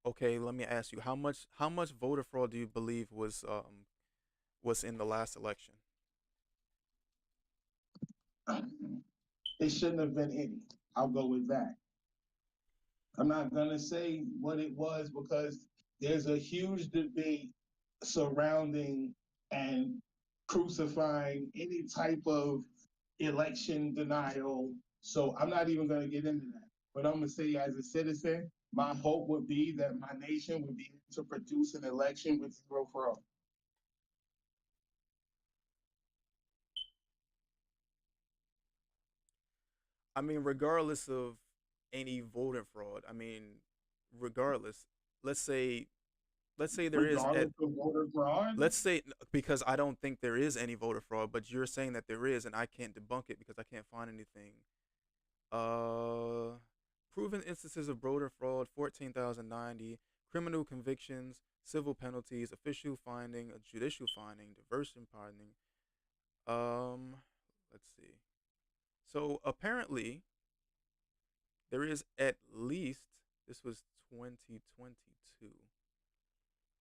Okay, let me ask you, how much voter fraud do you believe was in the last election? It shouldn't have been any. I'll go with that. I'm not going to say what it was because there's a huge debate surrounding and crucifying any type of election denial. So I'm not even going to get into that. But I'm going to say, as a citizen, my hope would be that my nation would be able to produce an election with zero fraud. I mean, regardless of any voter fraud, I mean, regardless, let's say let's say there is at Regardless of voter fraud, let's say, because I don't think there is any voter fraud, but you're saying that there is, and I can't debunk it because I can't find anything. Uh, Proven instances of voter fraud 14,090, criminal convictions, civil penalties, official finding, a judicial finding, diversion pardoning. Um, let's see. So apparently there is at least, this was 2022,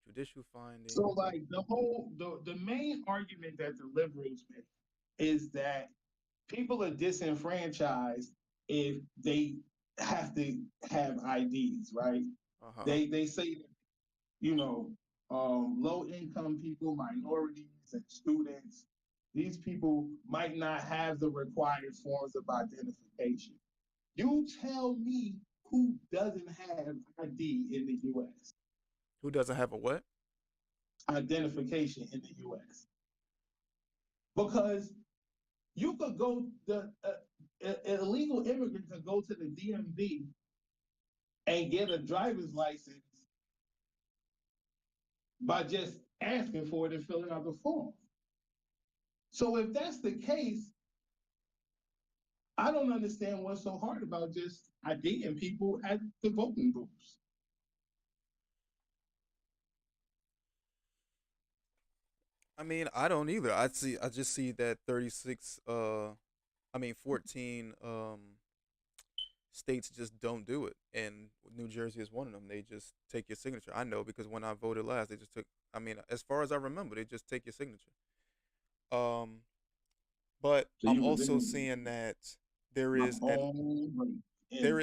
judicial so finding. like the main argument that the liberals make is that people are disenfranchised if they have to have IDs, right? Uh huh. They say that, you know, low income people, minorities, and students, these people might not have the required forms of identification. You tell me who doesn't have ID in the U.S. Who doesn't have a what? Identification in the U.S. Because you could go an illegal immigrant could go to the DMV and get a driver's license by just asking for it and filling out the form. So if that's the case, I don't understand what's so hard about just IDing people at the voting booths. I mean, I don't either. I just see that 36 I mean 14 states just don't do it, and New Jersey is one of them. They just take your signature. I know because when I voted last, they just took I mean, as far as I remember, they just take your signature. Um, but So I'm you was also in seeing that there my is an own way. there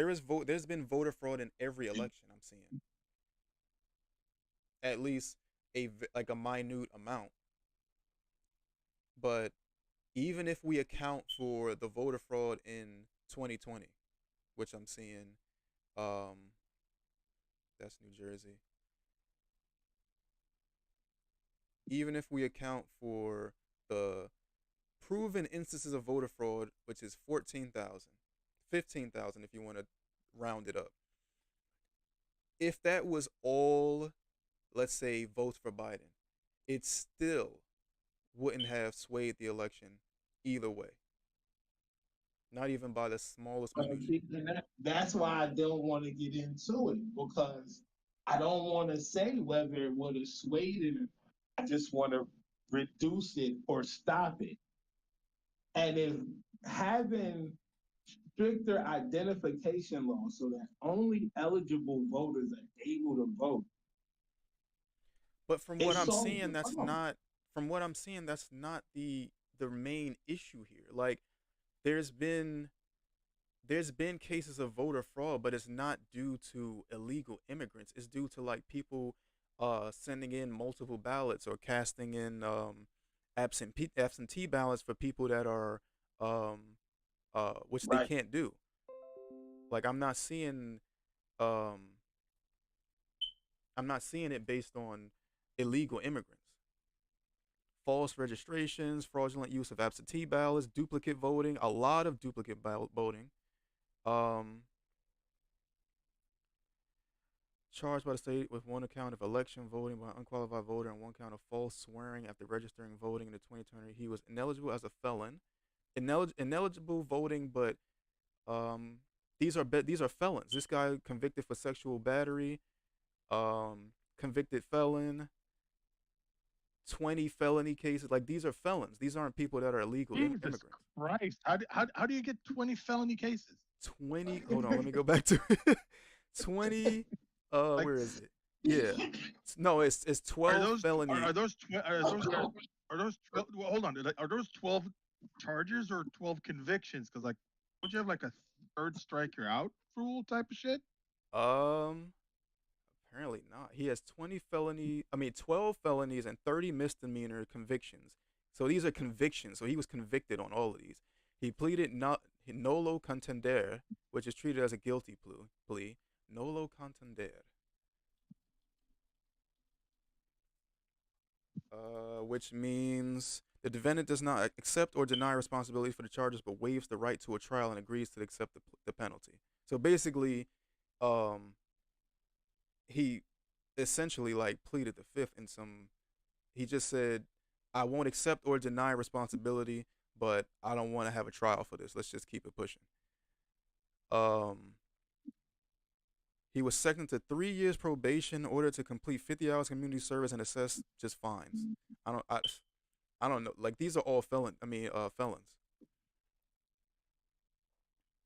is vote there's been voter fraud in every election I'm seeing. At least like a minute amount. But even if we account for the voter fraud in 2020, which I'm seeing, um, that's New Jersey. Even if we account for the proven instances of voter fraud, which is 14,000, 15,000 if you want to round it up. If that was all, let's say, votes for Biden, it still wouldn't have swayed the election either way. Not even by the smallest minutia. And that's why I don't want to get into it because I don't want to say whether it would have swayed it. I just want to reduce it or stop it. And if having stricter identification laws so that only eligible voters are able to vote, But from it what I'm solves the seeing, that's problem. not from what I'm seeing, that's not the main issue here. Like there's been there's been cases of voter fraud, but it's not due to illegal immigrants. It's due to like people sending in multiple ballots or casting in absentee ballots for people that are which they Right. can't do. Like um I'm not seeing it based on illegal immigrants. False registrations, fraudulent use of absentee ballots, duplicate voting, a lot of duplicate voting. Um, Charged by the state with one account of election voting by an unqualified voter and one count of false swearing after registering voting in the 2020. He was ineligible as a felon. Ineligible voting, but um, these are felons. This guy convicted for sexual battery, convicted felon, 20 felony cases. Like these are felons. These aren't people that are illegal Jesus immigrants. Christ. How do you get 20 felony cases? 20, hold on, let me go back to it. 20, Like, where is it? Yeah. No, it's 12 felony. are those are those 12, well, hold on, are those 12 charges or 12 convictions? Because like, don't you have like a third strike you're out rule type of shit? Um, Apparently not. He has 12 felonies and 30 misdemeanor convictions. So these are convictions. So he was convicted on all of these. He pleaded not nolo contendere, which is treated as a guilty plea. Nolo contendere. Which means the defendant does not accept or deny responsibility for the charges, but waives the right to a trial and agrees to accept the penalty. So basically, um, he essentially like pleaded the fifth in some. He just said, "I won't accept or deny responsibility, but I don't want to have a trial for this. Let's just keep it pushing." Um, he was sentenced to 3 years probation, ordered to complete 50 hours community service, and assessed just fines. I don't. I, I don't know. Like these are all felons.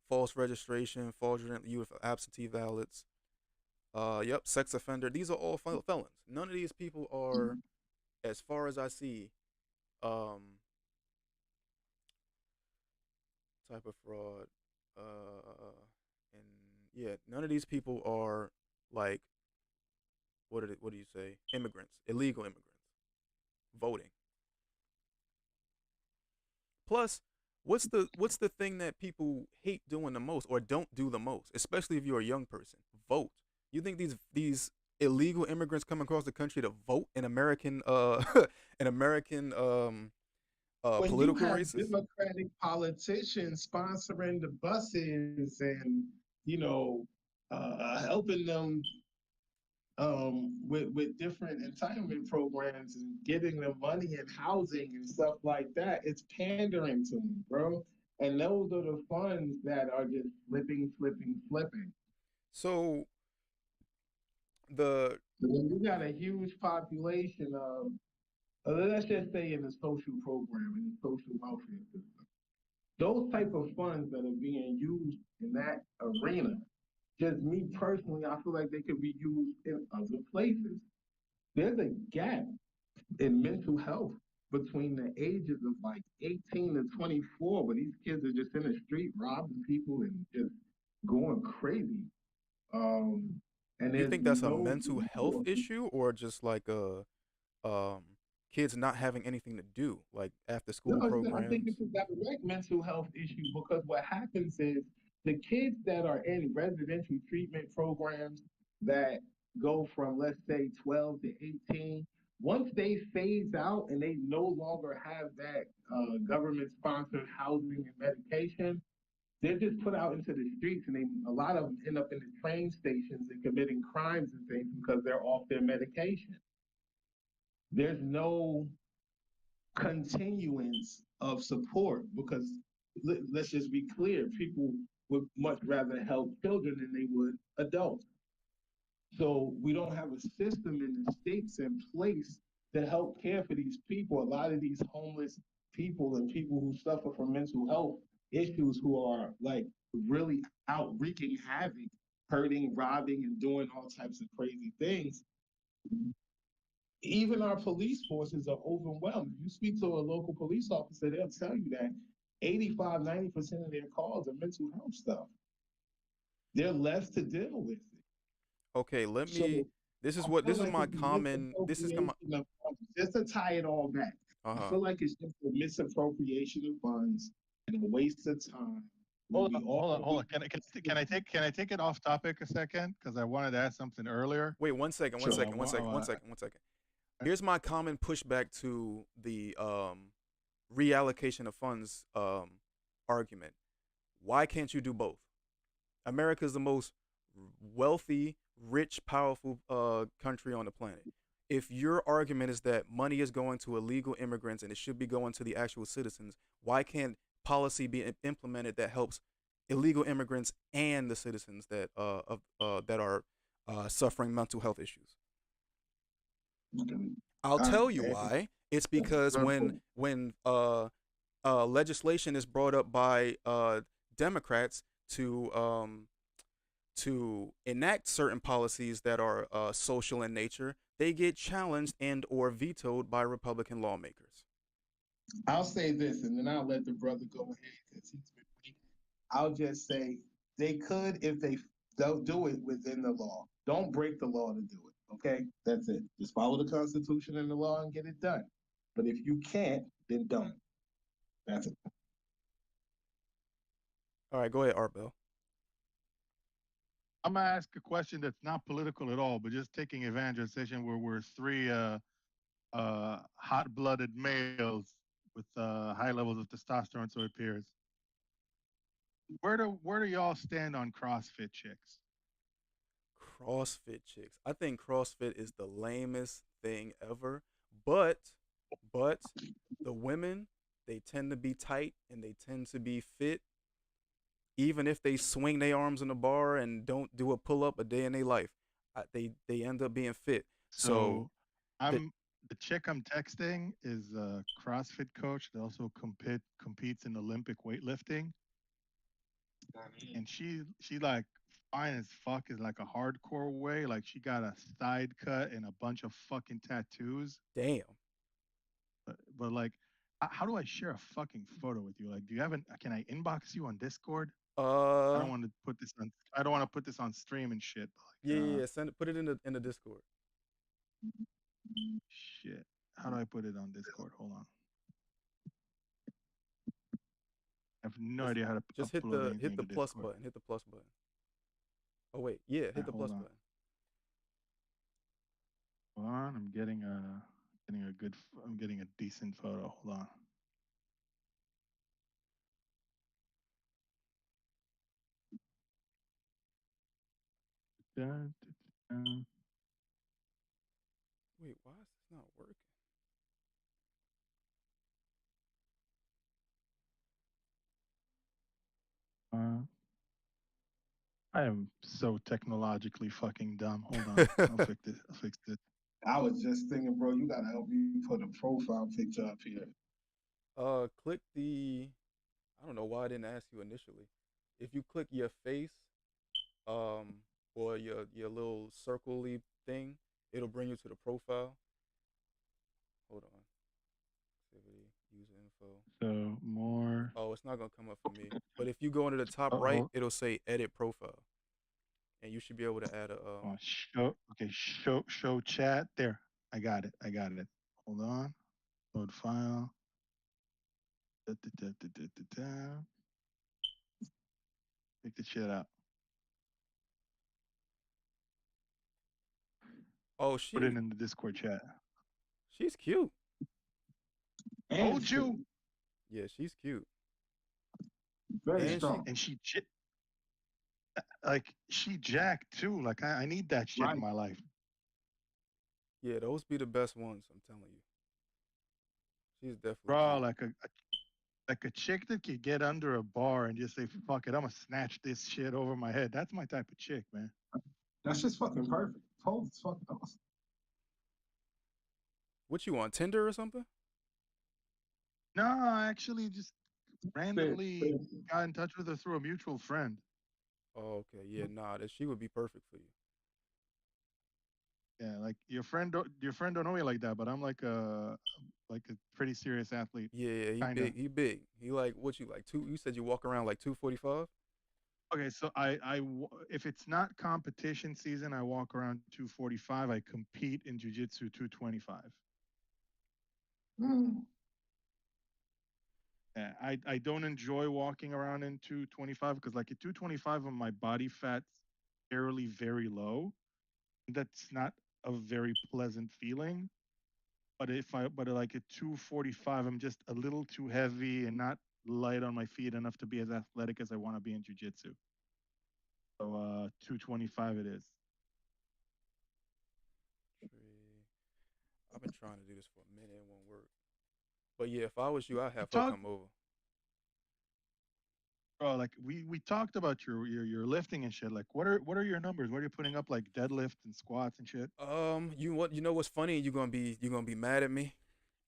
False registration, fraudulent use of absentee ballots. Yep, sex offender. These are all felons. None of these people are, as far as I see, um, type of fraud. And yeah, none of these people are like what do you say? Immigrants, illegal immigrants, voting. Plus, what's the thing that people hate doing the most or don't do the most, especially if you're a young person? Vote. You think these illegal immigrants come across the country to vote in American in American When you political have races? Democratic politicians sponsoring the buses and you know helping them with different entitlement programs and getting them money and housing and stuff like that, it's pandering to them, bro. And those are the funds that are just flipping, flipping, flipping. So the When you got a huge population of, let's just say in the social program, in the social welfare system, those type of funds that are being used in that arena, just me personally, I feel like they could be used in other places. there's a gap in mental health between the ages of like 18 to 24, where these kids are just in the street robbing people and just going crazy. Um, and Do you there's think that's a no mental health resources. issue or just like a um kids not having anything to do, like after No, school I think programs? it's a direct mental health issue because what happens is the kids that are in residential treatment programs that go from, let's say, 12 to 18, once they phase out and they no longer have that government sponsored housing and medication, they're just put out into the streets and a lot of them end up in the train stations and committing crimes and things because they're off their medication. There's no continuance of support because let's just be clear, people would much rather help children than they would adults. So we don't have a system in the states in place to help care for these people. A lot of these homeless people and people who suffer from mental health issues who are like really out wreaking havoc, hurting, robbing, and doing all types of crazy things. Even our police forces are overwhelmed. If you speak to a local police officer, they'll tell you that 85, 90% of their calls are mental health stuff. They're left to deal with it. Okay, let me So I this feel is like my it's a common this is my misappropriation of funds. Just to tie it all back, I uh-huh. feel like it's just a misappropriation of funds and a waste of time. When Hold we on, hold on, all hold on. Can I take it off topic a second? Because I wanted to add something earlier. Wait, one second, one sure. second, one second, one second, one second. Here's my common pushback to the reallocation of funds argument. Why can't you do both? America is the most wealthy, rich, powerful country on the planet. If your argument is that money is going to illegal immigrants and it should be going to the actual citizens, why can't policy be implemented that helps illegal immigrants and the citizens that are suffering mental health issues? I'll tell you why. It's because when legislation is brought up by Democrats to enact certain policies that are social in nature, they get challenged and or vetoed by Republican lawmakers. I'll say this, and then I'll let the brother go ahead because he's been waiting. I'll just say they could if they'll do it within the law. Don't break the law to do it. Okay, that's it. Just follow the Constitution and the law and get it done. But if you can't, then don't. That's it. All right, go ahead, Art Bell. I'm gonna ask a question that's not political at all, but just taking advantage of the situation where we're three hot-blooded males with high levels of testosterone, so it appears. Where do y'all stand on CrossFit chicks? CrossFit chicks. I think CrossFit is the lamest thing ever. But the women, they tend to be tight and they tend to be fit. Even if they swing their arms in the bar and don't do a pull up a day in their life, they end up being fit. So So the I'm the chick I'm texting is a CrossFit coach that also competes in Olympic weightlifting, and she like fine as fuck is like a hardcore way. Like she got a side cut and a bunch of fucking tattoos. damn. But like, how do I share a fucking photo with you? Like, do you have an? Can I inbox you on Discord? I Uh don't want to put this on. I don't want to put this on stream and shit. yeah, Like, yeah, yeah. Send it, put it in the Discord. shit. How do I put it on Discord? Hold on. I have no Just idea how to just upload anything hit the to plus Discord. button. Hit the plus button. Oh wait, yeah, hit the Hold plus on. button. Hold on. I'm getting a good. I'm getting a decent photo. Hold on. Dun, dun, dun. Wait, why is this not working? Uh, I am so technologically fucking dumb. Hold on. I'll fix this. I'll fix this. I was just thinking, bro, you gotta help me put a profile picture up here. Click the. I don't know why I didn't ask you initially. If you click your face, or your little circle-y thing, It'll bring you to the profile. Hold on. Activity, user info. So more. Oh, it's not gonna come up for me. But if you go into the top right, Oh, it'll say edit profile, and you should be able to add a show. Okay, show chat. There, I got it. I got it. Hold on. Load file. Da, da, da, da, da, da, da. Take the shit out. Oh, Put it in the Discord chat. she's cute. And Told you. Yeah, she's cute. very And strong. And she jacked too. Like I need that shit Right. in my life. yeah, those be the best ones. I'm telling you. She's definitely Bro, cute. like a chick that could get under a bar and just say, fuck it, I'm gonna snatch this shit over my head. That's my type of chick, man. That's just fucking perfect. Told it's fucking awesome. What you on Tinder or something? No, I actually just randomly got in touch with her through a mutual friend. Oh, okay. Yeah, nah, that she would be perfect for you. Yeah, like your friend don't know me like that, but I'm like a pretty serious athlete. Yeah, he Kinda. big. He big. He like what you like two. You said you walk around like 245. Okay, so if it's not competition season, I walk around 245. I compete in jiu-jitsu 225. Mm. Yeah, I don't enjoy walking around in 225 because like at 225 my body fat's fairly very low. That's not a very pleasant feeling. But like at 245, I'm just a little too heavy and not light on my feet enough to be as athletic as I want to be in jiu-jitsu. So 225 it is. I've been trying to do this for a minute. It won't work. But yeah, if I was you, I'd have her Talk come over. like we talked about your lifting and shit. Like what are your numbers? What are you putting up like deadlift and squats and shit? You know what's funny? You're gonna be mad at me.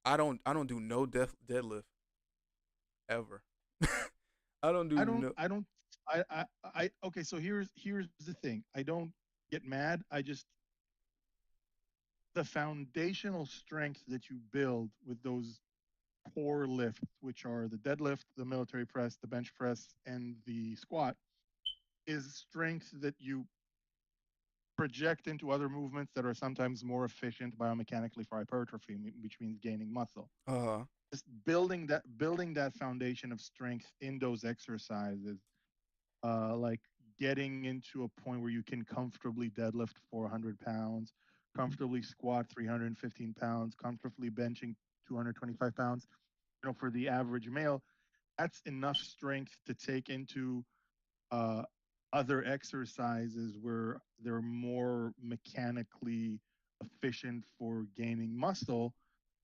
I don't do no deadlift ever. I don't do I don't no. I don't I okay, so here's the thing. I don't get mad. I just the foundational strength that you build with those core lifts, which are the deadlift, the military press, the bench press, and the squat, is strength that you project into other movements that are sometimes more efficient biomechanically for hypertrophy, which means gaining muscle. Uh Just building that foundation of strength in those exercises, like getting into a point where you can comfortably deadlift 400 pounds, comfortably squat 315 pounds, comfortably benching 225 pounds. For the average male, that's enough strength to take into uh, other exercises where they're more mechanically efficient for gaining muscle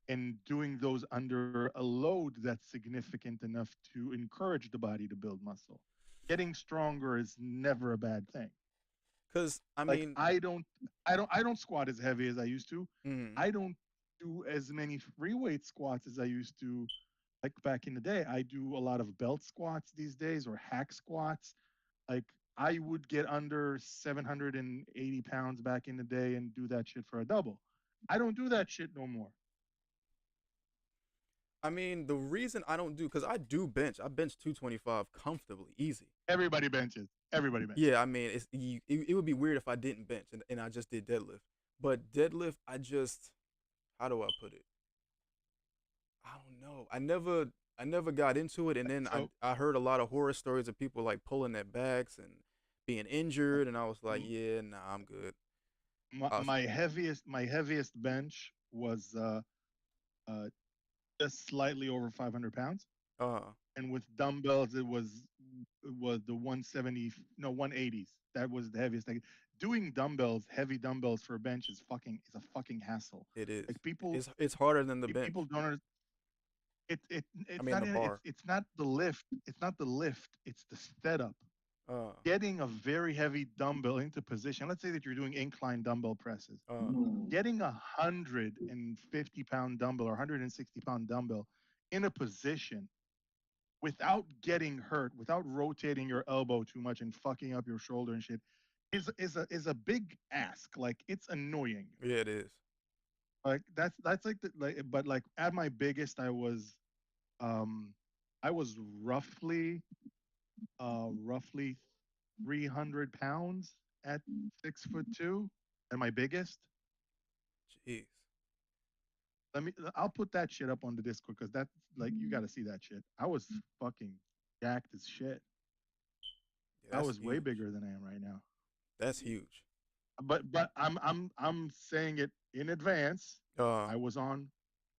and doing those under a load that's significant enough to encourage the body to build muscle. Getting stronger is never a bad thing. Cause I Like mean, I don't squat as heavy as I used to. mm, I don't do as many free weight squats as I used to like back in the day. I do a lot of belt squats these days or hack squats. Like I would get under 780 pounds back in the day and do that shit for a double. I don't do that shit no more. the reason I don't do, cause I do bench. I bench 225 comfortably, easy. Everybody benches. Everybody benches. Yeah, it would be weird if I didn't bench and I just did deadlift. But deadlift, how do I put it? I don't know. I never got into it, and then So I heard a lot of horror stories of people like pulling their backs and being injured, and I was like, m- yeah, nah, I'm good. my, I was, my heaviest bench was uh, just slightly over 500 pounds, uh, and with dumbbells it was the 170 no 180s. That was the heaviest thing. Doing heavy dumbbells for a bench is a fucking hassle. it is. Like people It's harder than the bench. people don't I it's mean, not the bar. it's not the lift. It's not the lift. It's the setup. Uh, Getting a very heavy dumbbell into position. Let's say that you're doing incline dumbbell presses. Mm. Getting 150-pound dumbbell or 160-pound dumbbell in a position without getting hurt, without rotating your elbow too much and fucking up your shoulder and shit, is a big ask. Like it's annoying. Yeah, it is. Like that's like the like but like at my biggest um I was roughly 300 pounds at 6'2" at my biggest. Jeez. I'll put that shit up on the Discord because that's like you got to see that shit. I was fucking jacked as shit. Yeah, I that's was way huge. bigger than I am right now. That's huge. But I'm saying it in advance. Uh, I was on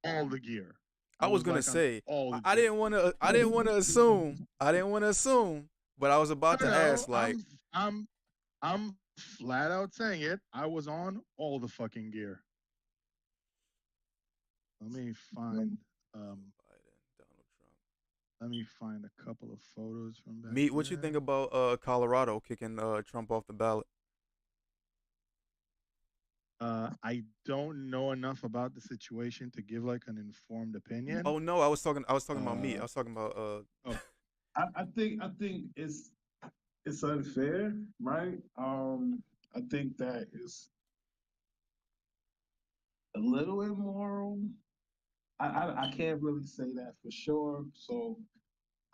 all the gear. I I was was gonna like on say all I, the I gear. didn't want to. I didn't want to assume. I didn't want to assume. But I was about No, to no, ask, like, I'm flat out saying it. I was on all the fucking gear. Let me find Joe um Biden, Donald Trump. let me find a couple of photos from back Meet. What you think there. about Colorado kicking Trump off the ballot? I don't know enough about the situation to give like an informed opinion. Oh no, I was talking. I was talking about meat. I Uh was talking about oh, I think it's unfair, right? I think that it's a little immoral. I can't really say that for sure. So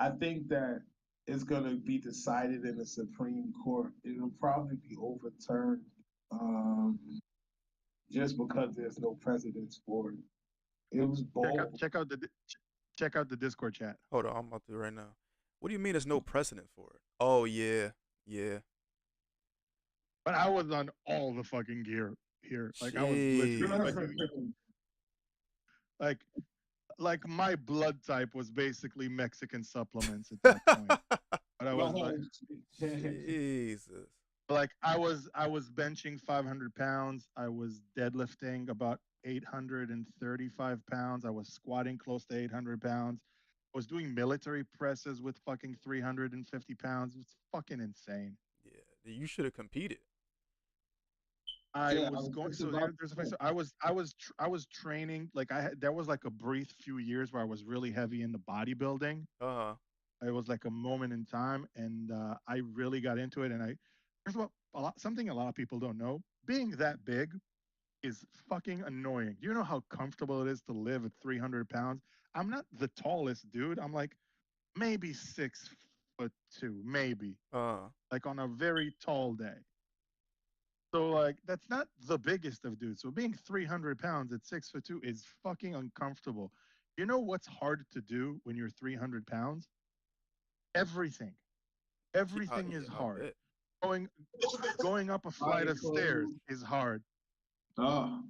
I think that it's gonna be decided in the Supreme Court. It'll probably be overturned, um, just because there's no precedence for it. It was check out bold. check out the di- check out the Discord chat. hold on, I'm about to right now. What do you mean there's no precedent for it? Oh yeah, yeah. But I was on all the fucking gear here. Like I was literally Jeez. like like my blood type was basically Mexican supplements at that point. But I was like No. Jesus. I was benching 500 pounds. I was deadlifting about 835 pounds. I was squatting close to 800 pounds. I was doing military presses with fucking 350 pounds. It's fucking insane. Yeah, you should have competed. I Yeah, I was was going. just So about there's a to place. say. I was training. Like there was like a brief few years where I was really heavy into bodybuilding. Uh, It was like a moment in time, and I really got into it. And first of all, something a lot of people don't know: being that big is fucking annoying. Do you know how comfortable it is to live at 300 pounds? I'm not the tallest dude. I'm like maybe 6'2", maybe uh. like on a very tall day. So like that's not the biggest of dudes. So being 300 pounds at 6'2" is fucking uncomfortable. You know what's hard to do when you're 300 pounds? Everything. Everything is Yeah, I hard. bet. Going going up a flight Body of stairs clothes. is hard. Oh,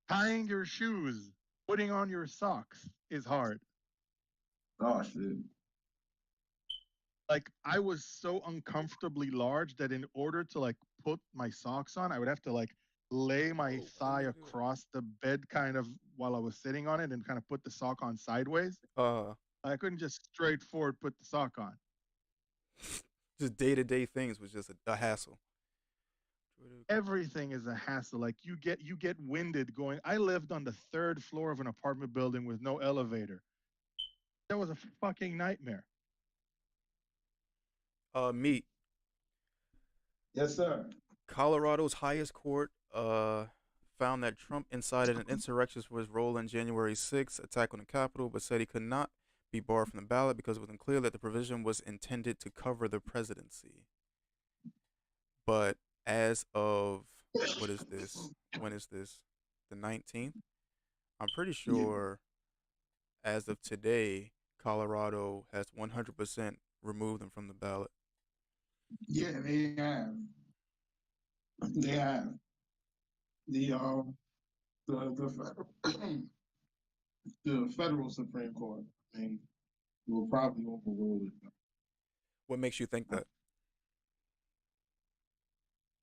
Tying your shoes, putting on your socks is hard. oh shit. Like I was so uncomfortably large that in order to like put my socks on, I would have to like lay my Oh, why thigh you do across the bed kind of while I was sitting on it and kind of put the sock on sideways. that? I couldn't just straightforward put the sock on. Just day to day things was just a hassle. Everything is a hassle. Like you get winded going. I lived on the third floor of an apartment building with no elevator. That was a fucking nightmare. Meat. Yes, sir. Colorado's highest court found that Trump incited an insurrection for his role in January 6th attack on the Capitol, but said he could not be barred from the ballot because it was unclear that the provision was intended to cover the presidency. But as of what is this? When is this? The 19th? I'm pretty Yeah, sure as of today, Colorado has 100% removed them from the ballot. yeah, they have. They have. The the federal Supreme Court, I mean, will probably overrule it. What makes you think that?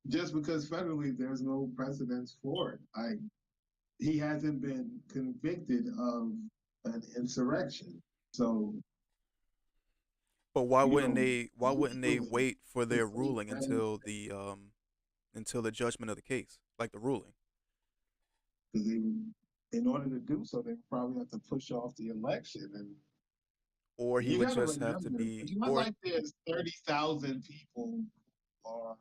Just because federally there's no precedence for it. He hasn't been convicted of an insurrection. So, But why you wouldn't know, they? Why wouldn't they legally, wait for their it's ruling because until the judgment of the case, like the ruling? they, in order to do so, they probably have to push off the election. And Or he you would got to just have to remember, be, it's not or like there's 30,000 people are.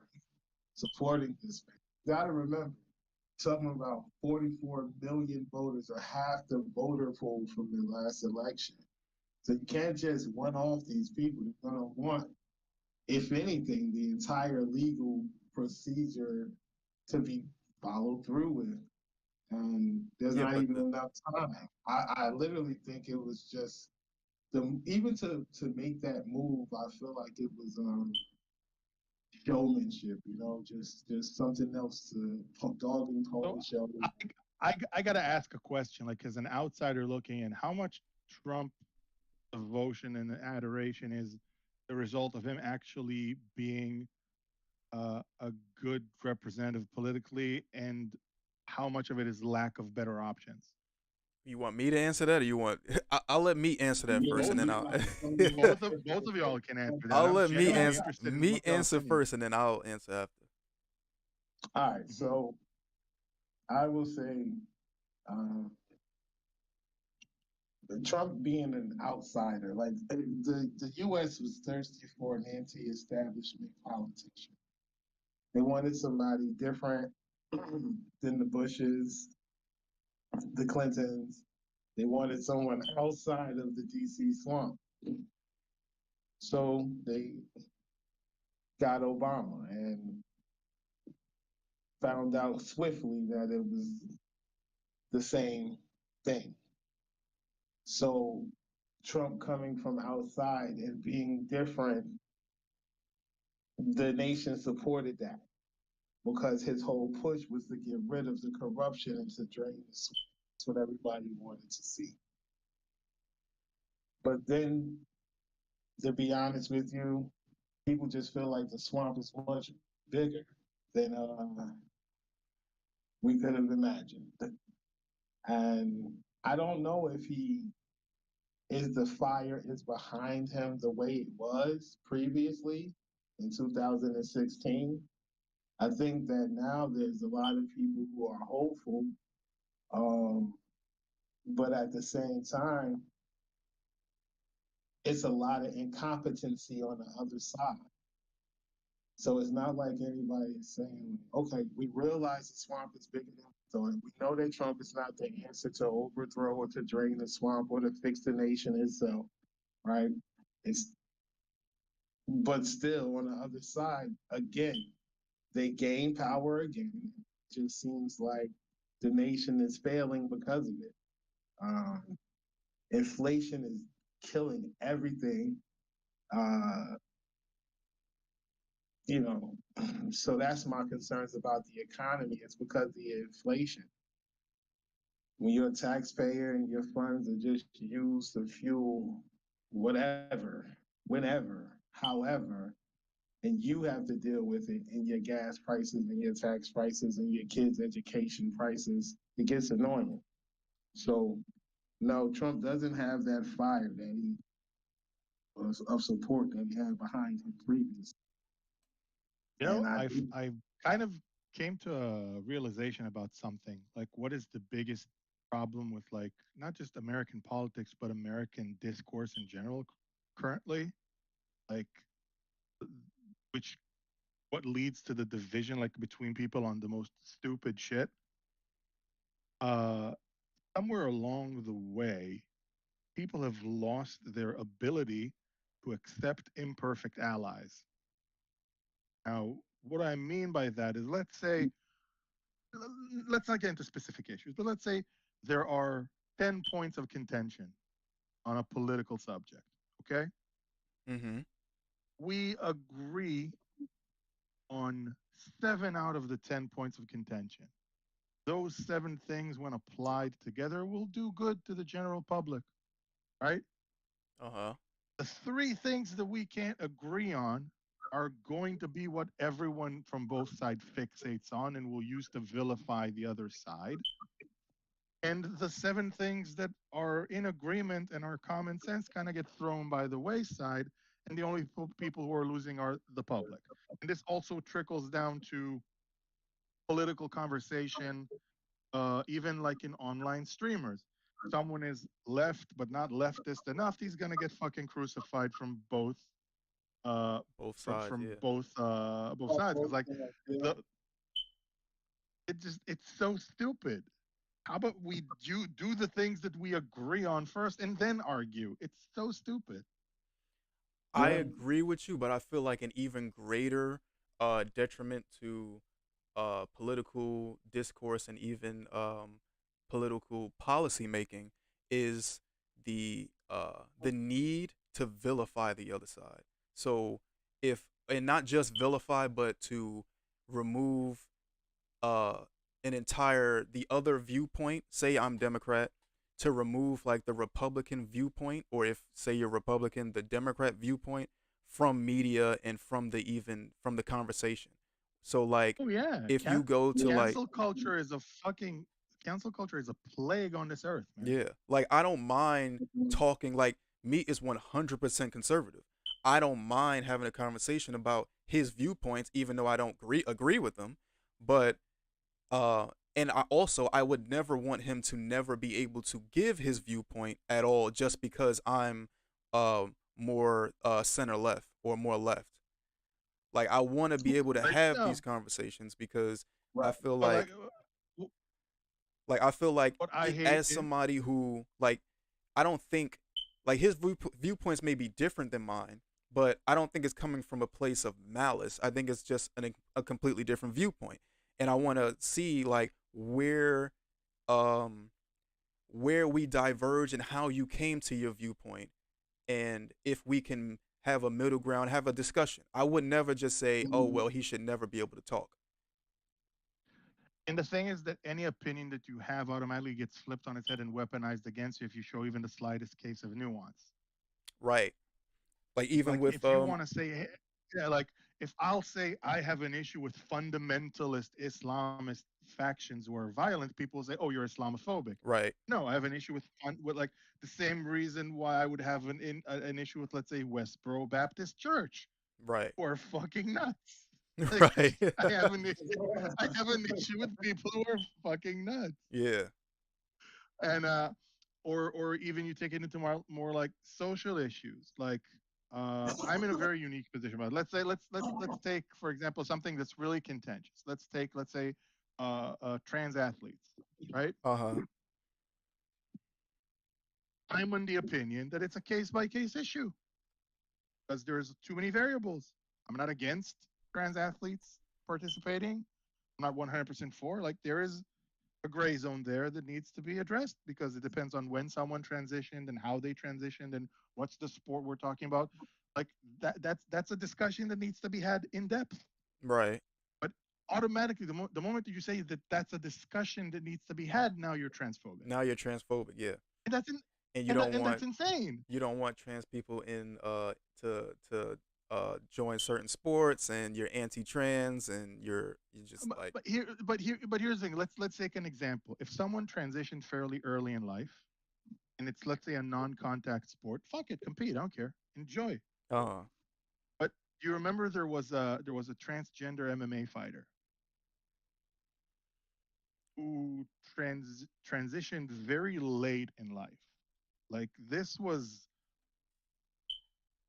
supporting this man. You gotta remember, talking about 44 million voters, or half the voter pool from the last election. So you can't just one off these people. You're gonna want, if anything, the entire legal procedure to be followed through with. And there's Yeah, not but even enough time. I literally think it was just even to make that move. I feel like it was showmanship, just something else to dog and So pony show. I got to ask a question, like as an outsider looking in, how much Trump devotion and adoration is the result of him actually being a good representative politically, and how much of it is lack of better options? you want me to answer that, or you want? I'll let me answer that Yeah, first, Both and then of I'll. both of y'all can answer that. I'll I'm let genuinely interested in me what y'all answer opinion. first, and then I'll answer after. All right, Mhm. so I will say uh, Trump being an outsider, like the U.S. was thirsty for an anti-establishment politician. They wanted somebody different than the Bushes, the Clintons. They wanted someone outside of the DC swamp. So they got Obama and found out swiftly that it was the same thing. So Trump coming from outside and being different, the nation supported that because his whole push was to get rid of the corruption and to drain the swamp. That's what everybody wanted to see. But then, to be honest with you, people just feel like the swamp is much bigger than we could have imagined. And I don't know if he is the fire is behind him the way it was previously in 2016. I think that now there's a lot of people who are hopeful, um, but at the same time, it's a lot of incompetency on the other side. So it's not like anybody is saying, okay, we realize the swamp is bigger than we thought. We know that Trump is not the answer to overthrow or to drain the swamp or to fix the nation itself, right? It's but still on the other side, again, they gain power again. It just seems like the nation is failing because of it. Um, Inflation is killing everything. Uh, you know, so that's my concerns about the economy. It's because of the inflation. When you're a taxpayer and your funds are just used to fuel whatever, whenever, however, and you have to deal with it in your gas prices and your tax prices and your kids' education prices, it gets annoying. So, no, Trump doesn't have that fire that he of support that he had behind him previously. You know, And I I've kind of came to a realization about something. Like, what is the biggest problem with, like, not just American politics but American discourse in general currently? Like, which what leads to the division, like between people on the most stupid shit? Uh, Somewhere along the way, people have lost their ability to accept imperfect allies. Now, what I mean by that is, let's not get into specific issues, but let's say there are 10 points of contention on a political subject. Okay. Mm-hmm. We agree on 7 out of the 10 points of contention. Those 7 things, when applied together, will do good to the general public, right? Uh huh. The 3 things that we can't agree on are going to be what everyone from both sides fixates on and will use to vilify the other side. And the 7 things that are in agreement and are common sense kind of get thrown by the wayside. And the only people who are losing are the public. And this also trickles down to political conversation, even like in online streamers. Someone is left but not leftist enough, he's going to get fucking crucified from both Both from sides, yeah. both sides. Because like the it's so stupid. How about we do the things that we agree on first and then argue? It's so stupid. I agree with you, but I feel like an even greater detriment to political discourse and even political policy making is the need to vilify the other side. So if and not just vilify, but to remove uh an entire the other viewpoint. Say I'm Democrat, to remove like the Republican viewpoint, or if say you're Republican, the Democrat viewpoint from media and from the conversation. So like Oh yeah, if you go to like cancel culture is a fucking cancel culture is a plague on this earth, man. yeah, like I don't mind talking like me is 100% conservative. I don't mind having a conversation about his viewpoints even though I don't agree with them, but uh and I would never want him to never be able to give his viewpoint at all just because I'm more center left or more left. Like I want to be able to Right? have No. these conversations because I feel But like I feel like what I hate as is somebody who like I don't think like his viewpoints may be different than mine, but I don't think it's coming from a place of malice. I think it's just a completely different viewpoint, and I want to see like um where we diverge and how you came to your viewpoint, and if we can have a middle ground, have a discussion. I would never just say, "Oh well, he should never be able to talk." and the thing is that any opinion that you have automatically gets flipped on its head and weaponized against you if you show even the slightest case of nuance. Right? Like even Like with if you want to say, yeah, like if I'll say I have an issue with fundamentalist Islamist factions who are violent, people say, "Oh, you're Islamophobic." right, No, I have an issue with like the same reason why I would have an issue with, let's say, Westboro Baptist Church, right, who are fucking nuts. Like right. I have an issue with people who are fucking nuts. Yeah. And or even you take it into more like social issues. Like I'm in a very unique position. But let's say let's take for example something that's really contentious. Let's say trans athletes, right? Uh huh. I'm on the opinion that it's a case by case issue because there's too many variables. I'm not against trans athletes participating. I'm not 100% for. Like there is a gray zone there that needs to be addressed because it depends on when someone transitioned and how they transitioned and what's the sport we're talking about. Like that's a discussion that needs to be had in depth. Right. But automatically, the moment that you say that that's a discussion that needs to be had, now you're transphobic, Now you're transphobic. Yeah. and that's in, And and that's insane. you don't want trans people in to join certain sports, and you're anti-trans, and you're just like But here's the thing. Let's take an example. If someone transitioned fairly early in life, and it's let's say a non-contact sport, fuck it, compete. I don't care. Enjoy. uh But do you remember there was a transgender MMA fighter who transitioned very late in life. Like this was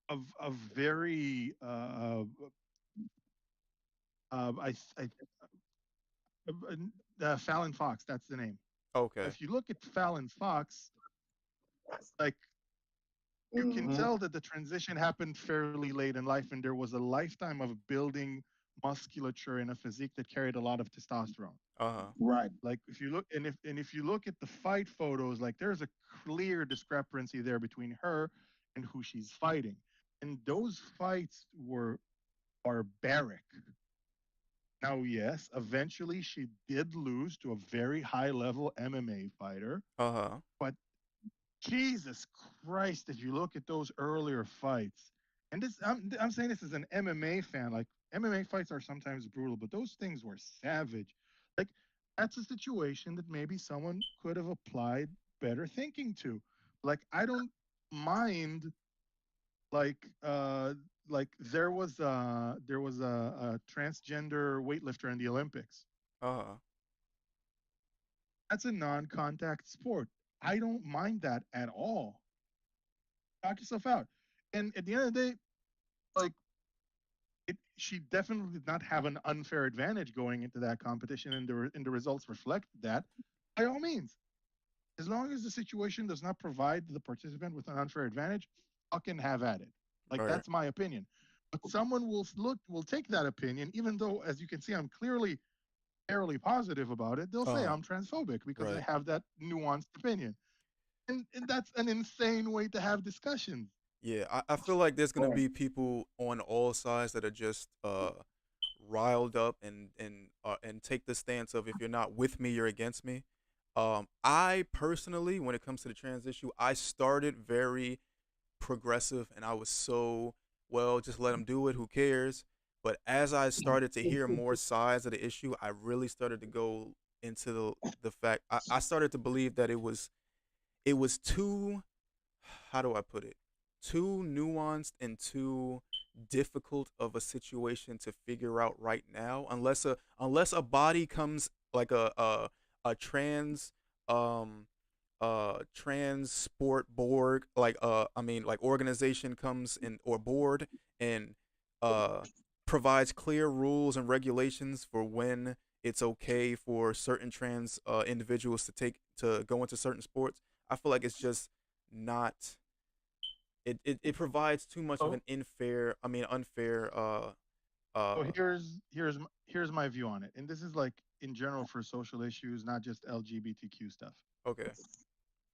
a very I Fallon Fox. That's the name. okay. If you look at Fallon Fox, like you can Mhm. tell that the transition happened fairly late in life, and there was a lifetime of building musculature and a physique that carried a lot of testosterone. Uh Right. Like if you look and if you look at the fight photos, like there's a clear discrepancy there between her and who she's fighting. And those fights were barbaric. Now, yes, eventually she did lose to a very high level MMA fighter, huh. but Jesus Christ, if you look at those earlier fights, and this I'm saying this as an MMA fan, like MMA fights are sometimes brutal, but those things were savage. Like that's a situation that maybe someone could have applied better thinking to. Like I don't mind like there was a transgender weightlifter in the Olympics. Uh That's a non-contact sport. I don't mind that at all. Knock yourself out. And at the end of the day, like she definitely did not have an unfair advantage going into that competition, and the results reflect that. By all means, as long as the situation does not provide the participant with an unfair advantage, fucking have at it. Like Right. that's my opinion. But someone will take that opinion, even though, as you can see, I'm clearly fairly positive about it. They'll say I'm transphobic because I Right. have that nuanced opinion, and that's an insane way to have discussions. Yeah, I feel like there's gonna Right. be people on all sides that are just riled up and take the stance of if you're not with me, you're against me. I personally, when it comes to the trans issue, I started very progressive and I was so, well, just let them do it, who cares? But as I started to hear more sides of the issue, I really started to go into the fact I started to believe that it was too, how do I put it? Too nuanced and too difficult of a situation to figure out right now, unless a body comes like a um trans sport board, like I mean like organization comes in, or board, and uh provides clear rules and regulations for when it's okay for certain trans individuals to go into certain sports. I feel like it's just not, it provides too much of So, an unfair so uh here's my view on it, and this is like in general for social issues, not just LGBTQ stuff. okay.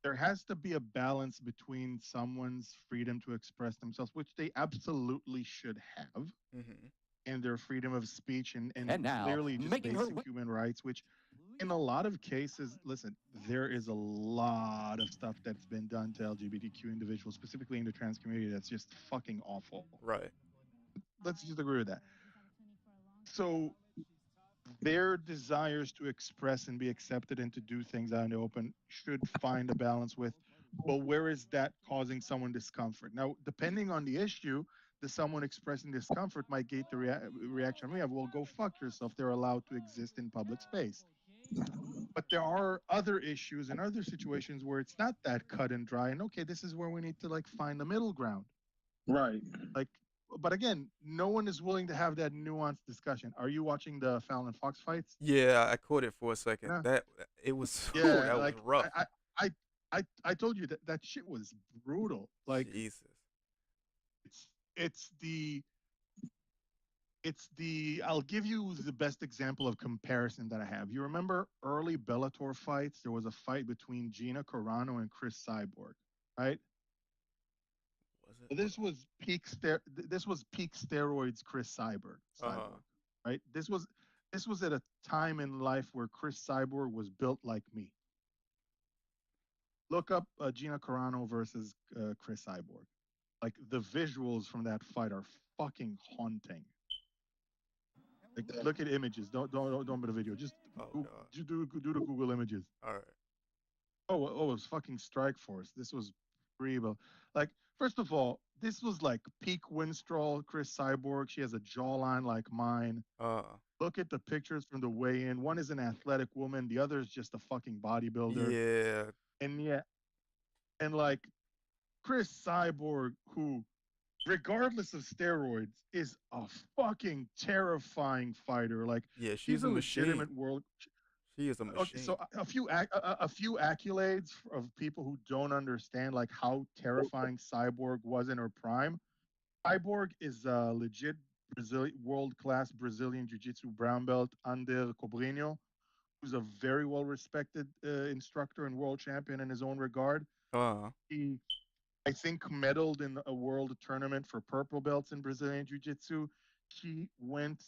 There has to be a balance between someone's freedom to express themselves, which they absolutely should have, Mhm. and their freedom of speech, and now, clearly just making her basic human rights, which in a lot of cases, listen, there is a lot of stuff that's been done to LGBTQ individuals, specifically in the trans community, that's just fucking awful. Right. Let's just agree with that. So their desires to express and be accepted and to do things out in the open should find a balance with, but where is that causing someone discomfort? Now, depending on the issue, the someone expressing discomfort might get the reaction we have, well, go fuck yourself. They're allowed to exist in public space. But there are other issues and other situations where it's not that cut and dry. And okay, this is where we need to like find the middle ground. Right. Like, but again, no one is willing to have that nuanced discussion. Are you watching the Fallon Fox fights? Yeah, I caught it for a second. Yeah. That it was ooh, Yeah, that was like rough. I told you that that shit was brutal. Like Jesus. it's it's the I'll give you the best example of comparison that I have. You remember early Bellator fights? There was a fight between Gina Carano and Chris Cyborg, right? Was it? So this was peak steroids Chris Cyborg, right? This was at a time in life where Chris Cyborg was built like me. Look up Gina Carano versus Chris Cyborg. Like the visuals from that fight are fucking haunting. Like look at images. Don't put a video. Just Oh god. do the Google images. All right. Oh, it was fucking Strike Force. This was real. Like first of all, this was like peak Winstrol, Chris Cyborg. She has a jawline like mine. Uh Look at the pictures from the weigh-in. One is an athletic woman. The other is just a fucking bodybuilder. yeah. And yeah, and like Chris Cyborg, who regardless of steroids, is a fucking terrifying fighter. Like Yeah, she's she's a a machine. legitimate world. She is a Okay, machine. so a few accolades of people who don't understand like how terrifying Cyborg was in her prime. Cyborg is a legit Brazilian world class Brazilian Jiu-Jitsu brown belt under Cobrinho, who's a very well respected instructor and world champion in his own regard. Uh He I think medaled in a world tournament for purple belts in Brazilian Jiu Jitsu. He went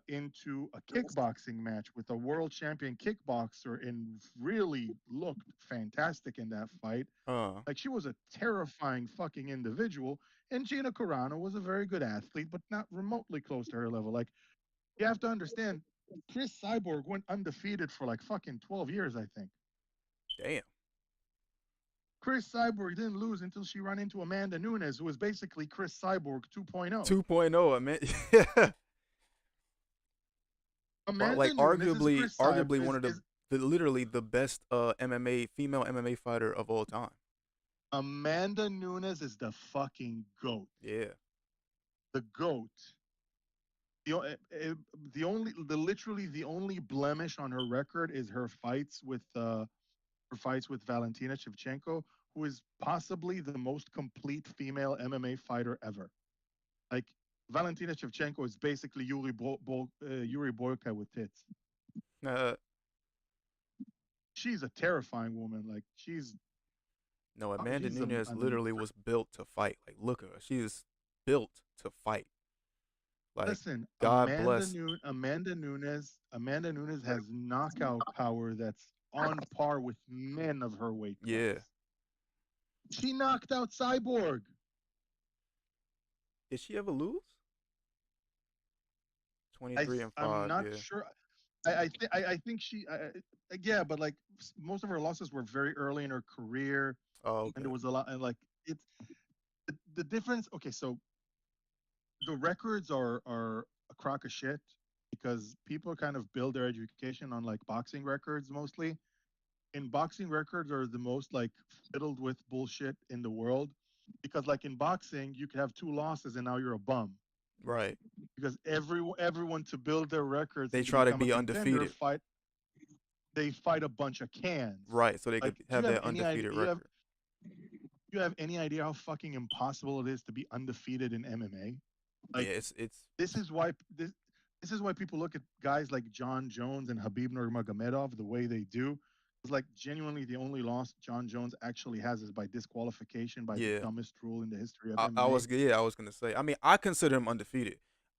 into a kickboxing match with a world champion kickboxer and really looked fantastic in that fight. uh Like she was a terrifying fucking individual. And Gina Carano was a very good athlete, but not remotely close to her level. Like you have to understand, Chris Cyborg went undefeated for like fucking 12 years, I think. damn. Chris Cyborg didn't lose until she ran into Amanda Nunes, who was basically Chris Cyborg 2.0. 2.0, I mean, yeah. Amanda Like Nunes is Chris Cyborg arguably one of is literally the best MMA female MMA fighter of all time. Amanda Nunes is the fucking goat. Yeah. the goat. Literally the only blemish on her record is her fights with Valentina Shevchenko, who is possibly the most complete female MMA fighter ever. Like Valentina Shevchenko is basically Yuri Boyka with tits. Uh, She's a terrifying woman. Like no, Amanda she's a, Nunes I mean, literally was built to fight. Like, look at her. She is built to fight. Like, listen, God bless. Amanda Nunes has knockout power that's on par with men of her weight class. Yeah. She knocked out Cyborg. Did she ever lose? 23 and 5. I'm not Yeah. sure. I think yeah, but like most of her losses were very early in her career, Oh, okay. and there was a lot, and like it's the difference. Okay, so the records are a crock of shit because people kind of build their education on like boxing records mostly. And boxing records are the most like fiddled with bullshit in the world because like in boxing you could have two losses and now you're a bum. Right. Because everyone to build their records They and to try to become be a contender undefeated. they fight a bunch of cans. Right. So they Like, could have that undefeated record. You have any idea how fucking impossible it is to be undefeated in MMA? Like, Yeah, it's this is why people look at guys like John Jones and Habib Nurmagomedov the way they do. It's like genuinely the only loss John Jones actually has is by disqualification by the yeah. dumbest rule in the history of I MMA. was gonna say. I mean, I consider him undefeated.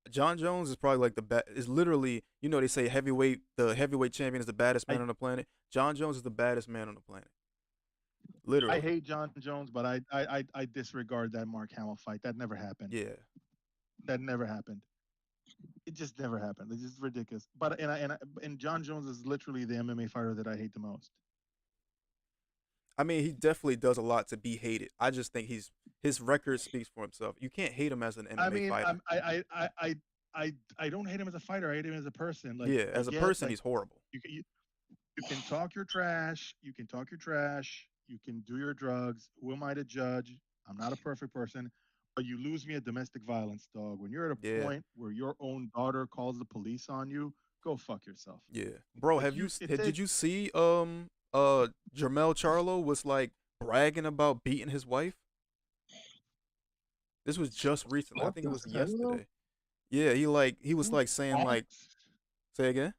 John Jones is probably like the best. Is literally, they say the heavyweight champion is the baddest man on the planet. John Jones is the baddest man on the planet. Literally. I hate John Jones, but I disregard that Mark Hamill fight. That never happened. Yeah. That never happened. It just never happened. It's just ridiculous. But and John Jones is literally the MMA fighter that I hate the most. I mean, he definitely does a lot to be hated. I just think his record speaks for himself. You can't hate him as an MMA fighter. I don't hate him as a fighter. I hate him as a person. Like, yeah, as a person, like, he's horrible. You can talk your trash. You can talk your trash. You can do your drugs. Who am I to judge? I'm not a perfect person. But you lose me at domestic violence, dog. When you're at a point where your own daughter calls the police on you, go fuck yourself. Yeah, bro. Like, Did you see Jermell Charlo was like bragging about beating his wife? This was just recently. I think it was yesterday. Yeah, he was like saying like, say again.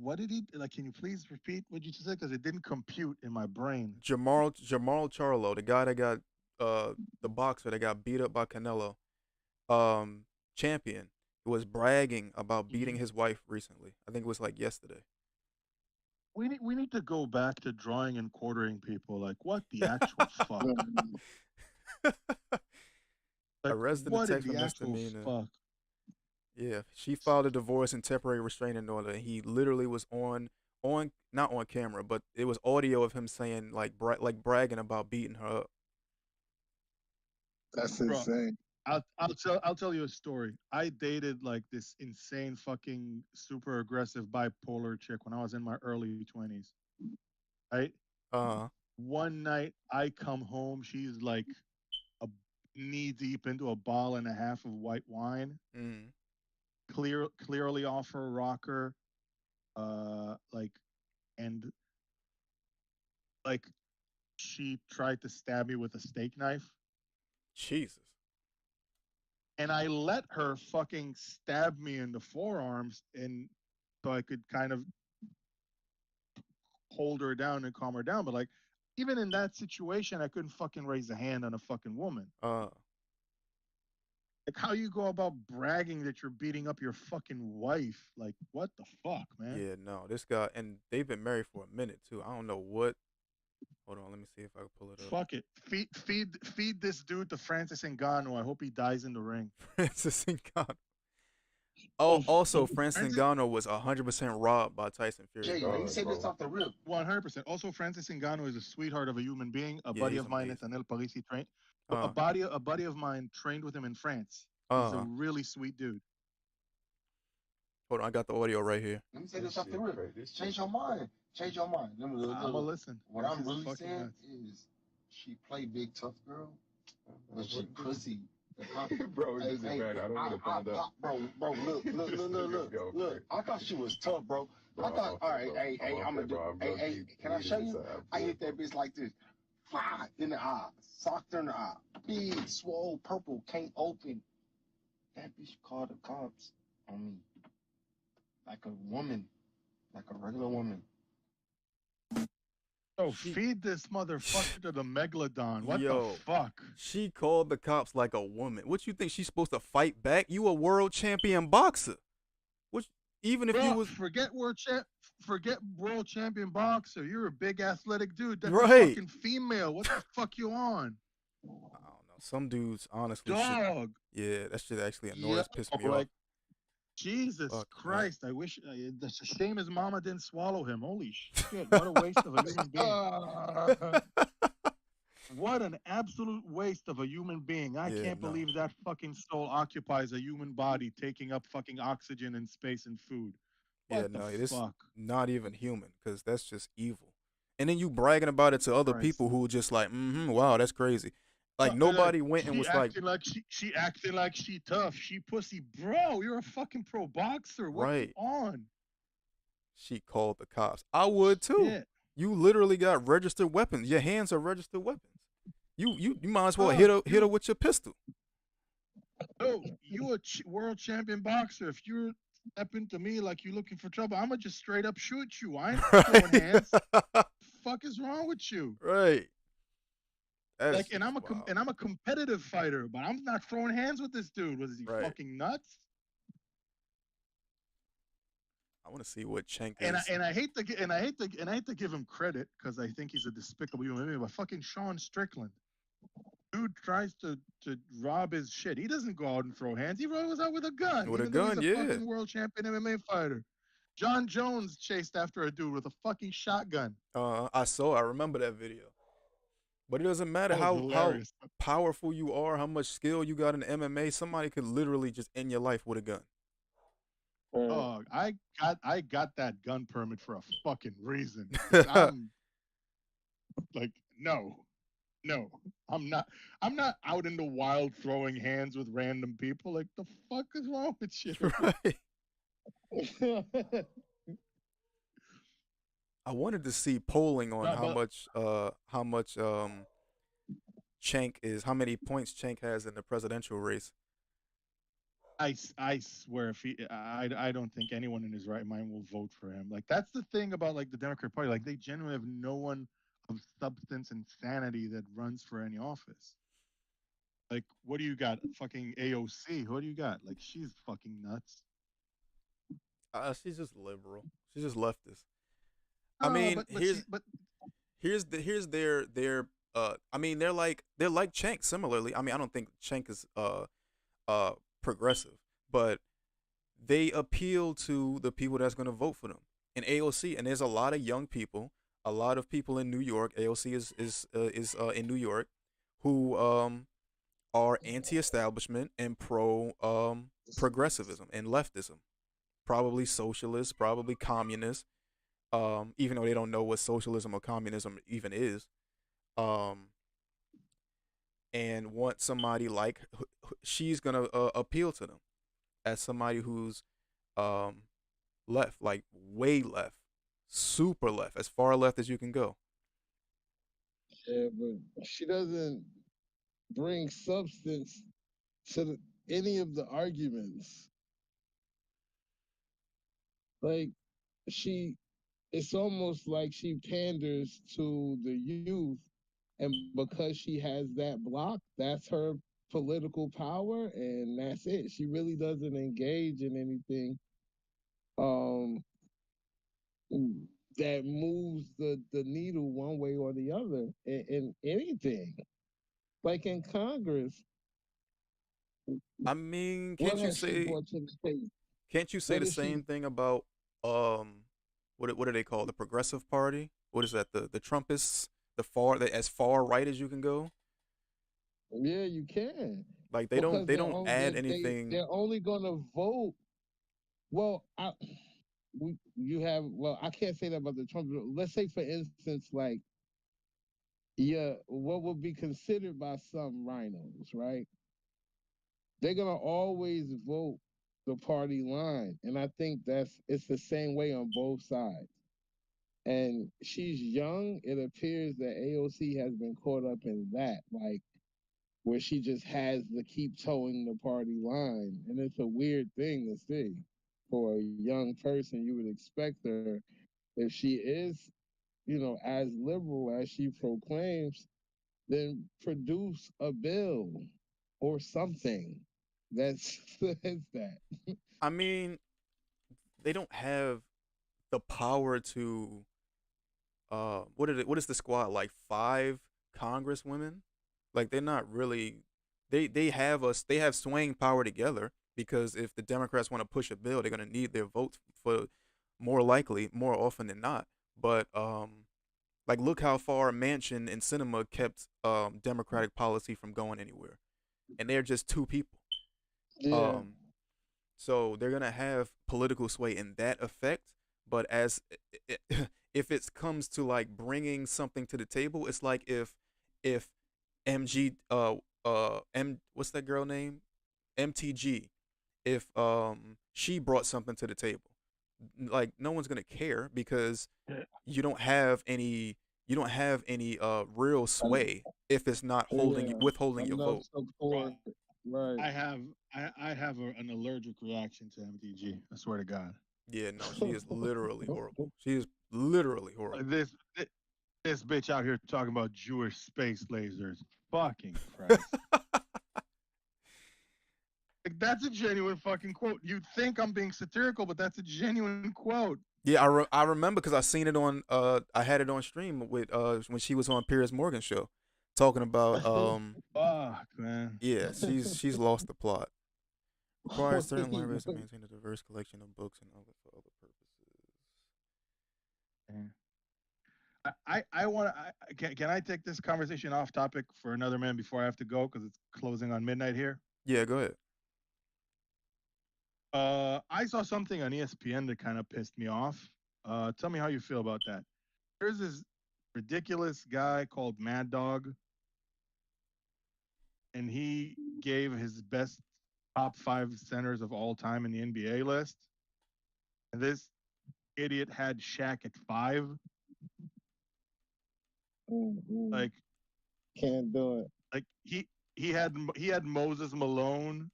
What did he like? Can you please repeat what you just said? Because it didn't compute in my brain. Jamal Charlo, the guy that got the boxer that got beat up by Canelo, champion, was bragging about beating his wife recently. I think it was like yesterday. We need to go back to drawing and quartering people. Like, what the actual fuck? Like, Arrested and what text in for the actual misdemeanor. fuck? Yeah, she filed a divorce and temporary restraining order. And he literally was on not on camera, but it was audio of him saying like bragging about beating her up. That's insane. I'll tell you a story. I dated like this insane fucking super aggressive bipolar chick when I was in my early 20s. Right? One night I come home, she's like knee deep into a ball and a half of white wine. Clearly off her rocker. And she tried to stab me with a steak knife. Jesus. And I let her fucking stab me in the forearms, and so I could kind of hold her down and calm her down. But like, even in that situation, I couldn't fucking raise a hand on a fucking woman. Like, how you go about bragging that you're beating up your fucking wife? Like, what the fuck, man? Yeah, no, this guy, and they've been married for a minute too. I don't know what. Hold on, let me see if I can pull it up. Fuck it. Feed this dude to Francis Ngannou. I hope he dies in the ring. Francis Ngannou. Oh, also, Francis Ngannou was 100% robbed by Tyson Fury. Jay, you say this off the rip. 100%. Also, Francis Ngannou is a sweetheart of a human being. A buddy of mine, Nathaniel Parisi, trained. A buddy of mine trained with him in France. He's a really sweet dude. Hold on, I got the audio right here. Let me say this off the rip. Change your mind. Change your mind. I'm gonna listen. What I'm really saying is, she played big tough girl, But she pussy. Bro, this is bad. I don't want to find out. Bro, look. I thought she was tough, bro. I thought, all right, hey, I'm gonna do. Hey, can I show you? I hit that bitch like this. Fly in the eye, socked her in the eye, big, swole, purple, can't open. That bitch called the cops on me, like a woman, like a regular woman. Oh, feed this motherfucker to the megalodon. What Yo, the fuck? she called the cops like a woman. What you think she's supposed to fight back? You a world champion boxer. Which even if you Bro, was forget world champion boxer. You're a big athletic dude. That's Right. a fucking female. What the fuck you on? I don't know. Some dudes honestly Dog. yeah, that shit actually annoys piss me like, off. Jesus Fuck, Christ. I wish it's a shame his mama didn't swallow him. Holy shit. What a waste of a human being. What an absolute waste of a human being. I can't believe that fucking soul occupies a human body, taking up fucking oxygen and space and food. What the fuck? Not even human, because that's just evil. And then you bragging about it to other people who just like, wow, that's crazy. Like nobody went and was like she acting like she tough. She pussy, bro. You're a fucking pro boxer. What you on? She called the cops. I would too. Yeah. You literally got registered weapons. Your hands are registered weapons. You might as well hit her with your pistol. Oh, you a world champion boxer. If you're stepping to me like you're looking for trouble, I'ma just straight up shoot you. I ain't throwing hands. Fuck is wrong with you? Right. Like, and I'm a competitive fighter, but I'm not throwing hands with this dude. Was he fucking nuts? I want to see what Cenk and is. I hate to give him credit because I think he's a despicable human being. But fucking Sean Strickland, dude tries to rob his shit. He doesn't go out and throw hands. He goes out with a gun. With even a gun, though he's a fucking world champion MMA fighter. John Jones chased after a dude with a fucking shotgun. I remember that video. But it doesn't matter how powerful you are, how much skill you got in MMA. Somebody could literally just end your life with a gun. Oh, I got that gun permit for a fucking reason. I'm like, no, I'm not out in the wild throwing hands with random people. Like, the fuck is wrong with you? Right. I wanted to see polling on how much Cenk is, how many points Cenk has in the presidential race. I swear, if I don't think anyone in his right mind will vote for him. Like, that's the thing about like the Democrat Party. Like, they genuinely have no one of substance and sanity that runs for any office. Like, what do you got? Fucking AOC. What do you got? Like, she's fucking nuts. She's just liberal. She's just leftist. I mean, here's their I mean, they're like Cenk similarly. I mean, I don't think Cenk is progressive, but they appeal to the people that's going to vote for them. And AOC, and there's a lot of young people, a lot of people in New York. AOC is in New York, who are anti-establishment and pro progressivism and leftism, probably socialist, probably communist. Even though they don't know what socialism or communism even is, and want somebody like she's gonna appeal to them as somebody who's left, like way left, super left, as far left as you can go. Yeah, but she doesn't bring substance to any of the arguments. Like, it's almost like she panders to the youth, and because she has that block, that's her political power, and that's it. She really doesn't engage in anything that moves the needle one way or the other in anything. Like in Congress. I mean, can't you say the same thing about what do they call the Progressive Party? What is that? The Trumpists, as far right as you can go. Yeah, you can. Like they don't add anything. They're only gonna vote. Well, I can't say that about the Trump. Let's say, for instance, like yeah, what would be considered by some rhinos, right? They're gonna always vote the party line, and I think it's the same way on both sides. And she's young. It appears that AOC has been caught up in that, like where she just has to keep towing the party line, and it's a weird thing to see for a young person. You would expect her, if she is, as liberal as she proclaims, then produce a bill or something that says that. I mean, they don't have the power to what is the squad like 5 congresswomen? Like they're not really they have swaying power together because if the Democrats want to push a bill, they're gonna need their votes for more often than not. But like look how far Manchin and Cinema kept Democratic policy from going anywhere, and they're just 2 people. Yeah. Um, so they're gonna have political sway in that effect. But as if it comes to like bringing something to the table, it's like if MG what's that girl name, MTG, if she brought something to the table, like no one's gonna care because you don't have any real sway if it's not Yeah. withholding your Enough vote. support. Right. I have an allergic reaction to MTG. I swear to God. Yeah, no, she is literally horrible. She is literally horrible. This bitch out here talking about Jewish space lasers. Fucking Christ. Like, that's a genuine fucking quote. You'd think I'm being satirical, but that's a genuine quote. Yeah, I remember because I seen it on I had it on stream with when she was on Piers Morgan show talking about Fuck, man. yeah, she's lost the plot. Requires certain libraries to maintain a diverse collection of books and other for other purposes. I want to. Can I take this conversation off topic for another minute before I have to go because it's closing on midnight here? Yeah, go ahead. I saw something on ESPN that kind of pissed me off. Tell me how you feel about that. There's this ridiculous guy called Mad Dog, and he gave his best top 5 centers of all time in the NBA list. And this idiot had Shaq at 5. Like, can't do it. Like he had Moses Malone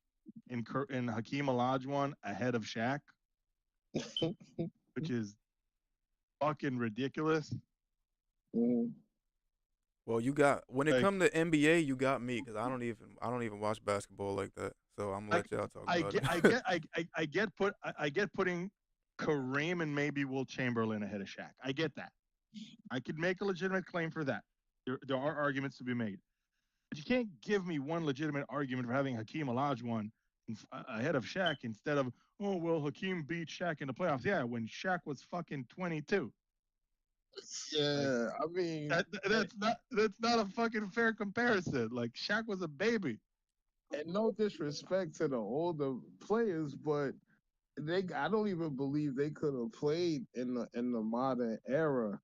and Hakeem Olajuwon ahead of Shaq, which is fucking ridiculous. Well, you got when it come to NBA, you got me because I don't even watch basketball like that. So I'm gonna let y'all talk about it. I get putting Kareem and maybe Will Chamberlain ahead of Shaq. I get that. I could make a legitimate claim for that. There are arguments to be made. But you can't give me one legitimate argument for having Hakeem Olajuwon ahead of Shaq instead of, oh, well, Hakeem beat Shaq in the playoffs. Yeah, when Shaq was fucking 22. Yeah, I mean that's not a fucking fair comparison. Like Shaq was a baby. And no disrespect to the older players, but I don't even believe they could have played in the modern era.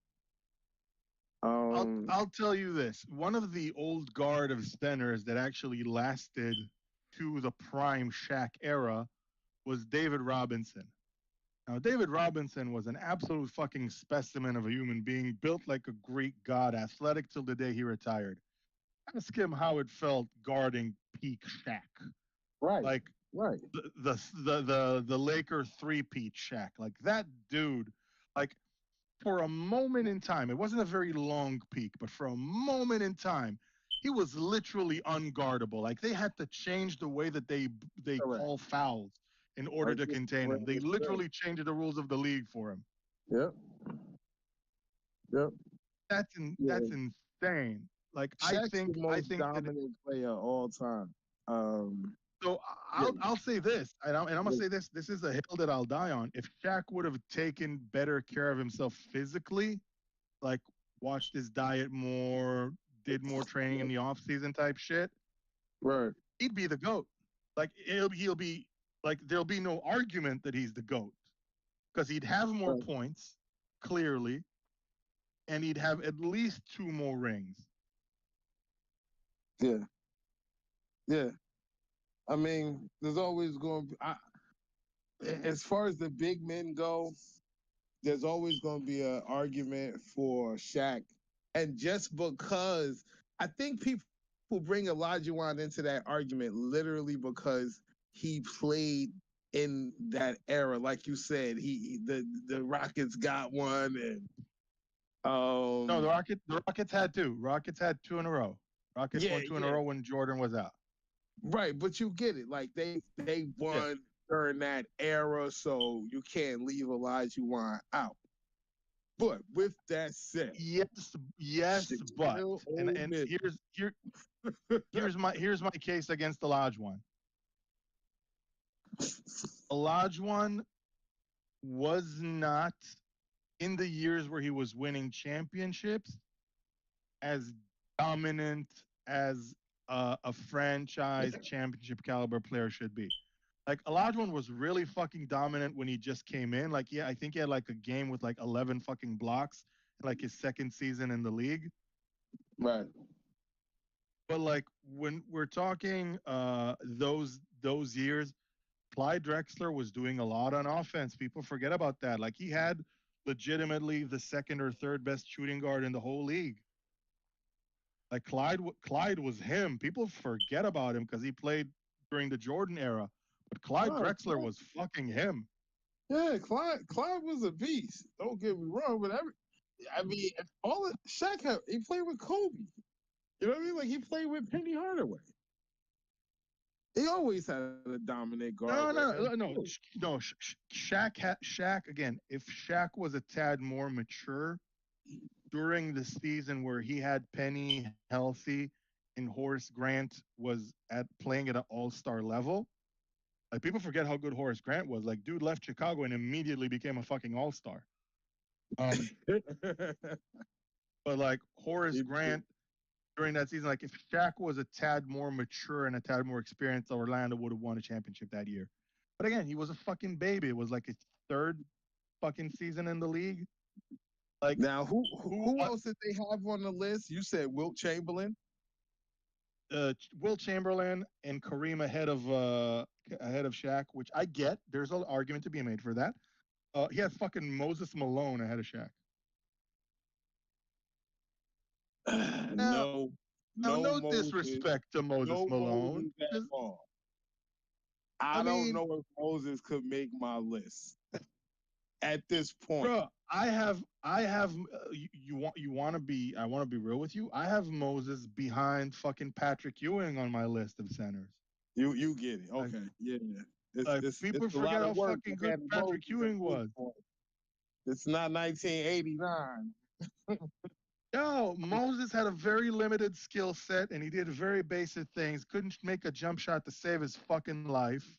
I'll tell you this. One of the old guard of centers that actually lasted to the prime Shaq era was David Robinson. Now, David Robinson was an absolute fucking specimen of a human being, built like a Greek god, athletic till the day he retired. Ask him how it felt guarding peak Shaq. Right. Like the Laker 3-peat Shaq. Like that dude, like for a moment in time, it wasn't a very long peak, but for a moment in time, he was literally unguardable. Like they had to change the way that they call fouls in order to contain him. They literally changed the rules of the league for him. Yep. That's insane. Like Shaq's I think the most dominant player of all time. So I'll say this, and I'm gonna say this. This is a hill that I'll die on. If Shaq would have taken better care of himself physically, like watched his diet more, did more training in the off season type shit, right? He'd be the GOAT. Like he'll be like there'll be no argument that he's the GOAT because he'd have more points clearly, and he'd have at least 2 more rings. Yeah, yeah. I mean, there's always going to be, as far as the big men go, there's always going to be an argument for Shaq. And just because I think people bring Olajuwon into that argument literally because he played in that era. Like you said, the Rockets got one, and No, the Rockets had two. Rockets had two in a row. Rockets yeah, won two in a row when Jordan was out. right. But you get it. Like they won during that era, so you can't leave Olajuwon out. But with that said, Yes, but and here's my case against Olajuwon. Olajuwon was not in the years where he was winning championships as dominant as a franchise championship caliber player should be. Like Olajuwon was really fucking dominant when he just came in. Like, yeah, I think he had like a game with like 11 fucking blocks in like his second season in the league. right. But like when we're talking those years, Clyde Drexler was doing a lot on offense. People forget about that. Like he had legitimately the second or third best shooting guard in the whole league. Like Clyde was him. People forget about him because he played during the Jordan era. But Clyde Drexler was fucking him. Yeah, Clyde was a beast. Don't get me wrong, but I mean, Shaq he played with Kobe. You know what I mean? Like he played with Penny Hardaway. He always had a dominant guard. No. Shaq again. If Shaq was a tad more mature during the season where he had Penny healthy and Horace Grant was playing at an all-star level, like people forget how good Horace Grant was. Like dude left Chicago and immediately became a fucking all-star. But like Horace Grant during that season, like if Shaq was a tad more mature and a tad more experienced, Orlando would have won a championship that year. But again, he was a fucking baby. It was like his third fucking season in the league. Like now, who else did they have on the list? You said Wilt Chamberlain. Wilt Chamberlain and Kareem ahead of Shaq, which I get. There's an argument to be made for that. He had fucking Moses Malone ahead of Shaq. No disrespect to Moses Malone. I don't know if Moses could make my list at this point. Bro, I have. You want to be? I want to be real with you. I have Moses behind fucking Patrick Ewing on my list of centers. You get it? Okay, people forget how fucking good Patrick Ewing was. It's not 1989. No, Moses had a very limited skill set, and he did very basic things. Couldn't make a jump shot to save his fucking life.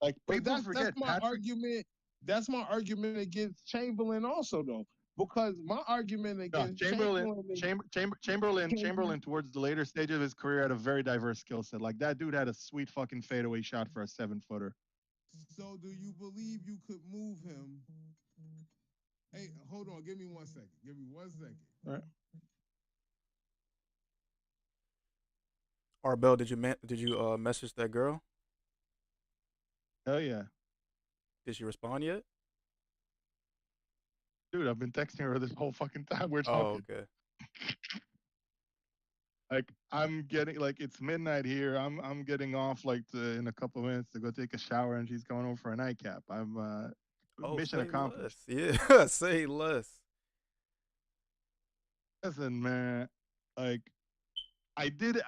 Like people forget. That's my argument. That's my argument against Chamberlain, also, though, because my argument against Chamberlain towards the later stage of his career had a very diverse skill set. Like that dude had a sweet fucking fadeaway shot for a 7-footer. So, do you believe you could move him? Hey, hold on. Give me 1 second. All right. Arbel, did you message that girl? Hell yeah. Did she respond yet? Dude, I've been texting her this whole fucking time we're talking. Oh, okay. Like I'm getting it's midnight here. I'm getting off in a couple of minutes to go take a shower, and she's going over for a nightcap. I'm mission accomplished. Less. Yeah, say less. Listen, man. Like I did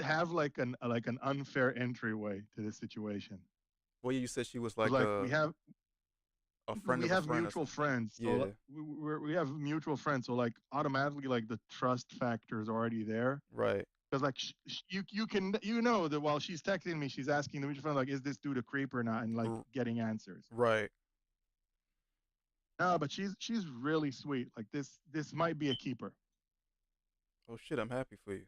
have like an unfair entryway to this situation. Well, you said she was like we have a friend. We have mutual friends. So yeah. We have mutual friends. So like automatically like the trust factor is already there. Right. Because like you know that while she's texting me, she's asking the mutual friend like, is this dude a creep or not, and like getting answers. Right. No, but she's really sweet. Like this might be a keeper. Oh shit! I'm happy for you.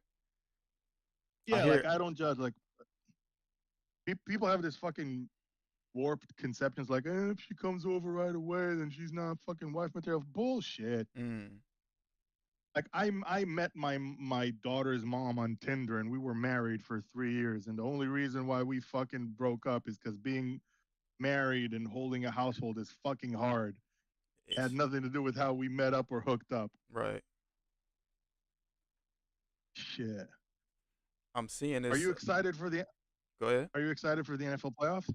Yeah, I don't judge. Like people have this fucking warped conceptions like, if she comes over right away, then she's not fucking wife material. Bullshit. Like I met my daughter's mom on Tinder, and we were married for 3 years. And the only reason why we fucking broke up is because being married and holding a household is fucking hard. It had It's nothing to do with how we met up or hooked up. right. Shit. I'm seeing Are this. you excited for the Go ahead. Are you excited for the NFL playoffs?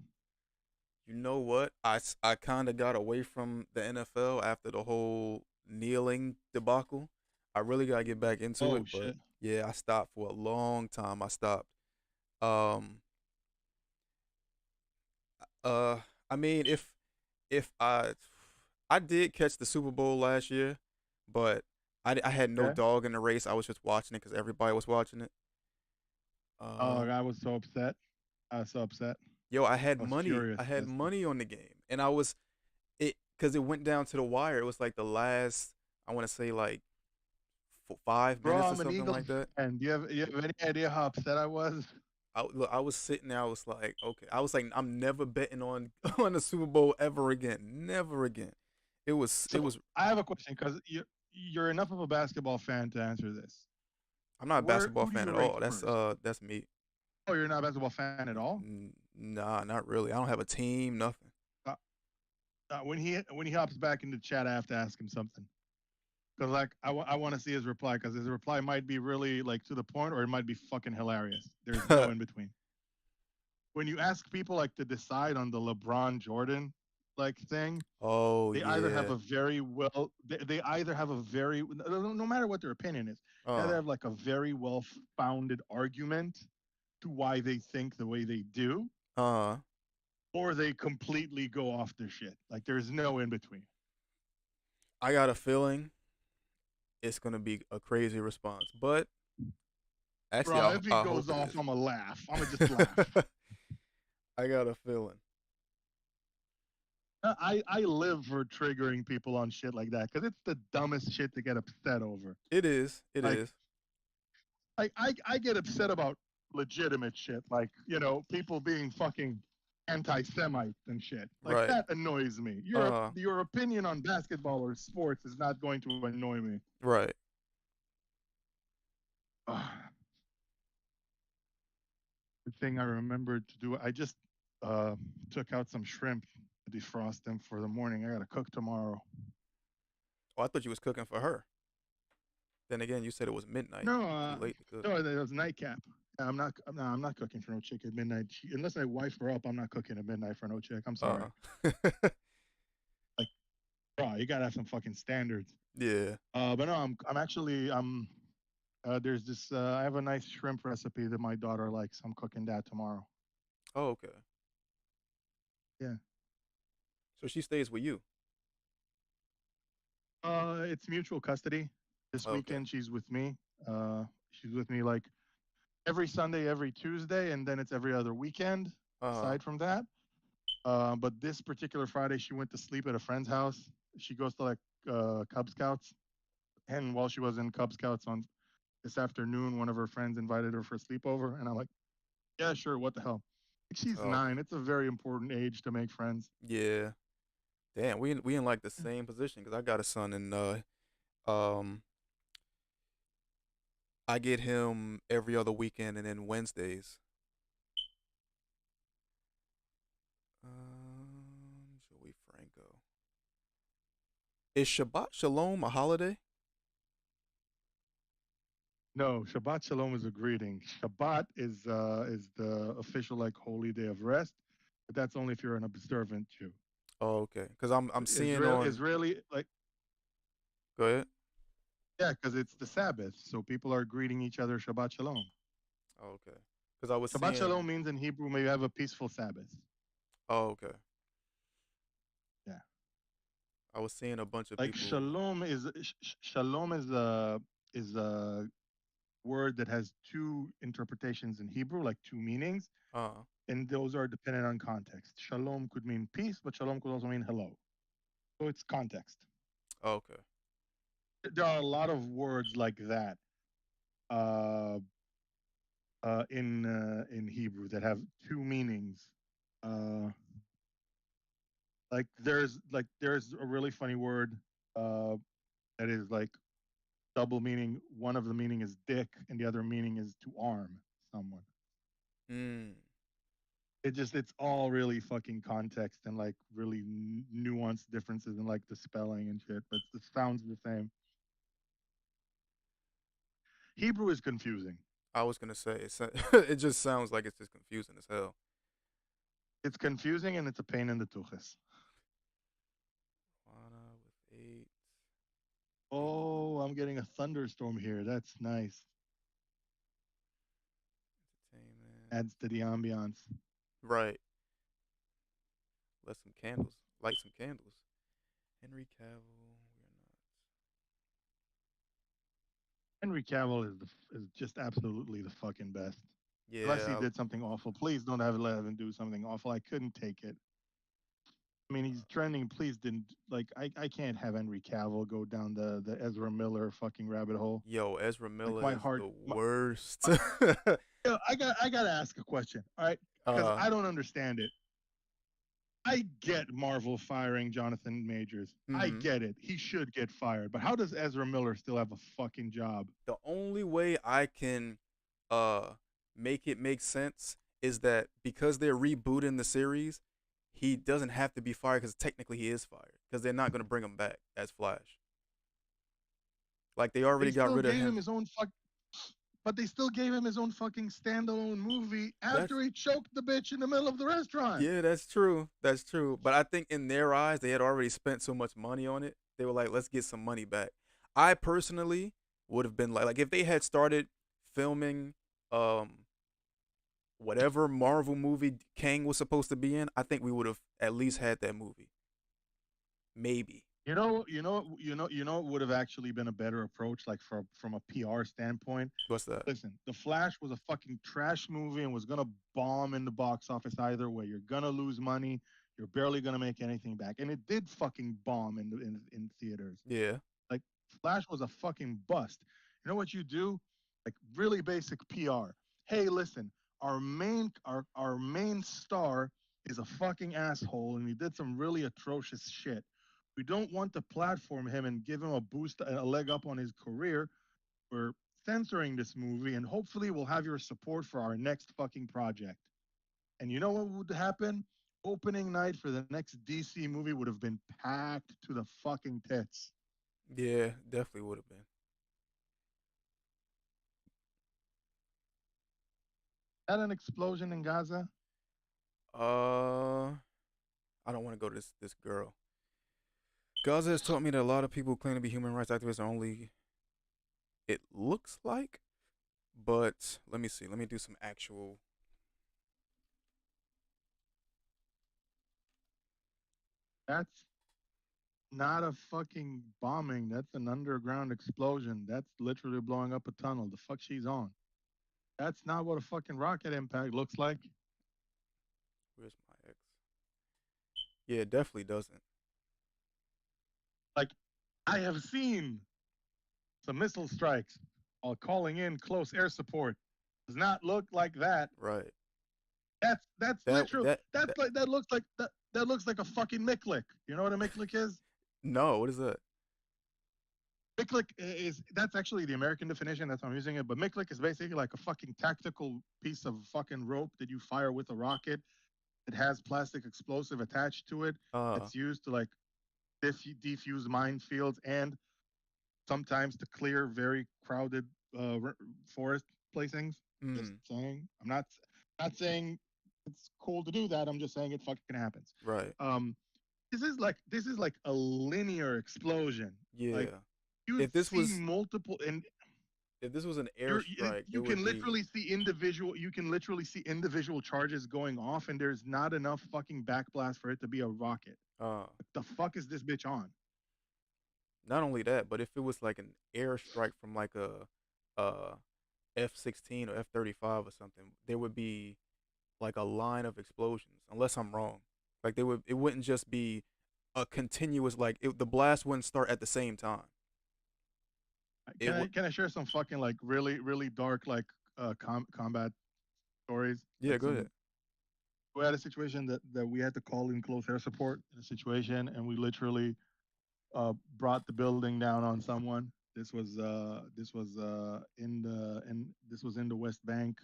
You know what? I kind of got away from the NFL after the whole kneeling debacle. I really got to get back into it, Oh but shit. yeah, I stopped for a long time. I stopped. Um, uh, I mean, if I did catch the Super Bowl last year, but I had no Okay. dog in the race. I was just watching it because everybody was watching it. Oh, Um, I was so upset. I was so upset. yo, I had I was money. furious I had because money on the game, and I was it because it went down to the wire. It was like the last, I want to say like 5 minutes bro, or I'm an something Eagles like that. fan. Do you have any idea how upset I was? Look, I was sitting there. I was like, okay. I was like, I'm never betting on on the Super Bowl ever again. Never again. It So was. I have a question because you're enough of a basketball fan to answer this. I'm not a Where basketball Who do fan you at rank all. first? That's me. Oh, you're not a basketball fan at all. Nah, not really. I don't have a team. Nothing. Uh, when he hops back into the chat, I have to ask him something because like I want to see his reply because his reply might be really like to the point or it might be fucking hilarious. There's no in between. When you ask people like to decide on the LeBron Jordan like thing, Oh they either have yeah. a very well they either have a very no matter what their opinion is, they either Uh. have like a very well founded argument to why they think the way they do, Uh. or they completely go off their shit. Like there's no in between. I got a feeling it's gonna be a crazy response, but actually, Bro, if he I hope goes it off, is. I'ma laugh. I'ma just laugh. I got a feeling. I live for triggering people on shit like that because it's the dumbest shit to get upset over. It is. It Like is. I get upset about legitimate shit, like people being fucking anti-Semites and shit. Like Right. that annoys me. Uh. Your opinion on basketball or sports is not going to annoy me. Right. The thing I remembered to do, I just uh, took out some shrimp to defrost them for the morning. I gotta cook tomorrow. Oh, I thought you was cooking for her. Then again, you said it was midnight. No, Too late to cook. no, it was nightcap. I'm not cooking for no chick at midnight. Unless I wife her up, I'm not cooking at midnight for no chick. I'm sorry. Uh. Like, bro, you gotta have some fucking standards. Yeah. But no, I'm actually there's this I have a nice shrimp recipe that my daughter likes. I'm cooking that tomorrow. Oh, okay. Yeah. So she stays with you. It's mutual custody. This Okay. weekend she's with me. She's with me like every Sunday, every Tuesday, and then it's every other weekend. Uh. Aside from that, but this particular Friday she went to sleep at a friend's house. She goes to like Cub Scouts, and while she was in Cub Scouts on this afternoon, one of her friends invited her for a sleepover, and I'm like, yeah, sure, what the hell? She's Okay. 9. It's a very important age to make friends. Yeah. Damn. We in like the same position because I got a son and um I get him every other weekend and then Wednesdays. Joey Franco. Is Shabbat Shalom a holiday? No, Shabbat Shalom is a greeting. Shabbat is the official like holy day of rest, but that's only if you're an observant Jew. Oh, okay. Because I'm seeing Israel on. Israeli like Go ahead. yeah, because it's the Sabbath, so people are greeting each other Shabbat Shalom. Oh, okay. Because I was Shabbat seeing. Shalom means in Hebrew may you have a peaceful Sabbath. Oh, okay. Yeah, I was seeing a bunch of like people. shalom is a word that has two interpretations in Hebrew, like two meanings, Uh. and those are dependent on context. Shalom could mean peace, but shalom could also mean hello. So it's context. Oh, okay. There are a lot of words like that uh, in Hebrew that have two meanings. Uh, there's a really funny word that is like double meaning. One of the meaning is dick, and the other meaning is to arm someone. Mm. It's all really fucking context and like really nuanced differences in like the spelling and shit, but it sounds the same. Hebrew is confusing. I was gonna say it just sounds like it's just confusing as hell. It's confusing and it's a pain in the tuchus. Lana with 8 Oh, I'm getting a thunderstorm here. That's nice. entertainment. Adds to the ambiance. Right. Let some candles. Light some candles. Henry Cavill. We are not. Henry Cavill is just absolutely the fucking best. Unless he Yeah. did something awful. Please don't have let him do something awful. I couldn't take it. I mean, he's trending. Please didn't like. I can't have Henry Cavill go down the Ezra Miller fucking rabbit hole. Yo, Ezra Like Miller my is heart. the worst. I gotta ask a question. All right, because I don't understand it. I get Marvel firing Jonathan Majors. I Mhm. get it. He should get fired. But how does Ezra Miller still have a fucking job? The only way I can uh make it make sense is that because they're rebooting the series, he doesn't have to be fired because technically he is fired because they're not going to bring him back as Flash. Like they They already got still rid of gave him him. his own fuck. But they still gave him his own fucking standalone movie That's after he choked the bitch in the middle of the restaurant. yeah, that's true. That's true. But I think in their eyes, they had already spent so much money on it. They were like, let's get some money back. I personally would have been like if they had started filming um whatever Marvel movie Kang was supposed to be in, I think we would have at least had that movie. Maybe. What would have actually been a better approach, like from a PR standpoint. What's that? Listen, The Flash was a fucking trash movie and was gonna bomb in the box office either way. You're gonna lose money. You're barely gonna make anything back, and it did fucking bomb in theaters. Yeah. Like Flash was a fucking bust. You know what you do? Like really basic PR. Hey, listen, our main star is a fucking asshole and he did some really atrocious shit. We don't want to platform him and give him a boost, a leg up on his career. We're censoring this movie and hopefully we'll have your support for our next fucking project. And you know what would happen? Opening night for the next DC movie would have been packed to the fucking tits. Yeah, definitely would have been. Had an explosion in Gaza? Uh I don't want to go to this girl. Gaza has taught me that a lot of people who claim to be human rights activists are only it looks like, but let me see. Let me do some actual That's not a fucking bombing. That's an underground explosion. That's literally blowing up a tunnel. The fuck she's on. That's not what a fucking rocket impact looks like. where's my ex? Yeah, it definitely doesn't. Like, I have seen some missile strikes while calling in close air support. Does not look like that. Right. That's That literal. that, That's that like that looks like a fucking Miklik. You know what a Miklik is? no, what is that? Miklik is that's actually the American definition. That's why I'm using it. But Miklik is basically like a fucking tactical piece of fucking rope that you fire with a rocket. It has plastic explosive attached to it. Uh It's used to like defuse minefields and sometimes to clear very crowded forest placings. Just mm, saying. I'm not saying it's cool to do that. I'm just saying it fucking happens. right. Um, this is like a linear explosion. Like Yeah. you would If this see was multiple, and if this was an you're airstrike, there you would can be literally see individual. You can literally see individual charges going off, and there's not enough fucking backblast for it to be a rocket. uh What the fuck is this bitch on? not only that, but if it was like an airstrike from like a F-16 or F-35 or something, there would be like a line of explosions. Unless I'm wrong, like it wouldn't just be a continuous the blast wouldn't start at the same time. It Can I would can I share some fucking like really dark like combat stories? yeah, Like go some ahead. we had a situation that we had to call in close air support in a situation, and we literally brought the building down on someone. This was in the West Bank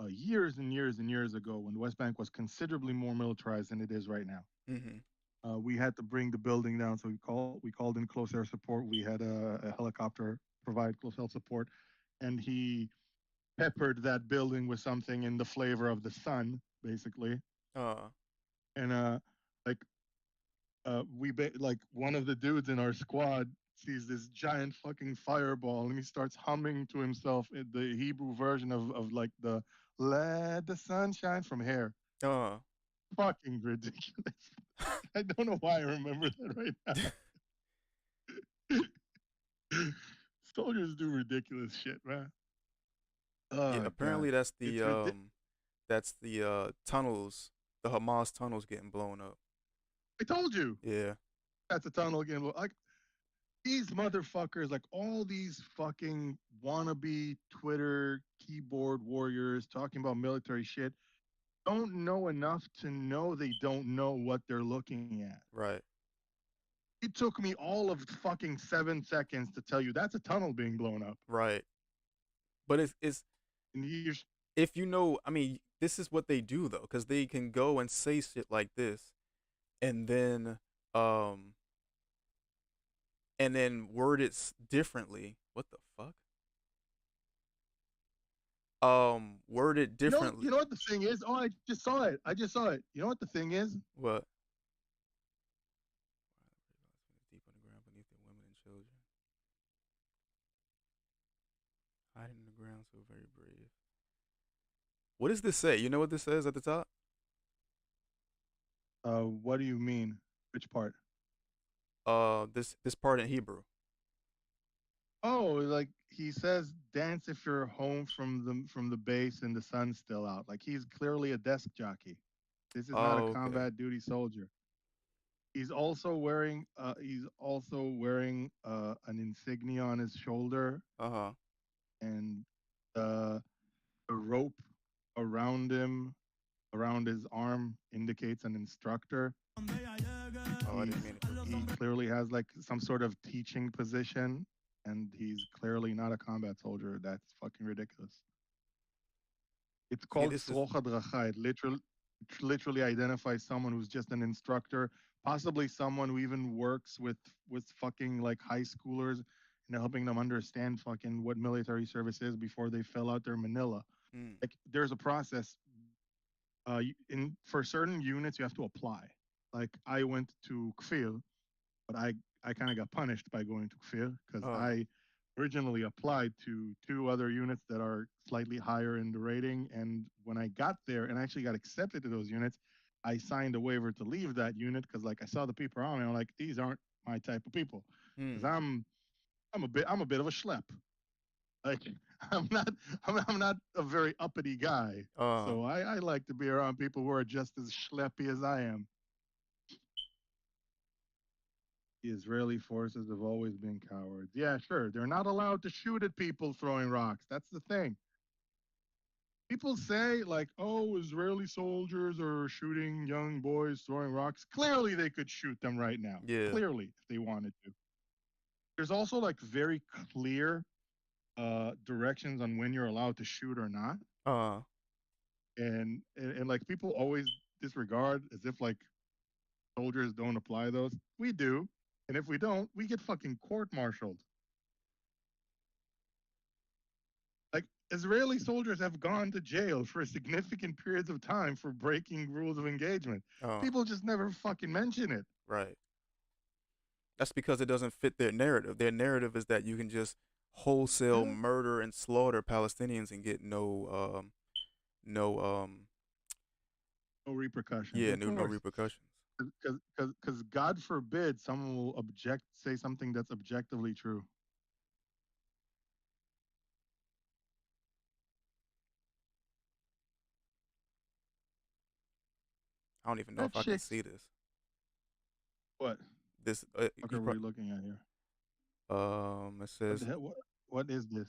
years and years and years ago when the West Bank was considerably more militarized than it is right now. Mm-hmm. We had to bring the building down, so we called in close air support. We had a helicopter provide close air support, and he peppered that building with something in the flavor of the sun, basically. Uh. And like like one of the dudes in our squad sees this giant fucking fireball, and he starts humming to himself in the Hebrew version of like the "Let the sunshine" from Hair. Uh. Fucking ridiculous. I don't know why I remember that right now. Soldiers do ridiculous shit, man. Yeah. Oh god, Apparently, that's it's the tunnels, the Hamas tunnels getting blown up. I told you Yeah. that's a tunnel again. Like these motherfuckers, like all these fucking wannabe Twitter keyboard warriors talking about military shit, don't know enough to know they don't know what they're looking at. Right. It took me all of fucking 7 seconds to tell you that's a tunnel being blown up. Right. But it's And you if you know, I mean, this is what they do though, because they can go and say shit like this, and then um word it differently. What the fuck? Word it differently. you know what the thing is? Oh, I just saw it. I just saw it. You know what the thing is? What? Deep underground beneath the women and children. Hiding in the ground so very brave. What does this say? You know what this says at the top? What do you mean? Which part? This part in Hebrew. Oh, like he says, dance if you're home from the base and the sun's still out. Like he's clearly a desk jockey. This is not a Oh, okay. combat duty soldier. He's also wearing an insignia on his shoulder, Uh-huh. and uh, the rope around him, around his arm, indicates an instructor. Oh, I didn't mean it. He clearly has like some sort of teaching position, and he's clearly not a combat soldier. That's fucking ridiculous. It's See, called this is Srocha Dracha. It literally identifies someone who's just an instructor, possibly someone who even works with fucking like high schoolers and helping them understand fucking what military service is before they fill out their manila. mm, Like there's a process. In for certain units you have to apply. Like I went to Kfir, but I kind of got punished by going to Kfir because uh I originally applied to two other units that are slightly higher in the rating. And when I got there and actually got accepted to those units, I signed a waiver to leave that unit because like I saw the people around me, I'm like, these aren't my type of people. Because mm, I'm a bit of a schlep. Like I'm not I'm not a very uppity guy. uh So I like to be around people who are just as schleppy as I am. The Israeli forces have always been cowards. Yeah, sure. They're not allowed to shoot at people throwing rocks. That's the thing. People say, like, oh, Israeli soldiers are shooting young boys throwing rocks. Clearly, they could shoot them right now. yeah. Clearly, if they wanted to. There's also, like, very clear directions on when you're allowed to shoot or not. Uh And like, people always disregard as if, like, soldiers don't apply those. We do. And if we don't, we get fucking court-martialed. Like Israeli soldiers have gone to jail for significant periods of time for breaking rules of engagement. uh People just never fucking mention it. right. That's because it doesn't fit their narrative. Their narrative is that you can just wholesale Yeah. murder and slaughter Palestinians and get no No repercussions, yeah, of no course. repercussions. Because God forbid someone will say something that's objectively true. I don't even know That if I can chick, see this. what? This What you are we looking at here? it What the says hell? What is this?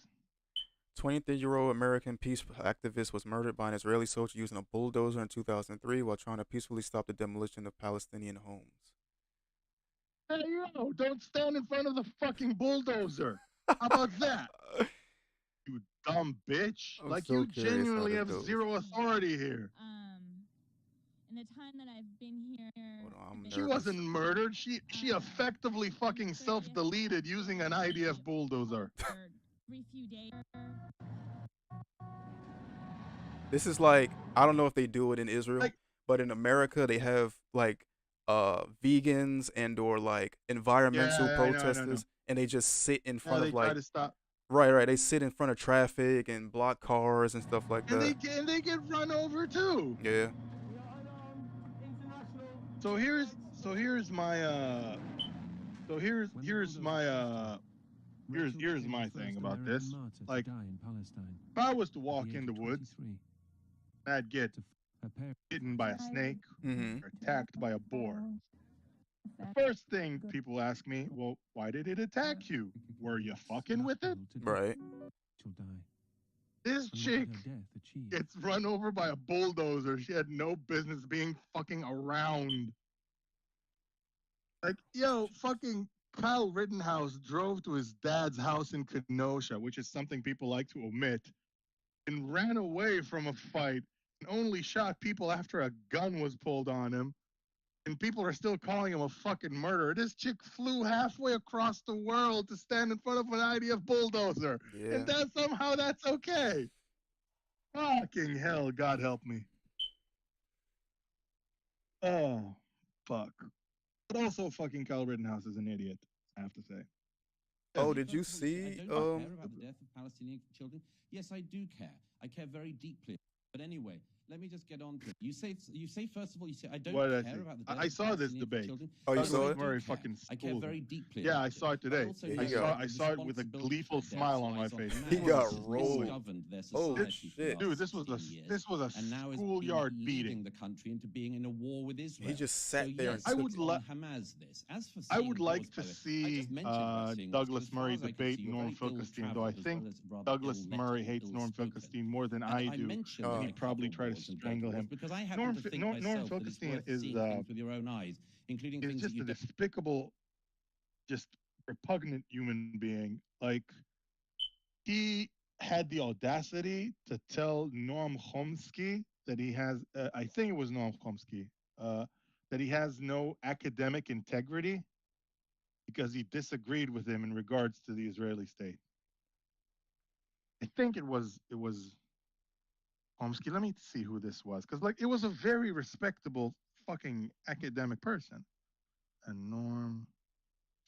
23-year-old American peace activist was murdered by an Israeli soldier using a bulldozer in 2003 while trying to peacefully stop the demolition of Palestinian homes. Hey, yo, don't stand in front of the fucking bulldozer. How about that? You dumb bitch. I'm Like, so you curious how genuinely this have goes. zero authority here. In the time that I've been here, Hold on, I'm She nervous. wasn't murdered. She effectively fucking self-deleted using an IDF bulldozer. every few days. This is like, I don't know if they do it in Israel, Like, but in America they have like vegans and or like environmental yeah, I know. protesters, and they just sit in Yeah, front they of try like to stop, right, they sit in front of traffic and block cars and stuff like and that. they get run over too. Yeah. So here's my here's my thing about this. Like, if I was to walk in the woods, I'd get bitten by a snake Mm-hmm. or attacked by a boar. The first thing people ask me, well, why did it attack you? Were you fucking with it? Right. This chick gets run over by a bulldozer. She had no business being fucking around. Like, yo, fucking Kyle Rittenhouse drove to his dad's house in Kenosha, which is something people like to omit, and ran away from a fight and only shot people after a gun was pulled on him. And people are still calling him a fucking murderer. This chick flew halfway across the world to stand in front of an IDF bulldozer. Yeah. And that somehow that's okay. Fucking hell, God help me. Oh, fuck. But also, fucking Kyle Rittenhouse is an idiot, I have to say. Oh, did you see I don't care about the death of Palestinian children. Yes, I do care. I care very deeply. But anyway, let me just get on to it. You say first of all, you say I don't care about the death I of saw this Palestinian debate. children. Oh, you Yes, saw I it? do Very care. fucking I care schooled very deeply. Yeah, I about saw it But I today. also Yeah, know he got- that I saw it with a responsibility gleeful for their smile on my deaths lies face. on He Hamas, got who has rolled. misgoverned their Oh, society for the shit. last Dude, 16 years, this was a and now is schoolyard leading beating. the country into being in a war with Israel. He just So sat there yes, and I would it's li- on Hamas this. As for I seeing would wars, like by to the way, I see just mentioned about seeing wars, 'cause Douglas as far Murray as I can debate see, you're Norm very Finkelstein, though I ill-travelled as think well as rather Douglas Murray ill-lettered, hates Norm ill-spoken. Finkelstein more than And I I do. mentioned that I He'd probably cover try to wars and go to strangle wars him. because I happen to think Norm myself that it's Finkelstein worth seeing things with your own eyes, including is things that just you a don't. despicable, just repugnant human being. Like, he had the audacity to tell Noam Chomsky that he has, I think it was Noam Chomsky, that he has no academic integrity because he disagreed with him in regards to the Israeli state. I think it was Chomsky. Let me see who this was, because like it was a very respectable fucking academic person. And Norm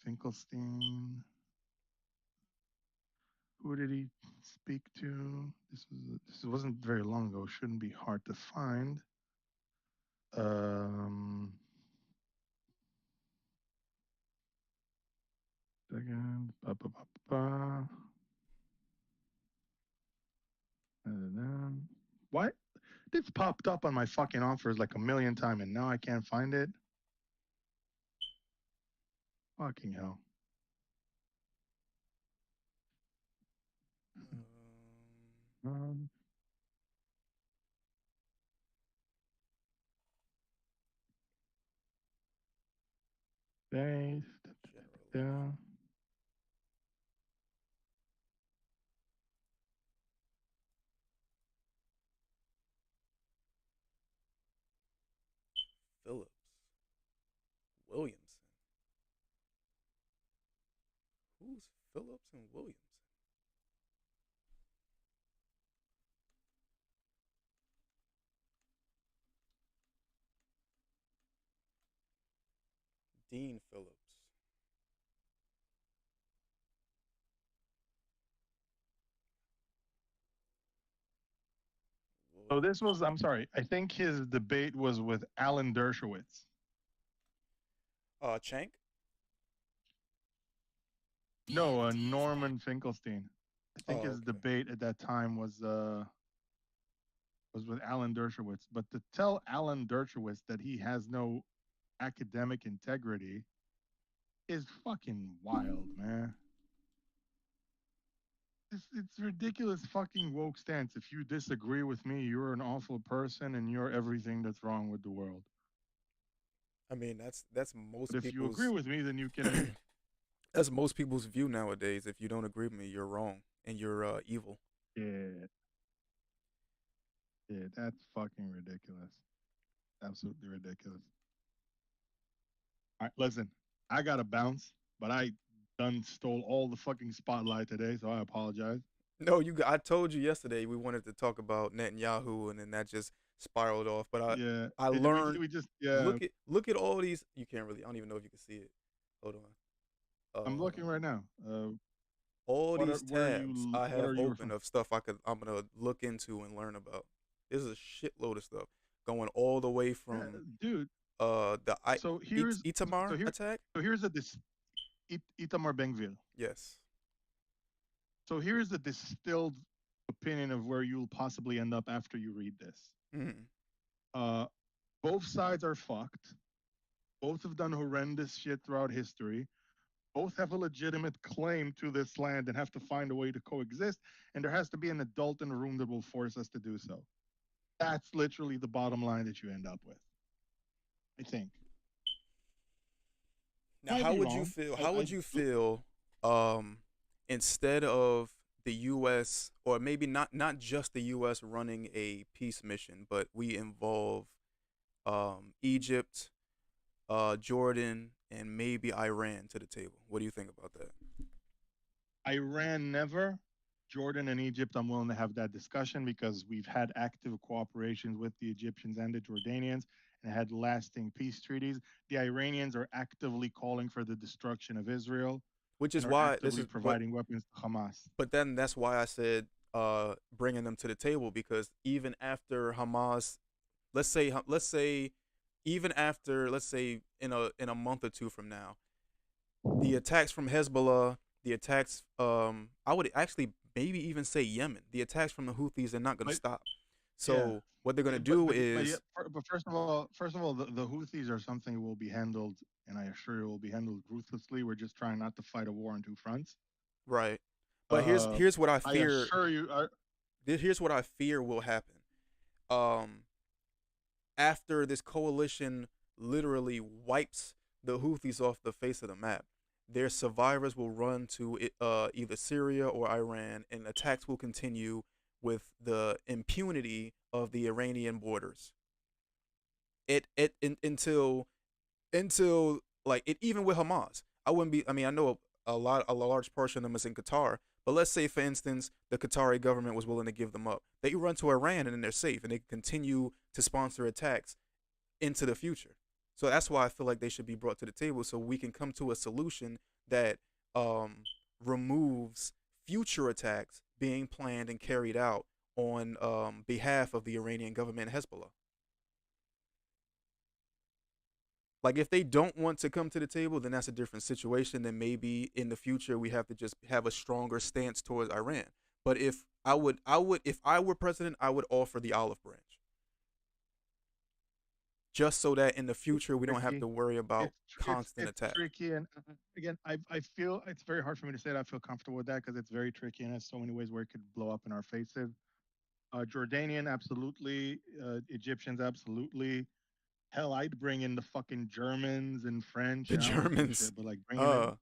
Finkelstein. Who did he speak to? This wasn't very long ago. Shouldn't be hard to find. Um, second. Why? This popped up on my fucking offers like a million times, and now I can't find it. Fucking hell. Um, Base. Yeah. Phillips. Williamson. Who's Phillips and Williamson? Dean Phillips. So this was, I'm sorry, I think his debate was with Alan Dershowitz. Chank? No, Norman Finkelstein. I think his okay. debate at that time was with Alan Dershowitz. But to tell Alan Dershowitz that he has no academic integrity is fucking wild, man. It's ridiculous fucking woke stance. If you disagree with me, you're an awful person and you're everything that's wrong with the world. I mean, that's most But if you people's. agree with me, then you can That's most people's view nowadays. If you don't agree with me, you're wrong and you're evil. Yeah. Yeah, that's fucking ridiculous. Absolutely ridiculous. All right, listen, I gotta bounce, but I done stole all the fucking spotlight today, so I apologize. No, I told you yesterday we wanted to talk about Netanyahu, and then that just spiraled off. But Yeah, I learned. we just yeah. Look at all these. You can't really. I don't even know if you can see it. Hold on. I'm looking right now. All these tabs I what have are you open of stuff I'm gonna look into and learn about. There's a shitload of stuff going all the way from dude. So here's Itamar attack. So here's Itamar Ben-Gvir. Yes. So here's the distilled opinion of where you'll possibly end up after you read this. Mm-hmm. Both sides are fucked. Both have done horrendous shit throughout history. Both have a legitimate claim to this land and have to find a way to coexist. And there has to be an adult in the room that will force us to do so. That's literally the bottom line that you end up with, I think. Now, how would you feel? How would you feel instead of the U.S. or maybe not just the U.S. running a peace mission, but we involve Egypt, Jordan, and maybe Iran to the table? What do you think about that? Iran never. Jordan and Egypt, I'm willing to have that discussion because we've had active cooperations with the Egyptians and the Jordanians and had lasting peace treaties. The Iranians are actively calling for the destruction of Israel, which is why this is providing weapons to Hamas. But then that's why I said bringing them to the table, because even after Hamas, let's say even after, let's say in a month or two from now, the attacks from Hezbollah, the attacks I would actually maybe even say Yemen, the attacks from the Houthis are not going to stop. So what they're going to do is, but first of all, the Houthis are something that will be handled, and I assure you, will be handled ruthlessly. We're just trying not to fight a war on two fronts. Right. But here's what I fear. I assure you. Here's what I fear will happen. After this coalition literally wipes the Houthis off the face of the map, their survivors will run to either Syria or Iran, and attacks will continue with the impunity of the Iranian borders. Until like it, even with Hamas, I wouldn't be. I mean, I know a large portion of them is in Qatar, but let's say, for instance, the Qatari government was willing to give them up. They run to Iran and then they're safe, and they continue to sponsor attacks into the future. So that's why I feel like they should be brought to the table so we can come to a solution that removes future attacks being planned and carried out on behalf of the Iranian government and Hezbollah. Like, if they don't want to come to the table, then that's a different situation. Then maybe in the future we have to just have a stronger stance towards Iran. But if I were president, I would offer the olive branch, just so that in the future we don't have to worry about constant attacks. It's tricky, and again, I feel it's very hard for me to say that I feel comfortable with that because it's very tricky and there's so many ways where it could blow up in our faces. Jordanian, absolutely. Egyptians, absolutely. Hell, I'd bring in the fucking Germans and French. The Germans, shit, but like bringing in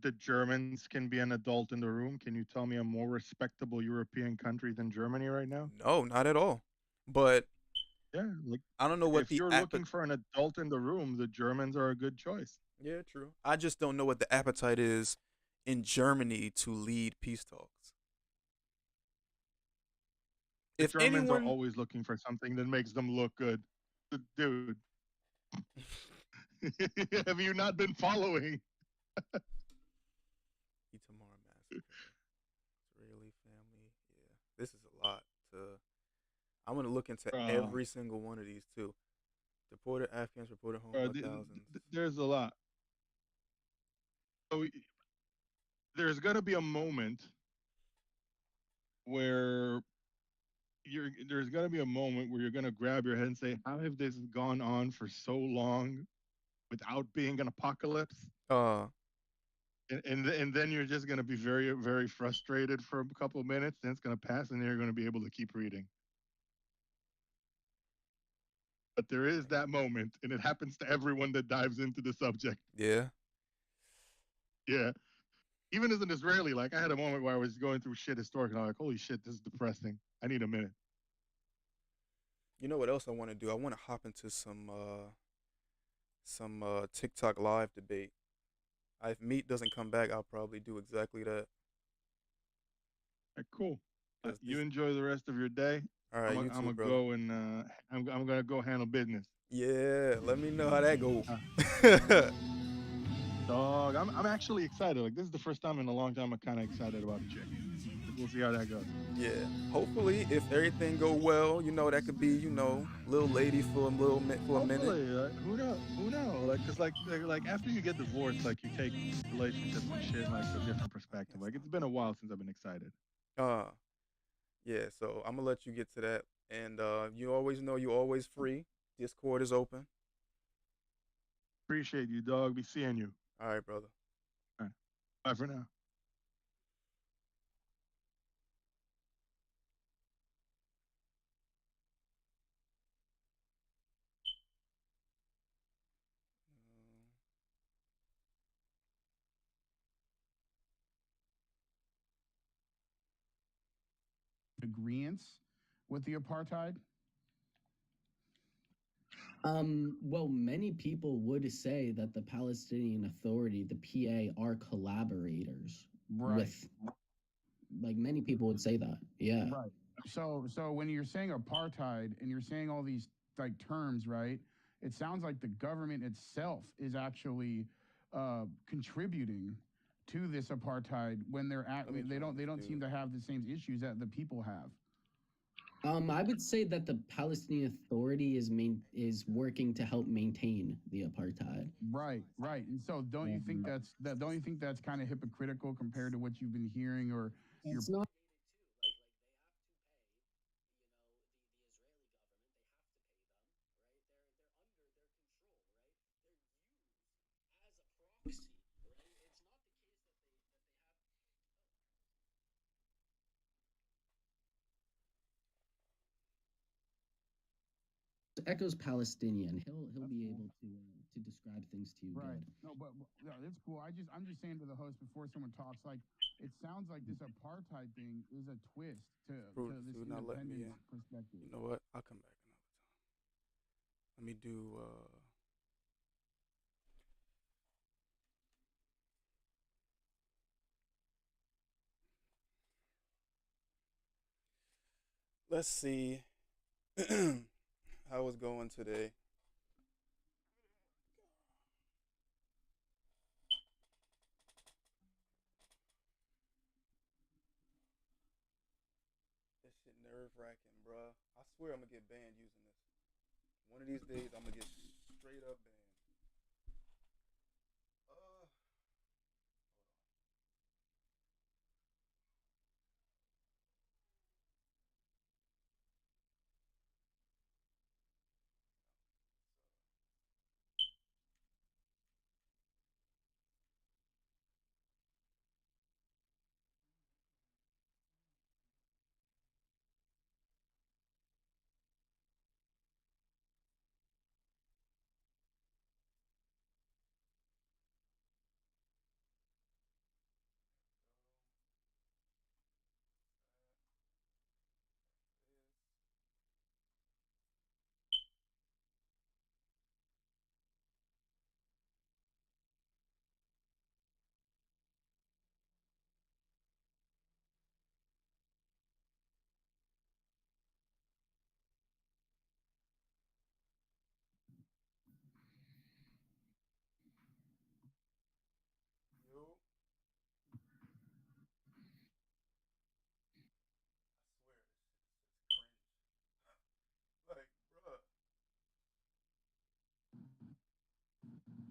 the Germans can be an adult in the room. Can you tell me a more respectable European country than Germany right now? No, not at all. But yeah, like I don't know what if you're looking for an adult in the room, the Germans are a good choice. Yeah, true. I just don't know what the appetite is in Germany to lead peace talks. If Germans are always looking for something that makes them look good, dude. Have you not been following? Itamar massacre, Israeli family. Yeah, this is a lot. I'm gonna look into every single one of these too. Deported Afghans reported home by thousands. There's a lot. So there's gonna be a moment where you're gonna grab your head and say, "How have this gone on for so long without being an apocalypse?" And then you're just gonna be very, very frustrated for a couple of minutes. Then it's gonna pass, and then you're gonna be able to keep reading. but there is that moment, and it happens to everyone that dives into the subject. Yeah. Yeah. Even as an Israeli, like I had a moment where I was going through shit historic, and I'm like, holy shit, this is depressing. I need a minute. You know what else I want to do? I want to hop into some TikTok live debate. If Meat doesn't come back, I'll probably do exactly that. Right, cool. You This, enjoy the rest of your day. all right, you I'm too, gonna brother. go and I'm gonna go handle business. Yeah, let me know how that goes. Dog, I'm actually excited. Like this is the first time in a long time I'm kind of excited about a chick. We'll see how that goes. Yeah, hopefully, if everything go well, that could be, little lady for a minute. Who knows? Who knows? Like, cause like after you get divorced, like you take relationships and shit like a different perspective. Like it's been a while since I've been excited. Yeah. So I'm gonna let you get to that, and you always know you're always free. Discord is open. Appreciate you, dog. Be seeing you. All right, brother. All right. Bye for now. Agreements with the apartheid? Well, many people would say that the Palestinian Authority, the PA, are collaborators with, like many people would say that. Yeah. Right. So when you're saying apartheid and you're saying all these like terms, right? It sounds like the government itself is actually contributing to this apartheid when they don't seem to have the same issues that the people have. I would say that the Palestinian Authority is working to help maintain the apartheid. Right. And so don't you think that's kind of hypocritical compared to what you've been hearing or it's not. Echo's Palestinian. He'll be able to describe things to you good. No, but yeah, that's cool. I'm just saying to the host before someone talks, like it sounds like this apartheid thing is a twist to this independence perspective. You know what? I'll come back another time. Let me do. Let's see how it's going today. This shit nerve wracking, bruh. I swear I'm gonna get banned using this. One of these days I'm gonna get straight up banned. Like, bruh.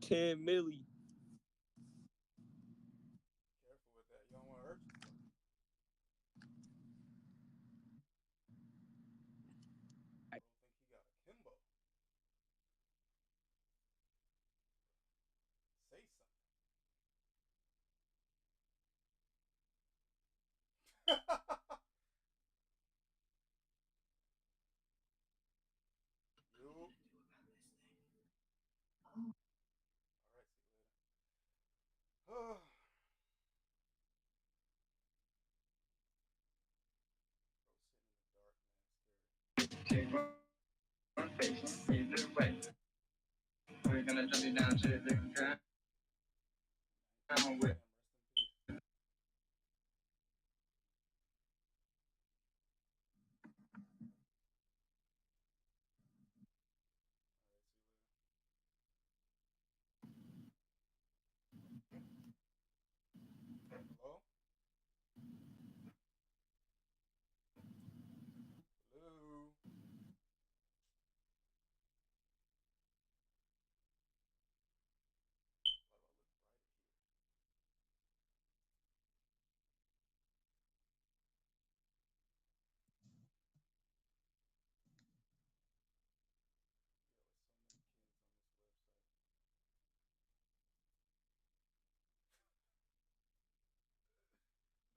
10 milli. Careful with that. You don't want to hurt yourself. I don't think he got a Kimbo. Say something. Yo. We're gonna jump you down to the ground with Hello?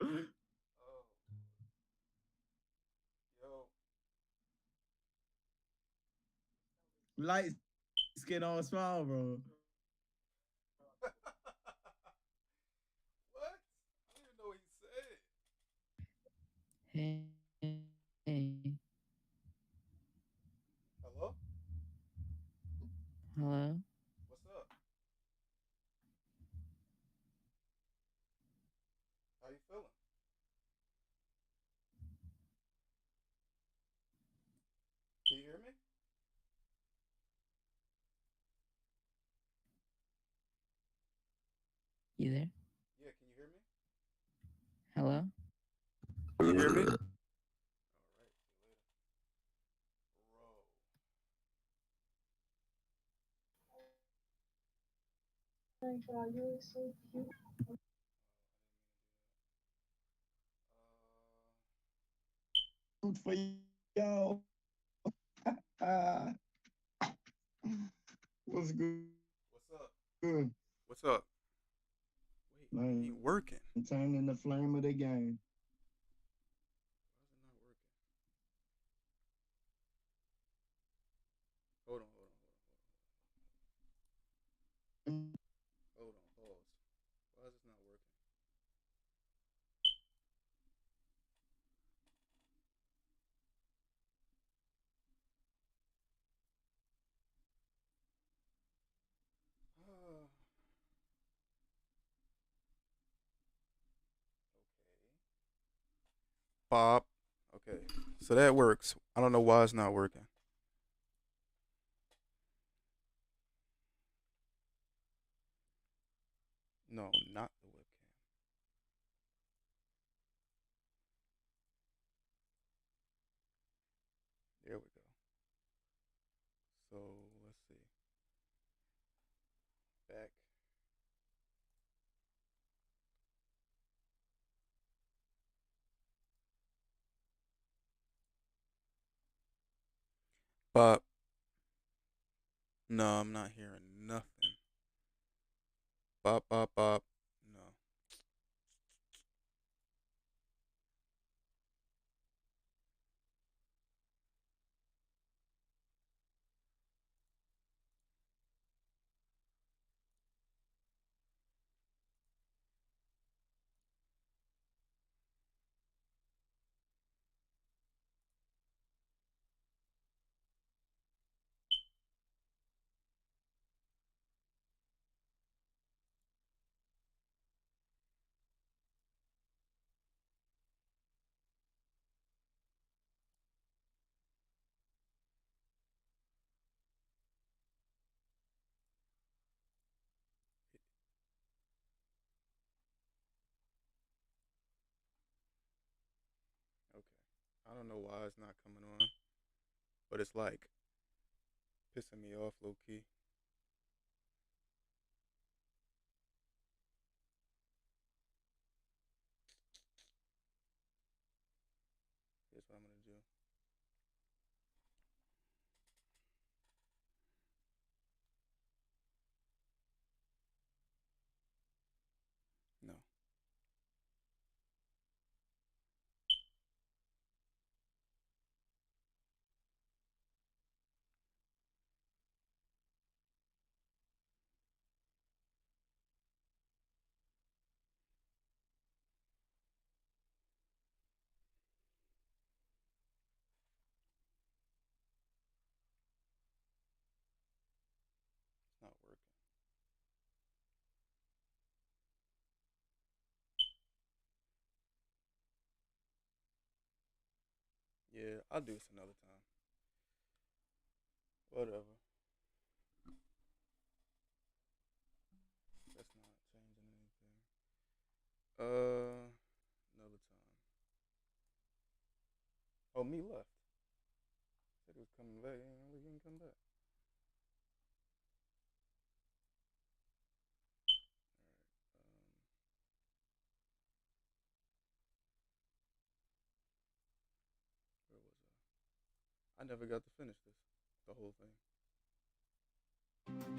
Hello? Oh, yo. Light skin all smile, bro. What? I don't even know what he said. Hey. Hello? Hello? What's up? How you feeling? Can you hear me? You there? Yeah, can you hear me? Hello? Can you hear me? All right, see you later. Bro. Oh my god, you look so cute. For y'all. What's good? What's up? Good. What's up? Wait, it ain't working. Turning the flame of the game. Why is it not working? Hold on, hold on, hold on. Hold on, pause. Why is this not working? Okay. Bob. Okay. So that works. I don't know why it's not working. No, not the webcam. There we go. So let's see. Back. Bob. No, I'm not hearing nothing. Bob, Bob, Bob. No. Okay. I don't know why it's not coming on, but it's like pissing me off low key. Here's what I'm gonna do. No. Yeah, I'll do this another time. Whatever. That's not changing anything. Another time. Oh, me left. Said he was coming back. We didn't come back. Where was I? I never got to finish this. The whole thing.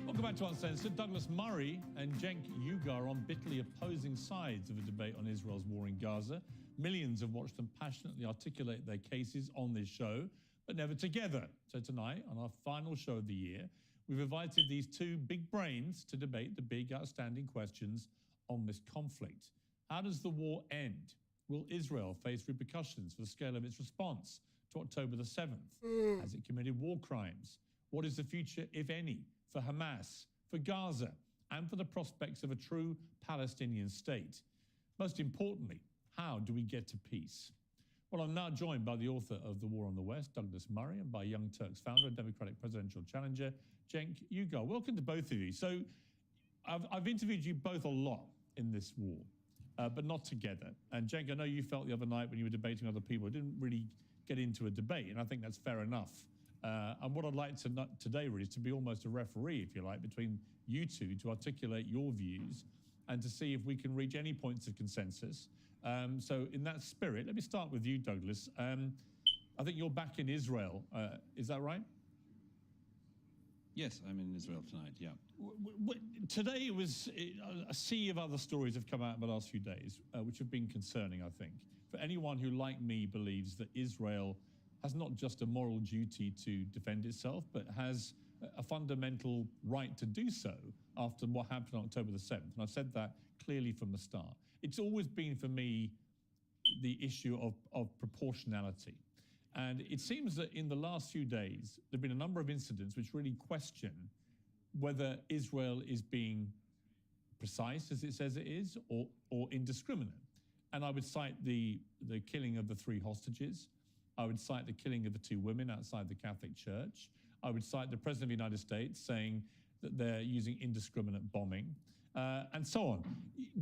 Welcome back to Uncensored. Douglas Murray and Cenk Uygur are on bitterly opposing sides of a debate on Israel's war in Gaza. Millions have watched them passionately articulate their cases on this show, but never together. So tonight, on our final show of the year, we've invited these two big brains to debate the big outstanding questions on this conflict. How does the war end? Will Israel face repercussions for the scale of its response to October the 7th? Has it committed war crimes? What is the future, if any, for Hamas, for Gaza, and for the prospects of a true Palestinian state? Most importantly, how do we get to peace? Well, I'm now joined by the author of The War on the West, Douglas Murray, and by Young Turks founder and Democratic presidential challenger, Cenk Uygur. Welcome to both of you. So I've interviewed you both a lot in this war, but not together. And Cenk, I know you felt the other night when you were debating with other people, it didn't really get into a debate, and I think that's fair enough. And what I'd like to today really is to be almost a referee, if you like, between you two to articulate your views and to see if we can reach any points of consensus. So in that spirit, let me start with you, Douglas. I think you're back in Israel. Is that right? Yes, I'm in Israel tonight, yeah. Today it was a sea of other stories have come out in the last few days, which have been concerning, I think. For anyone who, like me, believes that Israel has not just a moral duty to defend itself, but has a fundamental right to do so after what happened on October the 7th. And I've said that clearly from the start. It's always been, for me, the issue of proportionality. And it seems that in the last few days, there have been a number of incidents which really question whether Israel is being precise, as it says it is, or indiscriminate. And I would cite the killing of the 3 hostages. I would cite the killing of the 2 women outside the Catholic Church. I would cite the President of the United States saying that they're using indiscriminate bombing, and so on.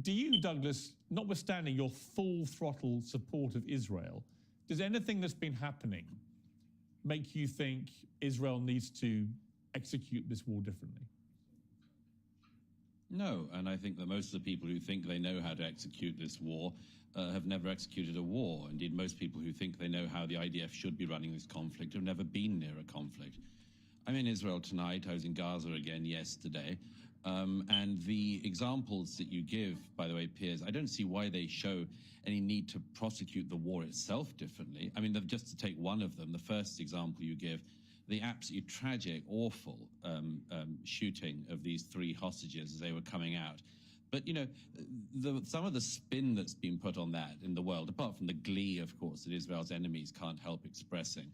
Do you, Douglas, notwithstanding your full throttle support of Israel, does anything that's been happening make you think Israel needs to execute this war differently? No, and I think that most of the people who think they know how to execute this war have never executed a war. Indeed, most people who think they know how the IDF should be running this conflict have never been near a conflict. I'm in Israel tonight. I was in Gaza again yesterday. And the examples that you give, by the way, Piers, I don't see why they show any need to prosecute the war itself differently. I mean, just to take one of them, the first example you give, the absolutely tragic, awful shooting of these 3 hostages as they were coming out. But, you know, some of the spin that's been put on that in the world, apart from the glee, of course, that Israel's enemies can't help expressing,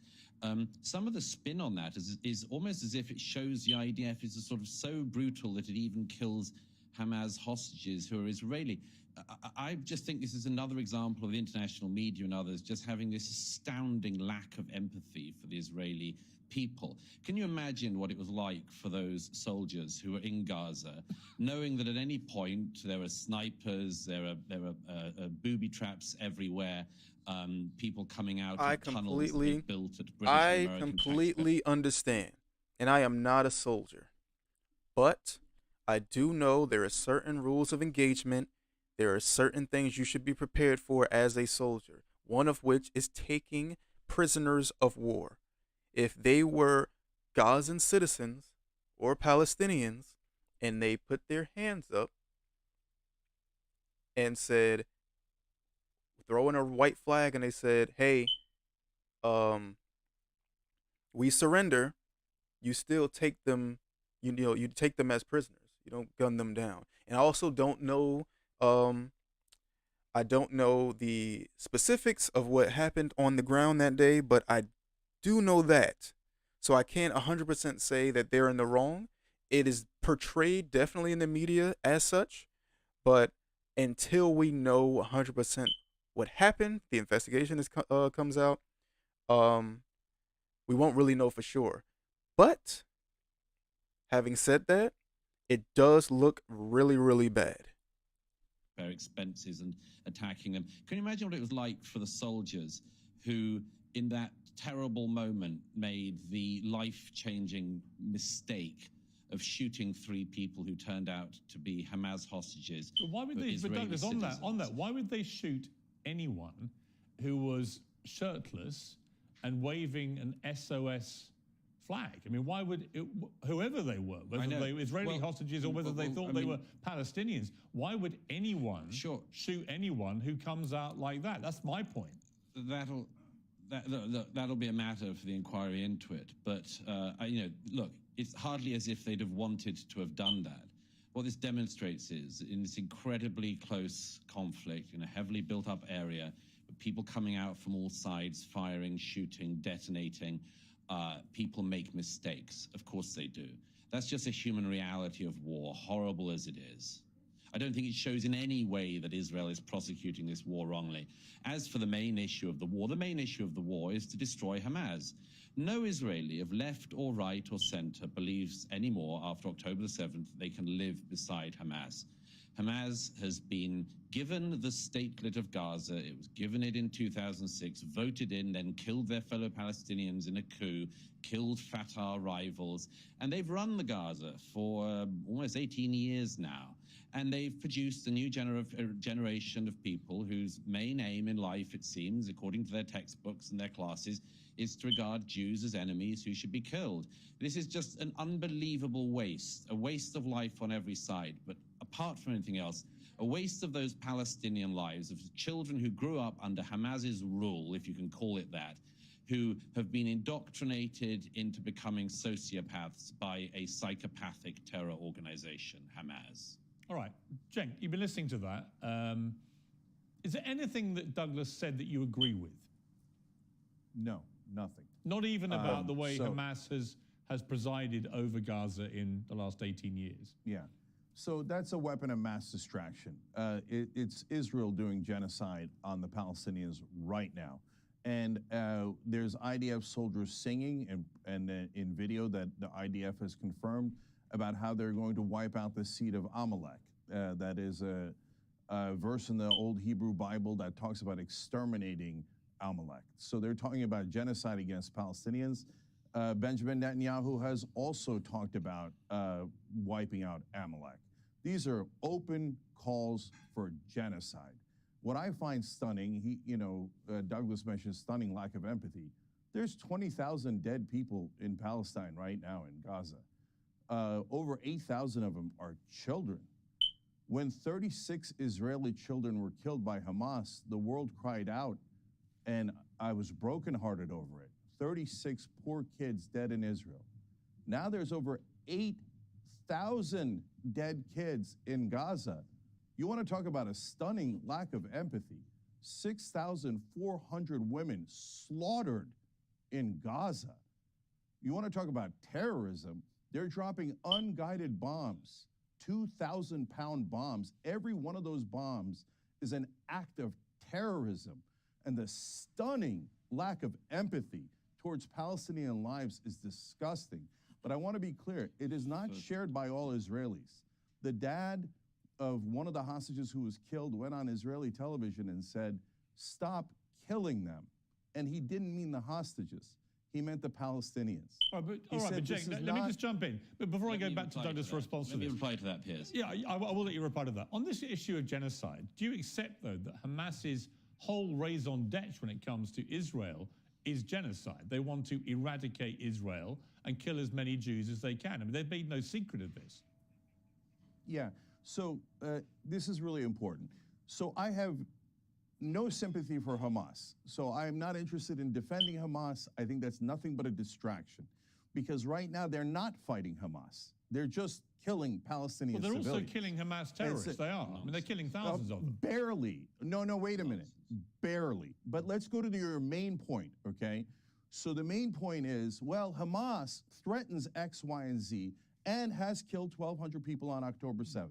some of the spin on that is almost as if it shows the IDF is sort of so brutal that it even kills Hamas hostages who are Israeli. I just think this is another example of the international media and others just having this astounding lack of empathy for the Israeli people. Can you imagine what it was like for those soldiers who were in Gaza, knowing that at any point there are snipers, there are booby traps everywhere, people coming out of tunnels they built at British and American I completely understand, and I am not a soldier, but I do know there are certain rules of engagement. There are certain things you should be prepared for as a soldier, one of which is taking prisoners of war. If they were Gazan citizens or Palestinians and they put their hands up and said, throwing a white flag, and they said, hey, we surrender, you still take them, you take them as prisoners. You don't gun them down. And I also don't know, I don't know the specifics of what happened on the ground that day, but I do know that. So I can't 100% say that they're in the wrong. It is portrayed definitely in the media as such, but until we know 100% what happened, the investigation comes out, um, we won't really know for sure. But having said that, it does look really, really bad. Their expenses and attacking them. Can you imagine what it was like for the soldiers who, in that terrible moment, made the life-changing mistake of shooting 3 people who turned out to be Hamas hostages? But why would they? But Douglas, on that, why would they shoot anyone who was shirtless and waving an SOS flag? I mean, why would whoever they were, whether they were Israeli hostages or whether they thought they were Palestinians, why would anyone shoot anyone who comes out like that? That's my point. That'll be a matter for the inquiry into it. But look, it's hardly as if they'd have wanted to have done that. What this demonstrates is, in this incredibly close conflict in a heavily built-up area, with people coming out from all sides, firing, shooting, detonating, people make mistakes. Of course they do. That's just a human reality of war, horrible as it is. I don't think it shows in any way that Israel is prosecuting this war wrongly. As for the main issue of the war is to destroy Hamas. No Israeli of left or right or center believes anymore after October the 7th they can live beside Hamas. Hamas has been given the statelet of Gaza. It was given it in 2006, voted in, then killed their fellow Palestinians in a coup, killed Fatah rivals, and they've run the Gaza for almost 18 years now. And they've produced a new generation of people whose main aim in life, it seems, according to their textbooks and their classes, is to regard Jews as enemies who should be killed. This is just an unbelievable waste, a waste of life on every side. But apart from anything else, a waste of those Palestinian lives, of children who grew up under Hamas's rule, if you can call it that, who have been indoctrinated into becoming sociopaths by a psychopathic terror organization, Hamas. All right, Cenk, you've been listening to that. Is there anything that Douglas said that you agree with? No, nothing. Not even about the way Hamas has presided over Gaza in the last 18 years? Yeah. So that's a weapon of mass distraction. It's Israel doing genocide on the Palestinians right now. And there's IDF soldiers singing and in video that the IDF has confirmed about how they're going to wipe out the seed of Amalek. That is a verse in the old Hebrew Bible that talks about exterminating Amalek. So they're talking about genocide against Palestinians. Benjamin Netanyahu has also talked about wiping out Amalek. These are open calls for genocide. What I find stunning, Douglas mentioned stunning lack of empathy. There's 20,000 dead people in Palestine right now in Gaza. Over 8,000 of them are children. When 36 Israeli children were killed by Hamas, the world cried out, and I was brokenhearted over it. 36 poor kids dead in Israel. Now there's over 8,000 dead kids in Gaza. You want to talk about a stunning lack of empathy. 6,400 women slaughtered in Gaza. You want to talk about terrorism? They're dropping unguided bombs, 2,000-pound bombs. Every one of those bombs is an act of terrorism. And the stunning lack of empathy towards Palestinian lives is disgusting. But I want to be clear, it is not shared by all Israelis. The dad of one of the hostages who was killed went on Israeli television and said, "Stop killing them." And he didn't mean the hostages. He meant the Palestinians. All right, but Jake, let me just jump in. But before I go back to Douglas' response to this. Let me reply to that, Piers. Yeah, I will let you reply to that. On this issue of genocide, do you accept, though, that Hamas's whole raison d'etre when it comes to Israel is genocide? They want to eradicate Israel and kill as many Jews as they can. I mean, they've made no secret of this. Yeah, so this is really important. So I have no sympathy for Hamas. So I'm not interested in defending Hamas. I think that's nothing but a distraction. Because right now they're not fighting Hamas. They're just killing Palestinian civilians. Well, they're also killing Hamas terrorists. They are. I mean, they're killing thousands of them. Barely. No, wait a minute. Barely. But let's go to your main point, okay? So the main point is, well, Hamas threatens X, Y, and Z and has killed 1,200 people on October 7th.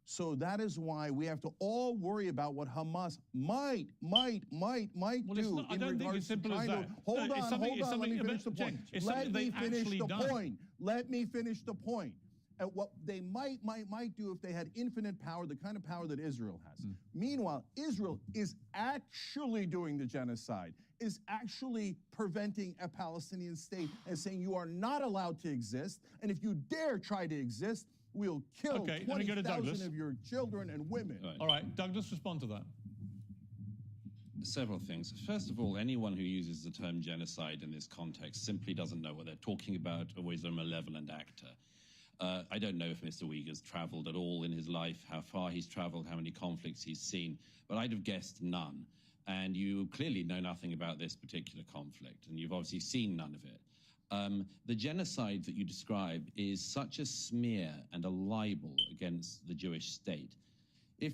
So that is why we have to all worry about what Hamas might do I in don't think regards it's to simple as trying to. that. Hold No, on, let me finish the point. It's Let something me they've finish actually the done. point. Let me finish the point. And what they might do if they had infinite power, the kind of power that Israel has. Meanwhile, Israel is actually doing the genocide, is actually preventing a Palestinian state and saying you are not allowed to exist, and if you dare try to exist, we'll kill 20,000 of your children and women. All right, Douglas, respond to that. Several things. First of all, anyone who uses the term genocide in this context simply doesn't know what they're talking about or is a malevolent actor. I don't know if Mr. Uyghur's traveled at all in his life, how far he's traveled, how many conflicts he's seen, but I'd have guessed none. And you clearly know nothing about this particular conflict, and you've obviously seen none of it. The genocide that you describe is such a smear and a libel against the Jewish state. If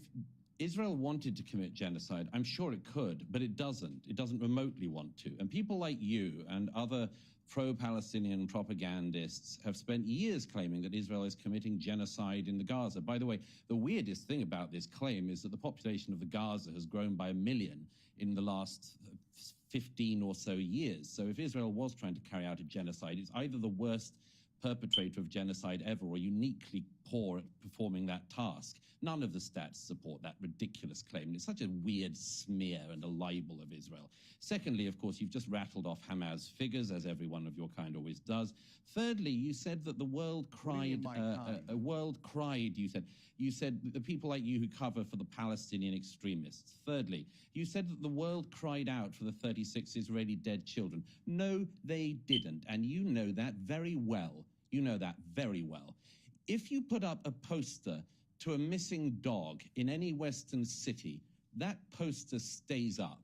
Israel wanted to commit genocide, I'm sure it could, but it doesn't. It doesn't remotely want to. And people like you and other pro-Palestinian propagandists have spent years claiming that Israel is committing genocide in the Gaza. By the way, the weirdest thing about this claim is that the population of the Gaza has grown by 1 million in the last 15 or so years. So if Israel was trying to carry out a genocide, it's either the worst perpetrator of genocide ever or uniquely poor at performing that task. None of the stats support that ridiculous claim. It's such a weird smear and a libel of Israel. Secondly, of course, you've just rattled off Hamas figures, as every one of your kind always does. Thirdly, you said that the world cried, you said that the people like you who cover for the Palestinian extremists. Thirdly, you said that the world cried out for the 36 Israeli dead children. No, they didn't, and you know that very well. You know that very well. If you put up a poster to a missing dog in any Western city, that poster stays up.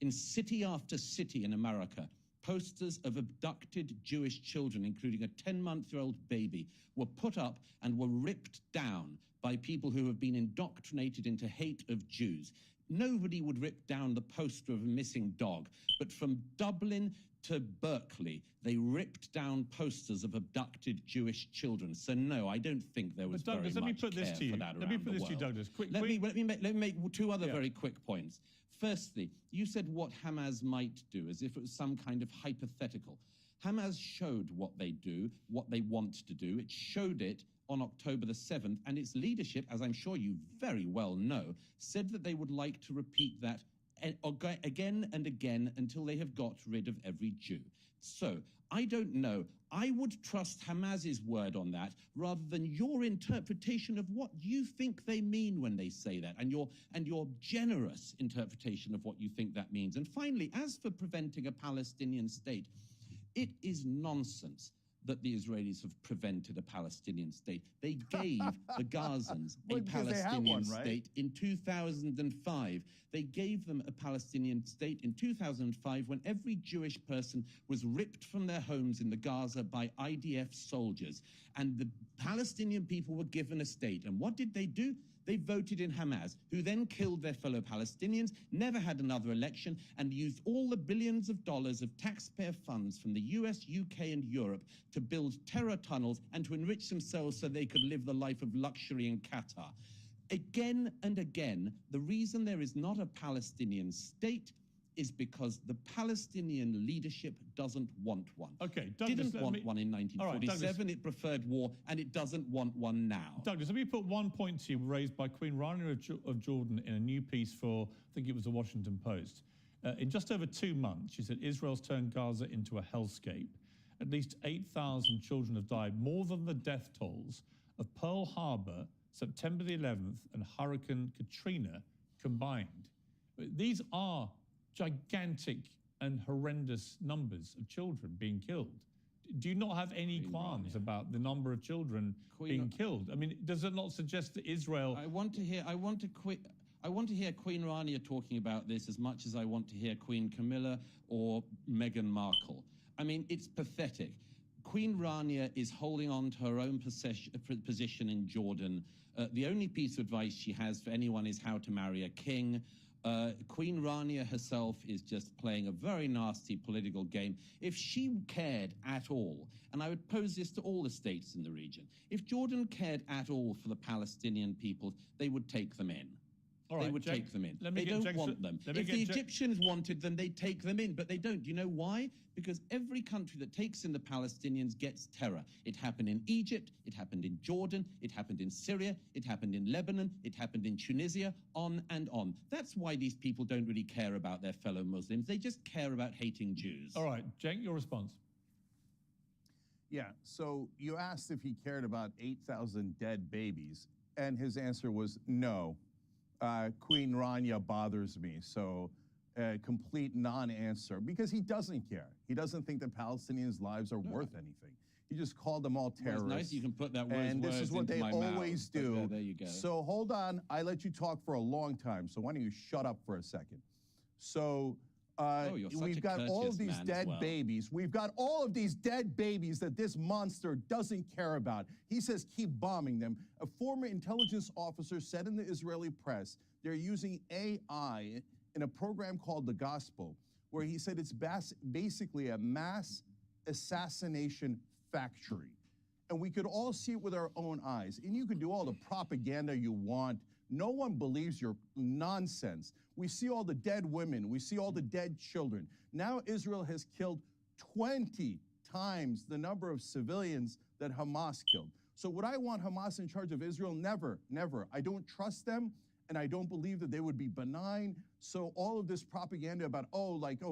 In city after city in America, posters of abducted Jewish children, including a 10-month-old baby, were put up and were ripped down by people who have been indoctrinated into hate of Jews. Nobody would rip down the poster of a missing dog, but from Dublin to Berkeley, they ripped down posters of abducted Jewish children. So no, I don't think there was Douglas, very let me much put this care to you. for that Let me around put the this to you, world. Douglas. Quick, Let me make two other very quick points. Firstly, you said what Hamas might do, as if it was some kind of hypothetical. Hamas showed what they do, what they want to do. It showed it on October the 7th, and its leadership, as I'm sure you very well know, said that they would like to repeat that again and again until they have got rid of every Jew. So, I don't know. I would trust Hamas's word on that rather than your interpretation of what you think they mean when they say that, and your generous interpretation of what you think that means. And finally, as for preventing a Palestinian state, it is nonsense that the Israelis have prevented a Palestinian state. They gave the Gazans a Palestinian state in 2005. They gave them a Palestinian state in 2005 when every Jewish person was ripped from their homes in the Gaza by IDF soldiers. And the Palestinian people were given a state. And what did they do? They voted in Hamas, who then killed their fellow Palestinians, never had another election, and used all the billions of dollars of taxpayer funds from the US, UK, and Europe to build terror tunnels and to enrich themselves so they could live the life of luxury in Qatar. Again and again, the reason there is not a Palestinian state is because the Palestinian leadership doesn't want one. Okay, Douglas, didn't want one in 1947. It preferred war, and it doesn't want one now. Douglas, let me put one point to you raised by Queen Rania of Jordan in a new piece for, I think it was the Washington Post. In just over 2 months, she said, Israel's turned Gaza into a hellscape. At least 8,000 children have died, more than the death tolls of Pearl Harbor, September the 11th, and Hurricane Katrina combined. These are gigantic and horrendous numbers of children being killed. Do you not have any qualms about the number of children being killed? I mean, does it not suggest that Israel? I want to hear Queen Rania talking about this as much as I want to hear Queen Camilla or Meghan Markle. I mean, it's pathetic. Queen Rania is holding on to her own position in Jordan. The only piece of advice she has for anyone is how to marry a king. Queen Rania herself is just playing a very nasty political game. If she cared at all, and I would pose this to all the states in the region, if Jordan cared at all for the Palestinian people, they would take them in. All right, they would Jack, take them in. let me They get don't Jack's- want them. let me If get the Jack- Egyptians wanted them, they'd take them in, but they don't. Do you know why? Because every country that takes in the Palestinians gets terror. It happened in Egypt, it happened in Jordan, it happened in Syria, it happened in Lebanon, it happened in Tunisia, on and on. That's why these people don't really care about their fellow Muslims. They just care about hating Jews. All right, Cenk, your response. Yeah, so you asked if he cared about 8,000 dead babies, and his answer was no. Queen Rania bothers me, so complete non-answer, because he doesn't care. He doesn't think the Palestinians' lives are worth anything. He just called them all Well, terrorists. it's nice you can put that and this is words what into they my always mouth, but do. there you go. So hold on, I let you talk for a long time, so why don't you shut up for a second? So you're such we've a got all courteous of these man as dead well. babies. We've got all of these dead babies that this monster doesn't care about. He says keep bombing them. A former intelligence officer said in the Israeli press they're using AI in a program called The Gospel, where he said it's basically a mass assassination factory. And we could all see it with our own eyes. And you can do all the propaganda you want. No one believes your nonsense. We see all the dead women. We see all the dead children. Now Israel has killed 20 times the number of civilians that Hamas killed. So would I want Hamas in charge of Israel? Never, never. I don't trust them, and I don't believe that they would be benign. So all of this propaganda about,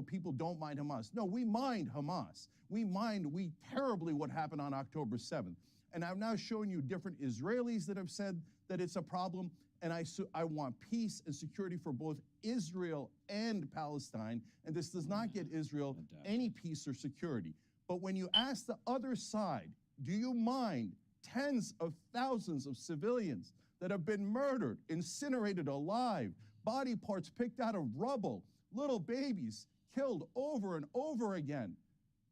people don't mind Hamas. No, we mind Hamas. We terribly what happened on October 7th. And I'm now showing you different Israelis that have said that it's a problem. And I want peace and security for both Israel and Palestine. And this does not get Israel any peace or security. But when you ask the other side, do you mind tens of thousands of civilians that have been murdered, incinerated alive, body parts picked out of rubble, little babies killed over and over again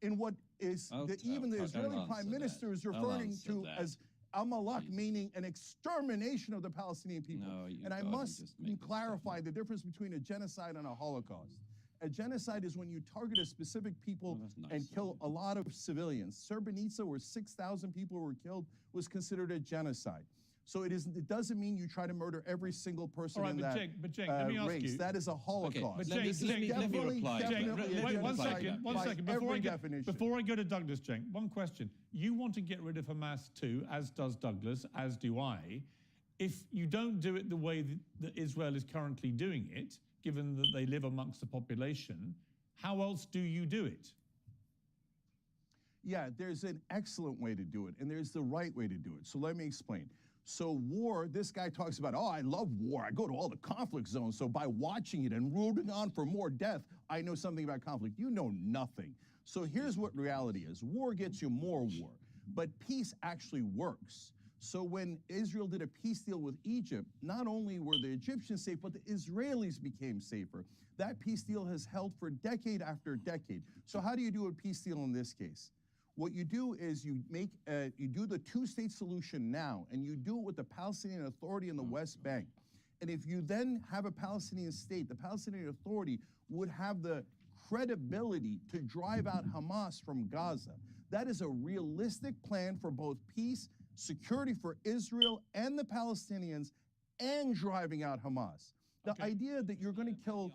in what is even the Israeli prime minister is referring to as Amalek, meaning an extermination of the Palestinian people. And I must clarify the difference between a genocide and a Holocaust. A genocide is when you target a specific people and kill a lot of civilians. Srebrenica, where 6,000 people were killed, was considered a genocide. So it doesn't mean you try to murder every single person in that Cenk, let me ask race. you. That is a Holocaust. Let me reply. Wait, one second. Before I go to Douglas, Cenk, one question. You want to get rid of Hamas too, as does Douglas, as do I. If you don't do it the way that Israel is currently doing it, given that they live amongst the population, how else do you do it? Yeah, there's an excellent way to do it, and there's the right way to do it. So let me explain. So war, this guy talks about, I love war. I go to all the conflict zones. So by watching it and rooting on for more death, I know something about conflict. You know nothing. So here's what reality is. War gets you more war, but peace actually works. So when Israel did a peace deal with Egypt, not only were the Egyptians safe, but the Israelis became safer. That peace deal has held for decade after decade. So how do you do a peace deal in this case? What you do is you do the two-state solution now, and you do it with the Palestinian Authority in the West Bank. And if you then have a Palestinian state, the Palestinian Authority would have the credibility to drive out Hamas from Gaza. That is a realistic plan for both peace, security for Israel and the Palestinians, and driving out Hamas. The idea that you're going to kill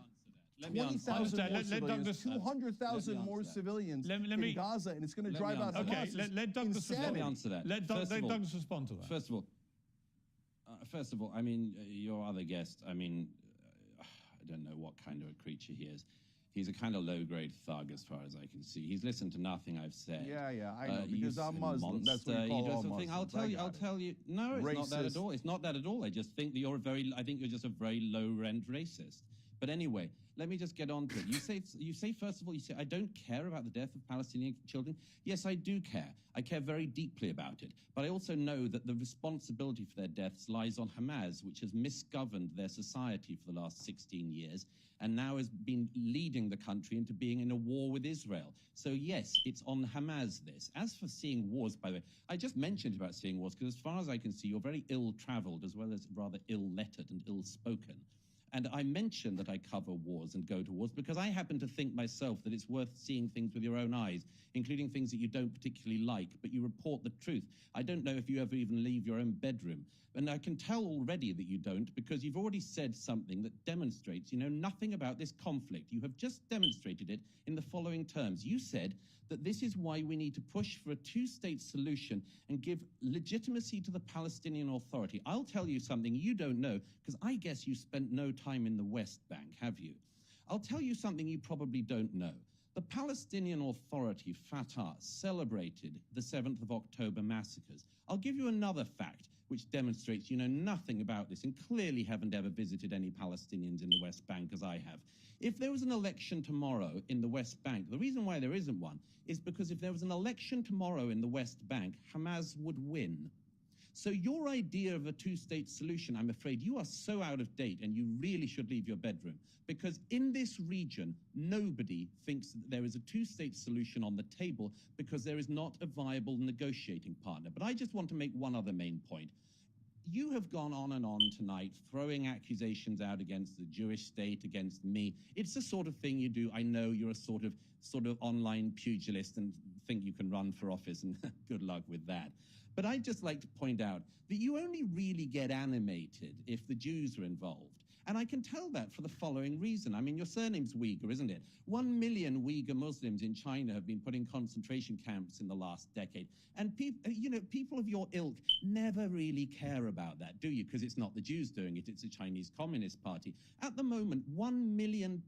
20,000 more civilians, 200,000 more civilians in Gaza, and it's going to drive out Hamas. Okay, let Douglas answer that. Let Douglas respond to that. First of all, I mean, your other guest, I mean, I don't know what kind of a creature he is. He's a kind of low-grade thug, as far as I can see. He's listened to nothing I've said. Yeah, I know, because I'm Muslim. That's what you call all Muslims. I'll tell you. No, it's not that at all. It's not that at all. I just think that I think you're just a very low-rent racist. But anyway, let me just get on to it. You say first of all, I don't care about the death of Palestinian children. Yes, I do care. I care very deeply about it. But I also know that the responsibility for their deaths lies on Hamas, which has misgoverned their society for the last 16 years and now has been leading the country into being in a war with Israel. So yes, it's on Hamas this. As for seeing wars, by the way, I just mentioned about seeing wars because as far as I can see, you're very ill-traveled as well as rather ill-lettered and ill-spoken. And I mention that I cover wars and go to wars because I happen to think myself that it's worth seeing things with your own eyes, including things that you don't particularly like, but you report the truth. I don't know if you ever even leave your own bedroom. And I can tell already that you don't, because you've already said something that demonstrates you know nothing about this conflict. You have just demonstrated it in the following terms. You said that this is why we need to push for a two-state solution and give legitimacy to the Palestinian Authority. I'll tell you something you don't know, because I guess you spent no time in the West Bank, have you? I'll tell you something you probably don't know. The Palestinian Authority, Fatah, celebrated the 7th of October massacres. I'll give you another fact which demonstrates you know nothing about this and clearly haven't ever visited any Palestinians in the West Bank as I have. If there was an election tomorrow in the West Bank, the reason why there isn't one is because if there was an election tomorrow in the West Bank, Hamas would win. So your idea of a two-state solution, I'm afraid you are so out of date and you really should leave your bedroom, because in this region, nobody thinks that there is a two-state solution on the table because there is not a viable negotiating partner. But I just want to make one other main point. You have gone on and on tonight, throwing accusations out against the Jewish state, against me. It's the sort of thing you do. I know you're a sort of online pugilist and think you can run for office, and good luck with that. But I'd just like to point out that you only really get animated if the Jews are involved. And I can tell that for the following reason. I mean, your surname's Uyghur, isn't it? 1 million Uyghur Muslims in China have been put in concentration camps in the last decade. And people of your ilk never really care about that, do you? Because it's not the Jews doing it, it's the Chinese Communist Party. At the moment, 1 million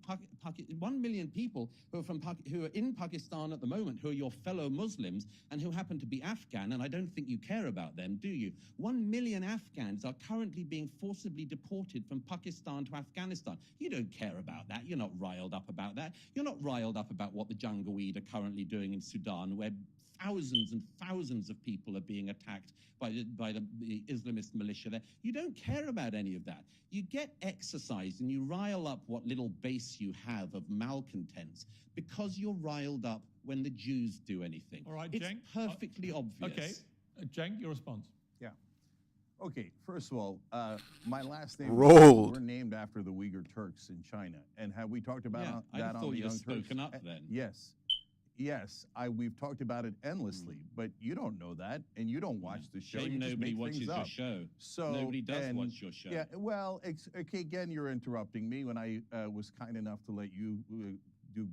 people who are in Pakistan at the moment, who are your fellow Muslims and who happen to be Afghan, and I don't think you care about them, do you? 1 million Afghans are currently being forcibly deported from Pakistan to Afghanistan. You don't care about that. You're not riled up about that. You're not riled up about what the Janjaweed are currently doing in Sudan, where thousands and thousands of people are being attacked by the Islamist militia there. You don't care about any of that. You get exercised and you rile up what little base you have of malcontents because you're riled up when the Jews do anything. All right, it's Cenk. perfectly obvious. Okay. Cenk, your response. Yeah. Okay, first of all, my last name Rolled. we're named after the Uyghur Turks in China. And have we talked about that on the Young Turks? Spoken up then. Yes. Yes, we've talked about it endlessly, but you don't know that, and you don't watch the show. Shame you nobody just make watches things your up. show. So Nobody does watch your show. Yeah, well, okay. Again, you're interrupting me when I was kind enough to let you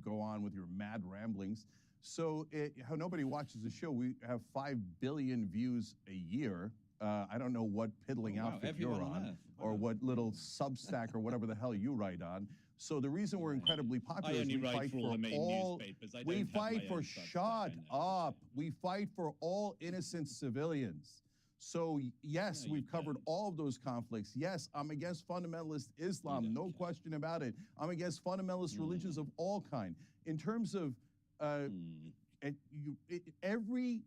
go on with your mad ramblings. So how nobody watches the show. We have 5 billion views a year. I don't know what piddling outfit you're on, or what little Substack or whatever the hell you write on. So the reason we're incredibly popular is we fight for all. We fight for shut up. We fight for all innocent civilians. So yes, we've covered all of those conflicts. Yes, I'm against fundamentalist Islam, no question about it. I'm against fundamentalist religions of all kind. In terms of every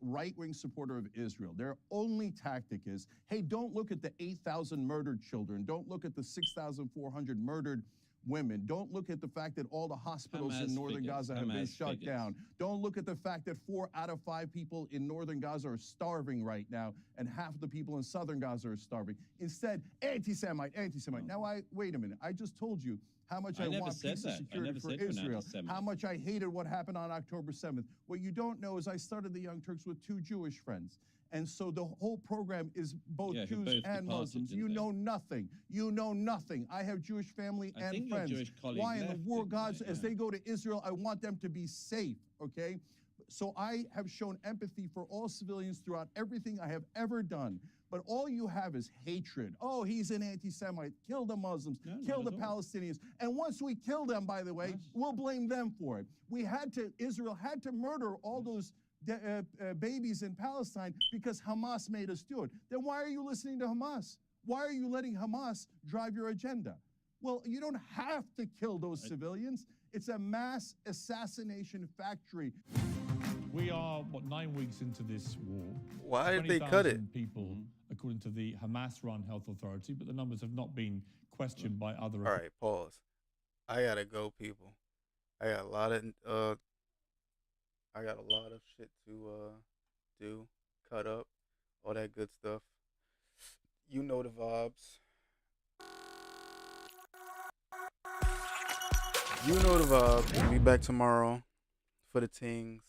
right-wing supporter of Israel, their only tactic is, hey, don't look at the 8,000 murdered children. Don't look at the 6,400 murdered women. Don't look at the fact that all the hospitals in northern Gaza have been shut down. Don't look at the fact that 4 out of 5 people in northern Gaza are starving right now, and half of the people in southern Gaza are starving. Instead, anti-Semite, anti-Semite. Now, wait a minute. I just told you how much I want peace and security for Israel, how much I hated what happened on October 7th. What you don't know is I started the Young Turks with 2 Jewish friends. And so the whole program is both Jews and Muslims. You know nothing. You know nothing. I have Jewish family and friends. Why in the world, God, as they go to Israel, I want them to be safe, okay? So I have shown empathy for all civilians throughout everything I have ever done. But all you have is hatred. Oh, he's an anti-Semite. Kill the Muslims. Kill the Palestinians. And once we kill them, by the way, we'll blame them for it. Israel had to murder all those babies in Palestine because Hamas made us do it. Then why are you listening to Hamas? Why are you letting Hamas drive your agenda? Well, you don't have to kill those civilians. It's a mass assassination factory. We are, 9 weeks into this war. Why did they cut it? 20,000 people, according to the Hamas-run health authority, but the numbers have not been questioned by other. All right, pause. I gotta go, people. I got a lot of shit to do, cut up, all that good stuff. You know the vibes. You know the vibes. Be back tomorrow for the things.